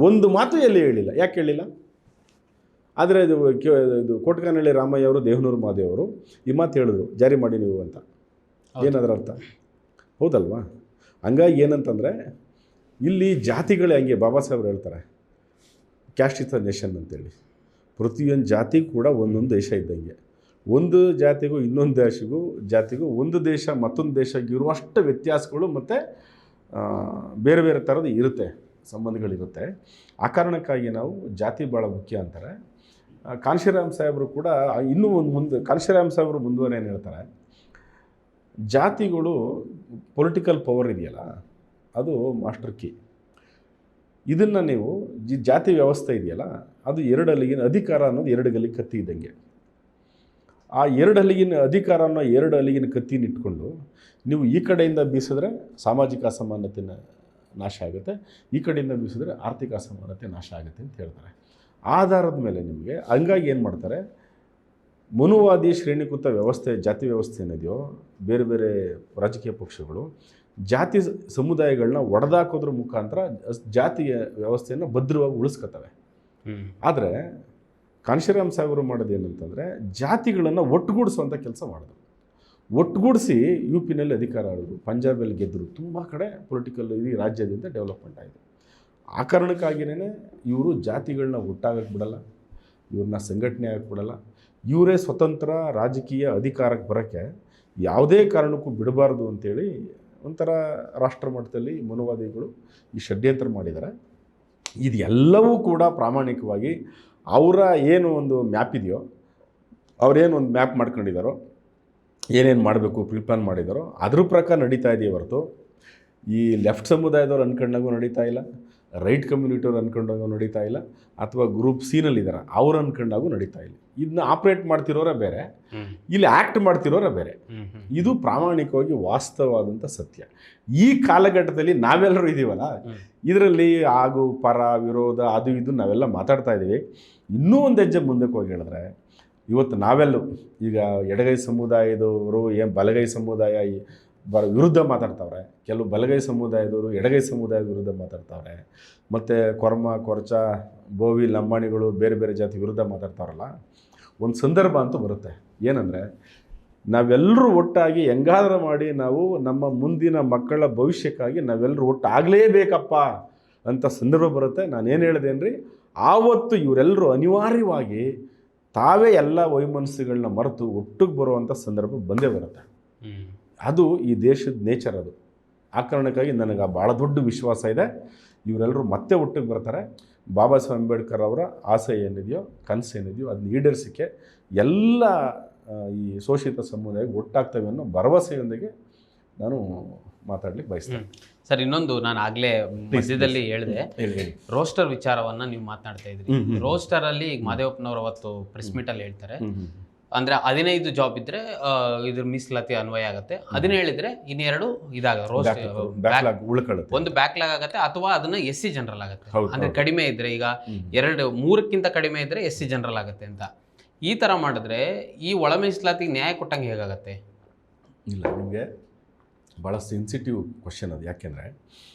ಒಂದು ಮಾತು ಎಲ್ಲೂ ಹೇಳಿಲ್ಲ. ಯಾಕೆ ಹೇಳಿಲ್ಲ? ಆದರೆ ಇದು ಕೋಟಕನಹಳ್ಳಿ ರಾಮಯ್ಯ ಅವರು, ದೇವನೂರು ಮಹಾದೇವರು ಈ ಮಾತು ಹೇಳಿದ್ರು, ಜಾರಿ ಮಾಡಿ ನೀವು ಅಂತ. ಏನದರ ಅರ್ಥ? ಹೌದಲ್ವಾ? ಹಂಗಾಗಿ ಏನಂತಂದರೆ ಇಲ್ಲಿ ಜಾತಿಗಳೇ ಹಂಗೆ ಬಾಬಾ ಸಾಹೇಬ್ರು ಹೇಳ್ತಾರೆ, ಕ್ಯಾಸ್ಟ್ ಇಸ್ ದ ನೇಷನ್ ಅಂತೇಳಿ. ಪ್ರತಿಯೊಂದು ಜಾತಿಗೂ ಕೂಡ ಒಂದೊಂದು ದೇಶ ಇದ್ದಂಗೆ. ಒಂದು ಜಾತಿಗೂ ಇನ್ನೊಂದು ಜಾತಿಗೂ ಒಂದು ದೇಶ ಮತ್ತೊಂದು ದೇಶಕ್ಕೆ ಇರುವಷ್ಟು ವ್ಯತ್ಯಾಸಗಳು ಮತ್ತು ಬೇರೆ ಬೇರೆ ಥರದ್ದು ಇರುತ್ತೆ, ಸಂಬಂಧಗಳಿರುತ್ತೆ. ಆ ಕಾರಣಕ್ಕಾಗಿ ನಾವು ಜಾತಿ ಭಾಳ ಮುಖ್ಯ ಅಂತಾರೆ. ಕಾನ್ಶಿರಾಮ್ ಸಾಹೇಬರು ಕೂಡ ಇನ್ನೂ ಒಂದು ಕಾನ್ಶಿರಾಮ್ ಸಾಹೇಬರು ಮುಂದುವರೆ ಏನು ಹೇಳ್ತಾರೆ, ಜಾತಿಗಳು ಪೊಲಿಟಿಕಲ್ ಪವರ್ ಇದೆಯಲ್ಲ, ಅದು ಮಾಸ್ಟರ್ ಕೀ. ಇದನ್ನು ನೀವು ಜಾತಿ ವ್ಯವಸ್ಥೆ ಇದೆಯಲ್ಲ, ಅದು 2 ಹಲ್ಲಿಗಿನ ಅಧಿಕಾರ ಅನ್ನೋದು 2 ಗಲ್ಲಿ ಕತ್ತಿ ಇದ್ದಂಗೆ. ಆ 2 ಹಲ್ಲಿಗಿನ ಅಧಿಕಾರನ 2 ಹಲ್ಲಿಗಿನ ಕತ್ತಿನ ಇಟ್ಕೊಂಡು ನೀವು ಈ ಕಡೆಯಿಂದ ಬೀಸಿದ್ರೆ ಸಾಮಾಜಿಕ ಅಸಮಾನತೆ ನಾಶ ಆಗುತ್ತೆ, ಈ ಕಡೆಯಿಂದ ಬೀಸಿದ್ರೆ ಆರ್ಥಿಕ ಅಸಮಾನತೆ ನಾಶ ಆಗುತ್ತೆ ಅಂತ ಹೇಳ್ತಾರೆ. ಆಧಾರದ ಮೇಲೆ ನಿಮಗೆ ಹಂಗಾಗಿ ಏನು ಮಾಡ್ತಾರೆ, ಮನುವಾದಿ ಶ್ರೇಣೀಕೃತ ವ್ಯವಸ್ಥೆ, ಜಾತಿ ವ್ಯವಸ್ಥೆ ಏನಿದೆಯೋ, ಬೇರೆ ಬೇರೆ ರಾಜಕೀಯ ಪಕ್ಷಗಳು ಜಾತಿ ಸಮುದಾಯಗಳನ್ನ ಒಡೆದಾಕೋದ್ರ ಮುಖಾಂತರ ಜಾತಿಯ ವ್ಯವಸ್ಥೆಯನ್ನು ಭದ್ರವಾಗಿ ಉಳಿಸ್ಕೊತವೆ. ಆದರೆ ಕಾನ್ಶಿರಾಮ್ ಸಾಹೇಬರು ಮಾಡೋದು ಏನಂತಂದರೆ ಜಾತಿಗಳನ್ನು ಒಟ್ಟುಗೂಡಿಸುವಂಥ ಕೆಲಸ ಮಾಡಿದ್ರು. ಒಟ್ಟುಗೂಡಿಸಿ ಯು ಪಿನಲ್ಲಿ ಅಧಿಕಾರ ಆಡಿದ್ರು, ಪಂಜಾಬಲ್ಲಿ ಗೆದ್ದರು, ತುಂಬ ಕಡೆ ಪೊಲಿಟಿಕಲ್ ಈ ರಾಜ್ಯದಿಂದ ಡೆವಲಪ್ಮೆಂಟ್ ಆಯಿತು. ಆ ಕಾರಣಕ್ಕಾಗಿಯೇ ಇವರು ಜಾತಿಗಳನ್ನ ಒಟ್ಟಾಗಕ್ಕೆ ಬಿಡಲ್ಲ, ಇವ್ರನ್ನ ಸಂಘಟನೆ ಆಗಕ್ಕೆ ಬಿಡಲ್ಲ, ಇವರೇ ಸ್ವತಂತ್ರ ರಾಜಕೀಯ ಅಧಿಕಾರಕ್ಕೆ ಬರೋಕ್ಕೆ ಯಾವುದೇ ಕಾರಣಕ್ಕೂ ಬಿಡಬಾರ್ದು ಅಂಥೇಳಿ ಒಂಥರ ರಾಷ್ಟ್ರ ಮಟ್ಟದಲ್ಲಿ ಮನುವಾದಿಗಳು ಈ ಷಡ್ಯಂತ್ರ ಮಾಡಿದ್ದಾರೆ. ಇದೆಲ್ಲವೂ ಕೂಡ ಪ್ರಾಮಾಣಿಕವಾಗಿ ಅವರ ಏನು ಒಂದು ಮ್ಯಾಪ್ ಇದೆಯೋ, ಅವರೇನು ಒಂದು ಮ್ಯಾಪ್ ಮಾಡ್ಕೊಂಡಿದ್ದಾರೋ, ಏನೇನು ಮಾಡಬೇಕು ಪ್ರಿಪ್ಲಾನ್ ಮಾಡಿದ್ದಾರೋ ಅದ್ರ ಪ್ರಕಾರ ನಡೀತಾ ಇದೆಯೇ ಹೊರತು ಈ ಲೆಫ್ಟ್ ಸಮುದಾಯದವ್ರು ಅಂದ್ಕೊಂಡಾಗೂ ನಡೀತಾ ಇಲ್ಲ, ರೈಟ್ ಕಮ್ಯುನಿಟಿಯವ್ರು ಅಂದ್ಕೊಂಡಾಗೂ ನಡೀತಾ ಇಲ್ಲ, ಅಥವಾ ಗ್ರೂಪ್ ಸಿನಲ್ಲಿದ್ದಾರೆ ಅವ್ರು ಅಂದ್ಕೊಂಡಾಗೂ ನಡೀತಾ ಇಲ್ಲ. ಇದನ್ನ ಆಪ್ರೇಟ್ ಮಾಡ್ತಿರೋರೇ ಬೇರೆ, ಇಲ್ಲಿ ಆ್ಯಕ್ಟ್ ಮಾಡ್ತಿರೋರೇ ಬೇರೆ. ಇದು ಪ್ರಾಮಾಣಿಕವಾಗಿ ವಾಸ್ತವವಾದಂಥ ಸತ್ಯ. ಈ ಕಾಲಘಟ್ಟದಲ್ಲಿ ನಾವೆಲ್ಲರೂ ಇದ್ದೀವಲ್ಲ, ಇದರಲ್ಲಿ ಆಗು ಪರ ವಿರೋಧ ಅದು ಇದು ನಾವೆಲ್ಲ ಮಾತಾಡ್ತಾ ಇದ್ದೀವಿ. ಇನ್ನೂ ಒಂದು ಹೆಜ್ಜೆ ಮುಂದಕ್ಕೆ ಹೋಗಿ ಹೇಳಿದ್ರೆ, ಇವತ್ತು ನಾವೆಲ್ಲೂ ಈಗ ಎಡಗೈ ಸಮುದಾಯದವರು ಏನು ಬಲಗೈ ಸಮುದಾಯ ವಿರುದ್ಧ ಮಾತಾಡ್ತಾವ್ರೆ, ಕೆಲವು ಬಲಗೈ ಸಮುದಾಯದವರು ಎಡಗೈ ಸಮುದಾಯದ ವಿರುದ್ಧ ಮಾತಾಡ್ತಾವ್ರೆ, ಮತ್ತು ಕೊರ್ಮ ಕೊರ್ಚ ಬೋವಿ ಲಂಬಾಣಿಗಳು ಬೇರೆ ಬೇರೆ ಜಾತಿ ವಿರುದ್ಧ ಮಾತಾಡ್ತಾರಲ್ಲ. ಒಂದು ಸಂದರ್ಭ ಅಂತೂ ಬರುತ್ತೆ, ಏನಂದರೆ ನಾವೆಲ್ಲರೂ ಒಟ್ಟಾಗಿ ಹೆಂಗಾದ್ರೂ ಮಾಡಿ ನಾವು ನಮ್ಮ ಮುಂದಿನ ಮಕ್ಕಳ ಭವಿಷ್ಯಕ್ಕಾಗಿ ನಾವೆಲ್ಲರೂ ಒಟ್ಟಾಗಲೇಬೇಕಪ್ಪ ಅಂತ ಸಂದರ್ಭ ಬರುತ್ತೆ. ನಾನೇನು ಹೇಳಿದೆ ಅಂದರೆ, ಆವತ್ತು ಇವರೆಲ್ಲರೂ ಅನಿವಾರ್ಯವಾಗಿ ತಾವೇ ಎಲ್ಲ ವೈಮನಸ್ಸುಗಳನ್ನ ಮರೆತು ಒಟ್ಟಿಗೆ ಬರುವಂಥ ಸಂದರ್ಭ ಬಂದೇ ಬರುತ್ತೆ. ಅದು ಈ ದೇಶದ ನೇಚರ್. ಅದು ಆ ಕಾರಣಕ್ಕಾಗಿ ನನಗೆ ಭಾಳ ದೊಡ್ಡ ವಿಶ್ವಾಸ ಇದೆ, ಇವರೆಲ್ಲರೂ ಮತ್ತೆ ಒಟ್ಟಿಗೆ ಬರ್ತಾರೆ. ಬಾಬಾ ಸಾಹೇಬ್ ಅಂಬೇಡ್ಕರ್ ಅವರ ಆಸೆ ಏನಿದೆಯೋ, ಕನಸು ಏನಿದೆಯೋ ಅದನ್ನ ಈಡೇರಿಸೋಕ್ಕೆ ಎಲ್ಲ ಈ ಶೋಷಿತ ಸಮುದಾಯ ಒಟ್ಟಾಗ್ತವೆ ಅನ್ನೋ ಭರವಸೆಯೊಂದಿಗೆ ನಾನು ಮಾತಾಡ್ಲಿಕ್ಕೆ ಬಯಸ್ತೇನೆ. ಸರ್, ಇನ್ನೊಂದು ನಾನು ಆಗಲೇ ಮಧ್ಯದಲ್ಲಿ ಹೇಳಿದೆ, ರೋಸ್ಟರ್ ವಿಚಾರವನ್ನು ನೀವು ಮಾತನಾಡ್ತಾ ಇದ್ರಿ. ರೋಸ್ಟರ್ ಅಲ್ಲಿ ಈಗ ಮಾದೇವಪ್ಪನವರು ಅವತ್ತು ಪ್ರೆಸ್ ಮೀಟಲ್ಲಿ ಹೇಳ್ತಾರೆ, ಅಂದರೆ 15 ಜಾಬ್ ಇದ್ದರೆ ಇದ್ರ ಮೀಸಲಾತಿ ಅನ್ವಯ ಆಗುತ್ತೆ, 17 ಇದ್ರೆ ಇನ್ನೆರಡು ಇದಾಗುತ್ತೆ, ಒಂದು ಬ್ಯಾಕ್ಲಾಗ್ ಆಗುತ್ತೆ, ಅಥವಾ ಅದನ್ನ SC ಜನರಲ್ ಆಗುತ್ತೆ. ಅಂದರೆ ಕಡಿಮೆ ಇದ್ರೆ, ಈಗ 3ಕ್ಕಿಂತ ಕಡಿಮೆ ಇದ್ರೆ SC ಜನರಲ್ ಆಗುತ್ತೆ ಅಂತ. ಈ ಥರ ಮಾಡಿದ್ರೆ ಈ ಒಳ ಮೀಸಲಾತಿಗೆ ನ್ಯಾಯ ಕೊಟ್ಟಂಗೆ ಹೇಗಾಗತ್ತೆ? ಇಲ್ಲ, ನಿಮಗೆ ಭಾಳ ಸೆನ್ಸಿಟಿವ್ ಕ್ವಶನ್ ಅದು. ಯಾಕೆಂದರೆ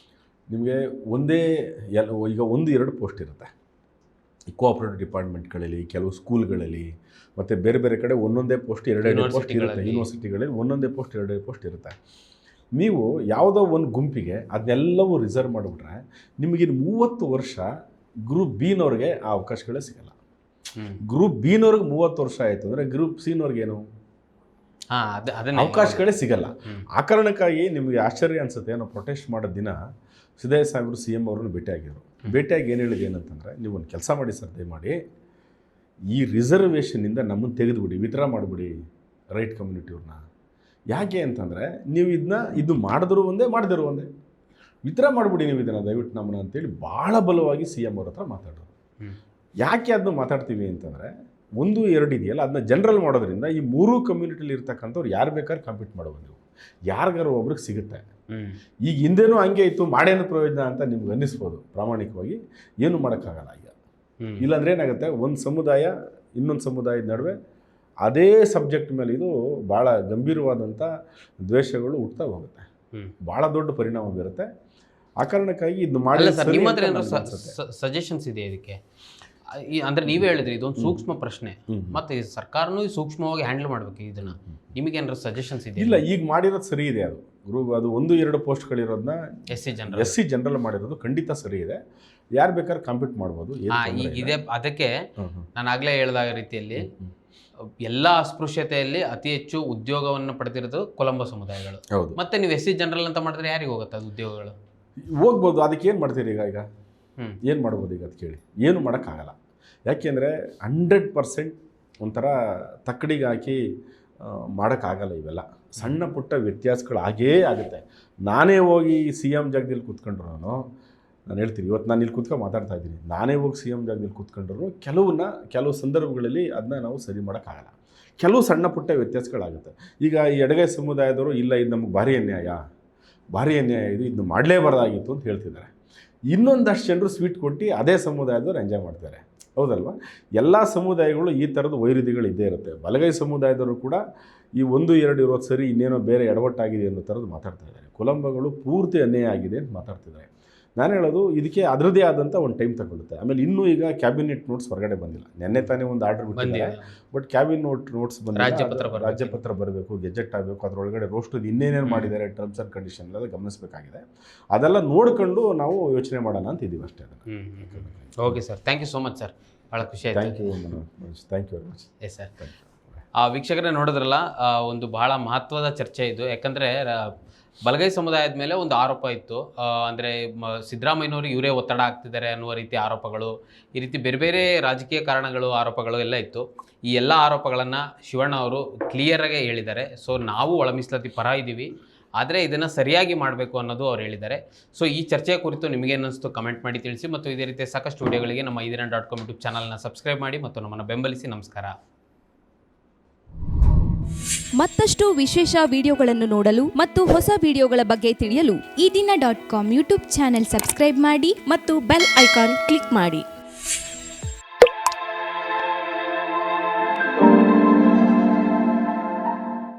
ನಿಮಗೆ ಒಂದೇ ಈಗ 1-2 ಪೋಸ್ಟ್ ಇರುತ್ತೆ ಈ ಕೋಆಪರೇಟಿವ್ ಡಿಪಾರ್ಟ್ಮೆಂಟ್ಗಳಲ್ಲಿ, ಕೆಲವು ಸ್ಕೂಲ್ಗಳಲ್ಲಿ, ಮತ್ತು ಬೇರೆ ಬೇರೆ ಕಡೆ ಒಂದೊಂದೇ ಪೋಸ್ಟ್ 2 ಪೋಸ್ಟ್ ಇರುತ್ತೆ. ಯೂನಿವರ್ಸಿಟಿಗಳಲ್ಲಿ ಒಂದೊಂದೇ ಪೋಸ್ಟ್ 2 ಪೋಸ್ಟ್ ಇರುತ್ತೆ. ನೀವು ಯಾವುದೋ ಒಂದು ಗುಂಪಿಗೆ ಅದನ್ನೆಲ್ಲವೂ ರಿಸರ್ವ್ ಮಾಡಿಬಿಟ್ರೆ ನಿಮಗಿನ್ನು 30 ವರ್ಷ ಗ್ರೂಪ್ ಬಿನವ್ರಿಗೆ ಆ ಅವಕಾಶಗಳೇ ಸಿಗಲ್ಲ. ಗ್ರೂಪ್ ಬಿನವ್ರಿಗೆ 30 ವರ್ಷ ಆಯಿತು ಅಂದರೆ ಗ್ರೂಪ್ ಸಿನವ್ರಿಗೇನು ಅವಕಾಶಗಳೇ ಸಿಗಲ್ಲ. ಆ ಕಾರಣಕ್ಕಾಗಿ ನಿಮಗೆ ಆಶ್ಚರ್ಯ ಅನಿಸುತ್ತೆ, ನಾವು ಪ್ರೊಟೆಸ್ಟ್ ಮಾಡೋ ದಿನ ಸಿದ್ದಯ್ಯ ಸಾಹೇಬರು CM ಅವ್ರನ್ನ ಭೇಟಿಯಾಗಿದ್ರು. ಭೇಟಿಯಾಗಿ ಏನು ಹೇಳಿದೆ ಏನಂತಂದರೆ, ನೀವು ಒಂದು ಕೆಲಸ ಮಾಡಿ ಸರ್, ದಯಮಾಡಿ ಈ ರಿಸರ್ವೇಷನ್ನಿಂದ ನಮ್ಮನ್ನು ತೆಗೆದುಬಿಡಿ, ವಿತ್ಡ್ರಾ ಮಾಡಿಬಿಡಿ ರೈಟ್ ಕಮ್ಯುನಿಟಿಯವ್ರನ್ನ. ಯಾಕೆ ಅಂತಂದರೆ ನೀವು ಇದು ಮಾಡಿದ್ರು ಒಂದೇ, ಮಾಡದಿರೋ ಒಂದೇ, ವಿತ್ಡ್ರಾ ಮಾಡಿಬಿಡಿ ನೀವು ಇದನ್ನು ದಯವಿಟ್ಟು ನಮ್ಮನ್ನ ಅಂತೇಳಿ ಭಾಳ ಬಲವಾಗಿ CM ಅವ್ರ ಹತ್ರ ಮಾತಾಡೋರು. ಯಾಕೆ ಅದನ್ನು ಮಾತಾಡ್ತೀವಿ ಅಂತಂದರೆ, 1-2 ಇದೆಯಲ್ಲ, ಅದನ್ನ ಜನರಲ್ ಮಾಡೋದ್ರಿಂದ ಈ 3 ಕಮ್ಯುನಿಟಿಲಿ ಇರ್ತಕ್ಕಂಥವ್ರು ಯಾರು ಬೇಕಾದ್ರೆ ಕಾಂಪೀಟ್ ಮಾಡ್ಬೋದು. ನೀವು ಯಾರಿಗಾರು ಒಬ್ರಿಗೆ ಸಿಗುತ್ತೆ. ಈಗ ಹಿಂದೆನೂ ಹಂಗೆ ಇತ್ತು, ಮಾಡೇನು ಪ್ರಯೋಜನ ಅಂತ ನಿಮ್ಗೆ ಅನ್ನಿಸ್ಬೋದು. ಪ್ರಾಮಾಣಿಕವಾಗಿ ಏನು ಮಾಡೋಕ್ಕಾಗಲ್ಲ. ಈಗ ಇಲ್ಲಾಂದ್ರೆ ಏನಾಗುತ್ತೆ, ಒಂದು ಸಮುದಾಯ ಇನ್ನೊಂದು ಸಮುದಾಯದ ನಡುವೆ ಅದೇ ಸಬ್ಜೆಕ್ಟ್ ಮೇಲೆ ಇದು ಭಾಳ ಗಂಭೀರವಾದಂಥ ದ್ವೇಷಗಳು ಹುಟ್ತಾ ಹೋಗುತ್ತೆ, ಭಾಳ ದೊಡ್ಡ ಪರಿಣಾಮ ಬೀರುತ್ತೆ. ಆ ಕಾರಣಕ್ಕಾಗಿ ಇದು ಮಾಡಿ ಸಜೆಷನ್ಸ್ ಇದೆ ಇದಕ್ಕೆ. ಅಂದ್ರೆ ನೀವೇ ಹೇಳಿದ್ರಿ ಇದೊಂದು ಸೂಕ್ಷ್ಮ ಪ್ರಶ್ನೆ, ಮತ್ತೆ ಸರ್ಕಾರನೂ ಸೂಕ್ಷ್ಮವಾಗಿ ಹ್ಯಾಂಡಲ್ ಮಾಡ್ಬೇಕು ಇದನ್ನ. ನಿಮಗೇನಾದ್ರು ಸಜೆಷನ್ಸ್ ಇದೆ? ಇಲ್ಲ, ಈಗ ಮಾಡಿರೋದು ಸರಿ ಇದೆ. ಅದು 1-2 ಪೋಸ್ಟ್ಗಳಿರೋದನ್ನ SC ಜನರಲ್ ಮಾಡಿರೋದು ಖಂಡಿತ ಸರಿ ಇದೆ. ಯಾರು ಬೇಕಾದ್ರೆ ಕಾಂಪೀಟ್ ಮಾಡ್ಬೋದು. ಇದೇ ಅದಕ್ಕೆ ನಾನು ಆಗ್ಲೇ ಹೇಳಿದಾಗ ರೀತಿಯಲ್ಲಿ ಎಲ್ಲ ಅಸ್ಪೃಶ್ಯತೆಯಲ್ಲಿ ಅತಿ ಹೆಚ್ಚು ಉದ್ಯೋಗವನ್ನು ಪಡೆದಿರೋದು ಕೊಲಂಬ ಸಮುದಾಯಗಳು. ಮತ್ತೆ ನೀವು SC ಜನರಲ್ ಅಂತ ಮಾಡಿದ್ರೆ ಯಾರಿಗೆ ಹೋಗುತ್ತೆ ಅದು ಉದ್ಯೋಗಗಳು? ಹೋಗ್ಬೋದು. ಅದಕ್ಕೆ ಏನು ಮಾಡ್ತೀರಿ ಈಗ ಏನು ಮಾಡ್ಬೋದು ಈಗ ಅದು ಕೇಳಿ? ಏನು ಮಾಡೋಕ್ಕಾಗಲ್ಲ. ಯಾಕೆಂದರೆ 100% ಒಂಥರ ತಕ್ಕಡಿಗೆ ಹಾಕಿ ಮಾಡೋಕ್ಕಾಗಲ್ಲ. ಇವೆಲ್ಲ ಸಣ್ಣ ಪುಟ್ಟ ವ್ಯತ್ಯಾಸಗಳು ಆಗೇ ಆಗುತ್ತೆ. ನಾನೇ ಹೋಗಿ CM ಜಾಗದಲ್ಲಿ ಕೂತ್ಕೊಂಡ್ರು ನಾನು ಹೇಳ್ತೀನಿ, ಇವತ್ತು ನಾನು ಇಲ್ಲಿ ಕೂತ್ಕೊಂಡು ಮಾತಾಡ್ತಾ ಇದ್ದೀನಿ, ನಾನೇ ಹೋಗಿ CM ಜಾಗದಲ್ಲಿ ಕೂತ್ಕೊಂಡ್ರು ಕೆಲವು ಸಂದರ್ಭಗಳಲ್ಲಿ ಅದನ್ನ ನಾವು ಸರಿ ಮಾಡೋಕ್ಕಾಗಲ್ಲ. ಕೆಲವು ಸಣ್ಣ ಪುಟ್ಟ ವ್ಯತ್ಯಾಸಗಳಾಗುತ್ತೆ. ಈಗ ಈ ಎಡಗೈ ಸಮುದಾಯದವರು ಇಲ್ಲ, ಇದು ನಮಗೆ ಭಾರಿ ಅನ್ಯಾಯ ಇದು, ಇದನ್ನು ಮಾಡಲೇಬಾರ್ದಾಗಿತ್ತು ಅಂತ ಹೇಳ್ತಿದ್ದಾರೆ. ಇನ್ನೊಂದಷ್ಟು ಜನರು ಸ್ವೀಟ್ ಕೊಟ್ಟು ಅದೇ ಸಮುದಾಯದವ್ರು ಎಂಜಾಯ್ ಮಾಡ್ತಾರೆ. ಹೌದಲ್ವ? ಎಲ್ಲ ಸಮುದಾಯಗಳು ಈ ಥರದ ವೈರುಧ್ಯಗಳು ಇದ್ದೇ ಇರುತ್ತೆ. ಬಲಗೈ ಸಮುದಾಯದವರು ಕೂಡ ಈ 1-2 ಇರೋದು ಸರಿ, ಇನ್ನೇನೋ ಬೇರೆ ಎಡವಟ್ಟಾಗಿದೆ ಅನ್ನೋ ಥರದ್ದು ಮಾತಾಡ್ತಾ ಇದ್ದಾರೆ. ಕೊಲಂಬಗಳು ಪೂರ್ತಿ ಅನ್ಯಾಯ ಆಗಿದೆ ಅಂತ ಮಾತಾಡ್ತಿದ್ದಾರೆ. ನಾನು ಹೇಳೋದು ಇದಕ್ಕೆ ಅದರದೇ ಆದಂಥ ಒಂದು ಟೈಮ್ ತಗೊಳುತ್ತೆ. ಆಮೇಲೆ ಇನ್ನೂ ಈಗ ಕ್ಯಾಬಿನೆಟ್ ನೋಟ್ಸ್ ಹೊರಗಡೆ ಬಂದಿಲ್ಲ. ನೆನ್ನೆ ತಾನೇ ಒಂದು ಆರ್ಡರ್ ಬಿಟ್ಟಿದ್ದಾರೆ, ಬಟ್ ನೋಟ್ಸ್ ಬಂದಿಲ್ಲ. ರಾಜ್ಯಪತ್ರ ಬರಬೇಕು, ಗೆಜೆಟ್ ಆಗಬೇಕು, ಅದರೊಳಗಡೆ ರೋಸ್ಟು ಇನ್ನೇನೇನು ಮಾಡಿದ್ದಾರೆ ಟರ್ಮ್ಸ್ ಆ್ಯಂಡ್ ಕಂಡೀಷನ್ ಎಲ್ಲ ಗಮನಿಸಬೇಕಾಗಿದೆ. ಅದೆಲ್ಲ ನೋಡ್ಕೊಂಡು ನಾವು ಯೋಚನೆ ಮಾಡೋಣ ಅಂತ ಇದ್ದೀವಿ ಅಷ್ಟೇ. Okay sir, thank you so much sir, ಭಾಳ ಖುಷಿ ಆಯಿತು. Thank you very much. Yes sir. ವೀಕ್ಷಕರೇ ನೋಡಿದ್ರಲ್ಲ, ಒಂದು ಬಹಳ ಮಹತ್ವದ ಚರ್ಚೆ ಇದು. ಯಾಕಂದರೆ ಬಲಗೈ ಸಮುದಾಯದ ಮೇಲೆ ಒಂದು ಆರೋಪ ಇತ್ತು, ಅಂದರೆ ಸಿದ್ದರಾಮಯ್ಯನವರು ಇವರೇ ಒತ್ತಡ ಆಗ್ತಿದ್ದಾರೆ ಅನ್ನುವ ರೀತಿ ಆರೋಪಗಳು, ಈ ರೀತಿ ಬೇರೆ ಬೇರೆ ರಾಜಕೀಯ ಕಾರಣಗಳು, ಆರೋಪಗಳು ಎಲ್ಲ ಇತ್ತು. ಈ ಎಲ್ಲ ಆರೋಪಗಳನ್ನು ಶಿವಣ್ಣ ಅವರು ಕ್ಲಿಯರಾಗೆ ಹೇಳಿದ್ದಾರೆ. ಸೊ ನಾವು ಒಳ ಮೀಸಲಾತಿ ಪರ ಇದ್ದೀವಿ, ಆದರೆ ಇದನ್ನು ಸರಿಯಾಗಿ ಮಾಡಬೇಕು ಅನ್ನೋದು ಅವ್ರು ಹೇಳಿದ್ದಾರೆ. ಸೊ ಈ ಚರ್ಚೆಯ ಕುರಿತು ನಿಮಗೇನಿಸ್ತು ಕಮೆಂಟ್ ಮಾಡಿ ತಿಳಿಸಿ, ಮತ್ತು ಇದೇ ರೀತಿಯ ಸಾಕಷ್ಟು ವಿಡಿಯೋಗಳಿಗೆ ನಮ್ಮ iDina.com ಯೂಟ್ಯೂಬ್ ಚಾನಲ್ನ ಸಬ್ಸ್ಕ್ರೈಬ್ ಮಾಡಿ ಮತ್ತು ನಮ್ಮನ್ನು ಬೆಂಬಲಿಸಿ. ನಮಸ್ಕಾರ. ಮತ್ತಷ್ಟು ವಿಶೇಷ ವಿಡಿಯೋಗಳನ್ನು ನೋಡಲು ಮತ್ತು ಹೊಸ ವಿಡಿಯೋಗಳ ಬಗ್ಗೆ ತಿಳಿಯಲು iDina.com ಯೂಟ್ಯೂಬ್ ಚಾನೆಲ್ ಸಬ್ಸ್ಕ್ರೈಬ್ ಮಾಡಿ ಮತ್ತು ಬೆಲ್ ಐಕಾನ್ ಕ್ಲಿಕ್ ಮಾಡಿ.